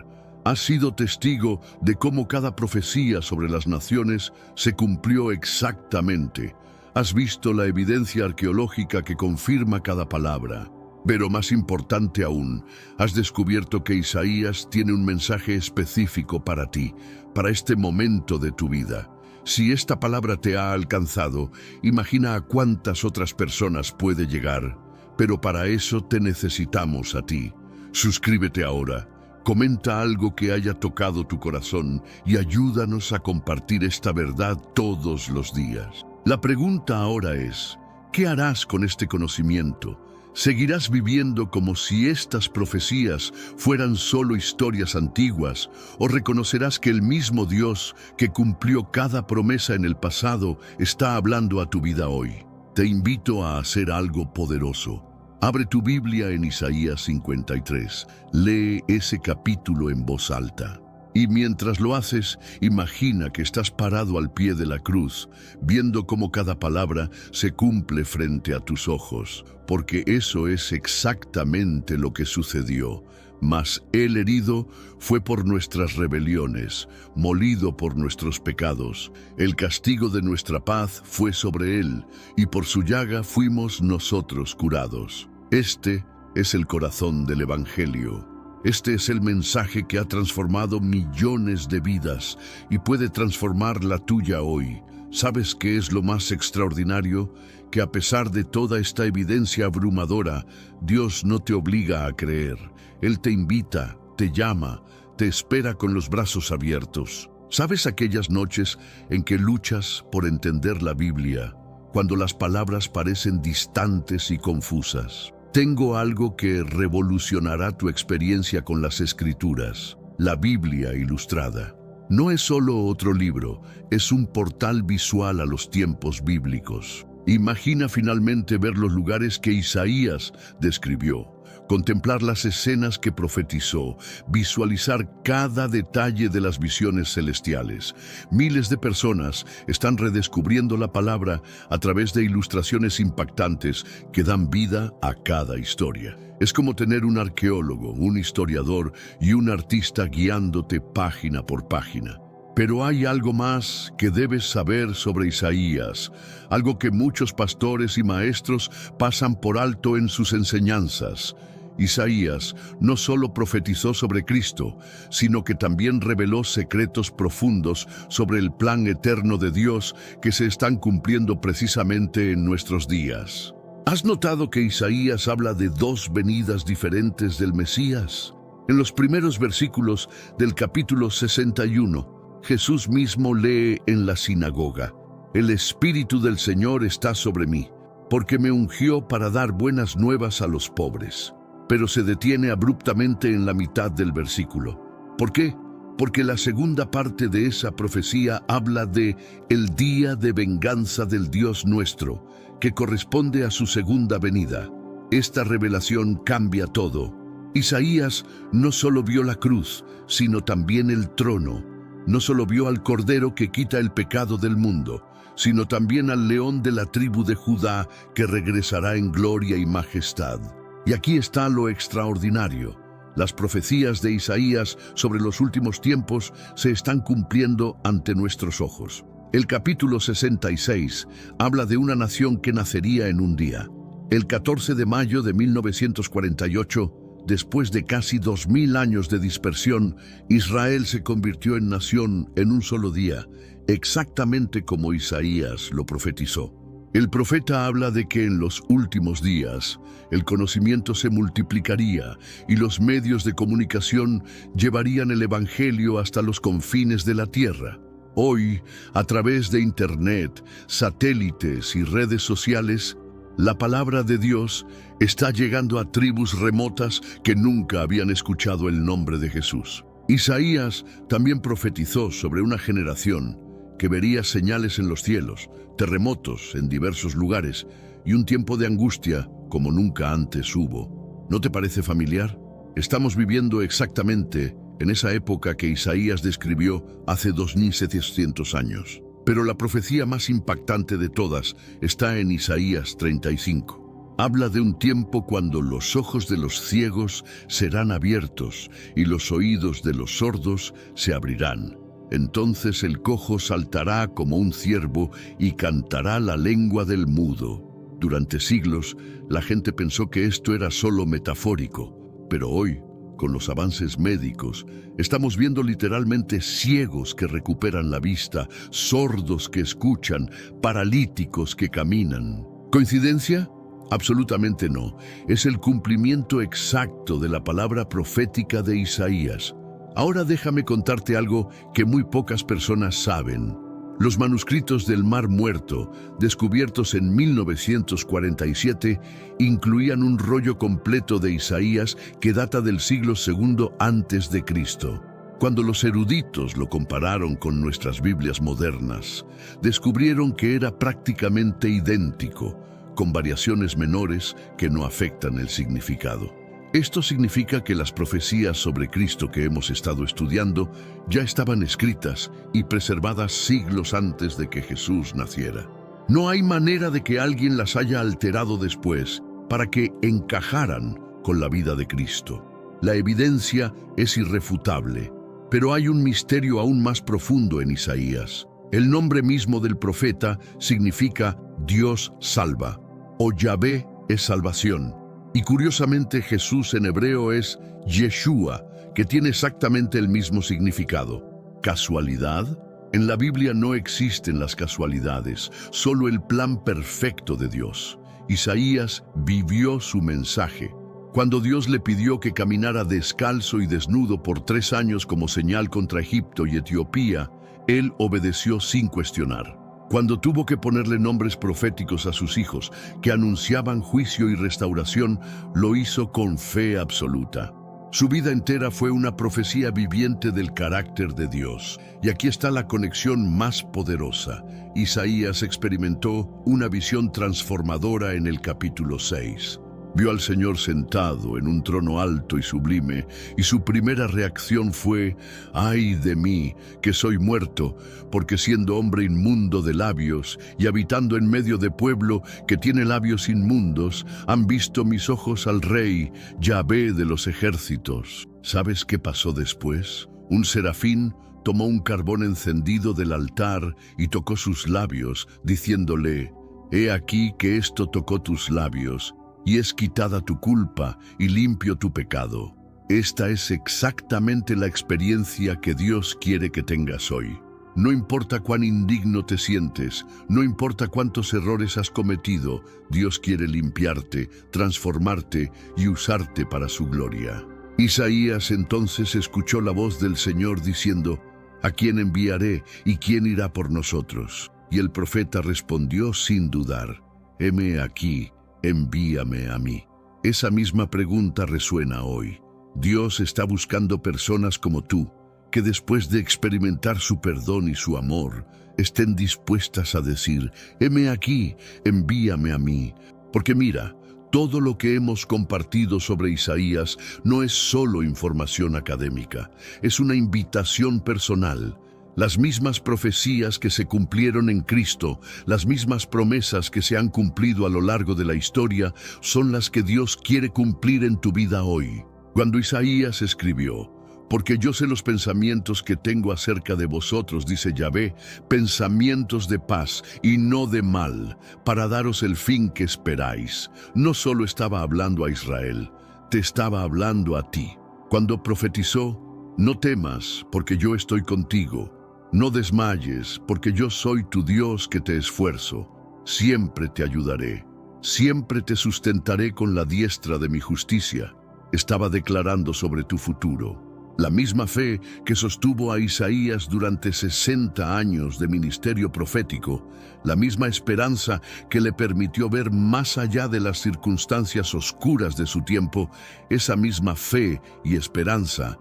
Has sido testigo de cómo cada profecía sobre las naciones se cumplió exactamente. Has visto la evidencia arqueológica que confirma cada palabra. Pero más importante aún, has descubierto que Isaías tiene un mensaje específico para ti, para este momento de tu vida. Si esta palabra te ha alcanzado, imagina a cuántas otras personas puede llegar. Pero para eso te necesitamos a ti. Suscríbete ahora, comenta algo que haya tocado tu corazón y ayúdanos a compartir esta verdad todos los días. La pregunta ahora es, ¿qué harás con este conocimiento? ¿Seguirás viviendo como si estas profecías fueran solo historias antiguas o reconocerás que el mismo Dios que cumplió cada promesa en el pasado está hablando a tu vida hoy? Te invito a hacer algo poderoso. Abre tu Biblia en Isaías 53. Lee ese capítulo en voz alta. Y mientras lo haces, imagina que estás parado al pie de la cruz, viendo cómo cada palabra se cumple frente a tus ojos, porque eso es exactamente lo que sucedió. Mas Él herido fue por nuestras rebeliones, molido por nuestros pecados. El castigo de nuestra paz fue sobre Él, y por su llaga fuimos nosotros curados. Este es el corazón del Evangelio. Este es el mensaje que ha transformado millones de vidas y puede transformar la tuya hoy. ¿Sabes qué es lo más extraordinario? Que a pesar de toda esta evidencia abrumadora, Dios no te obliga a creer. Él te invita, te llama, te espera con los brazos abiertos. ¿Sabes aquellas noches en que luchas por entender la Biblia, cuando las palabras parecen distantes y confusas? Tengo algo que revolucionará tu experiencia con las Escrituras, la Biblia ilustrada. No es solo otro libro, es un portal visual a los tiempos bíblicos. Imagina finalmente ver los lugares que Isaías describió, contemplar las escenas que profetizó, visualizar cada detalle de las visiones celestiales. Miles de personas están redescubriendo la palabra a través de ilustraciones impactantes que dan vida a cada historia. Es como tener un arqueólogo, un historiador y un artista guiándote página por página. Pero hay algo más que debes saber sobre Isaías, algo que muchos pastores y maestros pasan por alto en sus enseñanzas. Isaías no solo profetizó sobre Cristo, sino que también reveló secretos profundos sobre el plan eterno de Dios que se están cumpliendo precisamente en nuestros días. ¿Has notado que Isaías habla de dos venidas diferentes del Mesías? En los primeros versículos del capítulo 61, Jesús mismo lee en la sinagoga: «El Espíritu del Señor está sobre mí, porque me ungió para dar buenas nuevas a los pobres». Pero se detiene abruptamente en la mitad del versículo. ¿Por qué? Porque la segunda parte de esa profecía habla de el día de venganza del Dios nuestro, que corresponde a su segunda venida. Esta revelación cambia todo. Isaías no solo vio la cruz, sino también el trono. No solo vio al Cordero que quita el pecado del mundo, sino también al León de la tribu de Judá que regresará en gloria y majestad. Y aquí está lo extraordinario. Las profecías de Isaías sobre los últimos tiempos se están cumpliendo ante nuestros ojos. El capítulo 66 habla de una nación que nacería en un día. El 14 de mayo de 1948, después de casi 2000 años de dispersión, Israel se convirtió en nación en un solo día, exactamente como Isaías lo profetizó. El profeta habla de que en los últimos días el conocimiento se multiplicaría y los medios de comunicación llevarían el Evangelio hasta los confines de la tierra. Hoy, a través de Internet, satélites y redes sociales, la palabra de Dios está llegando a tribus remotas que nunca habían escuchado el nombre de Jesús. Isaías también profetizó sobre una generación que vería señales en los cielos, terremotos en diversos lugares y un tiempo de angustia como nunca antes hubo. ¿No te parece familiar? Estamos viviendo exactamente en esa época que Isaías describió hace 2700 años. Pero la profecía más impactante de todas está en Isaías 35. Habla de un tiempo cuando los ojos de los ciegos serán abiertos y los oídos de los sordos se abrirán. Entonces el cojo saltará como un ciervo y cantará la lengua del mudo. Durante siglos, la gente pensó que esto era solo metafórico, pero hoy, con los avances médicos, estamos viendo literalmente ciegos que recuperan la vista, sordos que escuchan, paralíticos que caminan. ¿Coincidencia? Absolutamente no. Es el cumplimiento exacto de la palabra profética de Isaías. Ahora déjame contarte algo que muy pocas personas saben. Los manuscritos del Mar Muerto, descubiertos en 1947, incluían un rollo completo de Isaías que data del siglo II antes de Cristo. Cuando los eruditos lo compararon con nuestras Biblias modernas, descubrieron que era prácticamente idéntico, con variaciones menores que no afectan el significado. Esto significa que las profecías sobre Cristo que hemos estado estudiando ya estaban escritas y preservadas siglos antes de que Jesús naciera. No hay manera de que alguien las haya alterado después para que encajaran con la vida de Cristo. La evidencia es irrefutable, pero hay un misterio aún más profundo en Isaías. El nombre mismo del profeta significa Dios salva, o Yahvé es salvación. Y curiosamente Jesús en hebreo es Yeshua, que tiene exactamente el mismo significado. ¿Casualidad? En la Biblia no existen las casualidades, solo el plan perfecto de Dios. Isaías vivió su mensaje. Cuando Dios le pidió que caminara descalzo y desnudo por 3 años como señal contra Egipto y Etiopía, él obedeció sin cuestionar. Cuando tuvo que ponerle nombres proféticos a sus hijos que anunciaban juicio y restauración, lo hizo con fe absoluta. Su vida entera fue una profecía viviente del carácter de Dios. Y aquí está la conexión más poderosa. Isaías experimentó una visión transformadora en el capítulo 6. Vio al Señor sentado en un trono alto y sublime, y su primera reacción fue: «¡Ay de mí, que soy muerto, porque siendo hombre inmundo de labios y habitando en medio de pueblo que tiene labios inmundos, han visto mis ojos al Rey, Yahvé de los ejércitos». ¿Sabes qué pasó después? Un serafín tomó un carbón encendido del altar y tocó sus labios, diciéndole: «He aquí que esto tocó tus labios, y es quitada tu culpa y limpio tu pecado». Esta es exactamente la experiencia que Dios quiere que tengas hoy. No importa cuán indigno te sientes, no importa cuántos errores has cometido, Dios quiere limpiarte, transformarte y usarte para su gloria. Isaías entonces escuchó la voz del Señor diciendo: «¿A quién enviaré y quién irá por nosotros?». Y el profeta respondió sin dudar: «Heme aquí, envíame a mí». Esa misma pregunta resuena hoy. Dios está buscando personas como tú, que después de experimentar su perdón y su amor, estén dispuestas a decir: «Heme aquí, envíame a mí». Porque mira, todo lo que hemos compartido sobre Isaías no es solo información académica, es una invitación personal. Las mismas profecías que se cumplieron en Cristo, las mismas promesas que se han cumplido a lo largo de la historia, son las que Dios quiere cumplir en tu vida hoy. Cuando Isaías escribió: «Porque yo sé los pensamientos que tengo acerca de vosotros», dice Yahvé, «pensamientos de paz y no de mal, para daros el fin que esperáis». No solo estaba hablando a Israel, te estaba hablando a ti. Cuando profetizó: «No temas, porque yo estoy contigo. No desmayes, porque yo soy tu Dios que te esfuerzo. Siempre te ayudaré. Siempre te sustentaré con la diestra de mi justicia». Estaba declarando sobre tu futuro. La misma fe que sostuvo a Isaías durante 60 años de ministerio profético, la misma esperanza que le permitió ver más allá de las circunstancias oscuras de su tiempo, esa misma fe y esperanza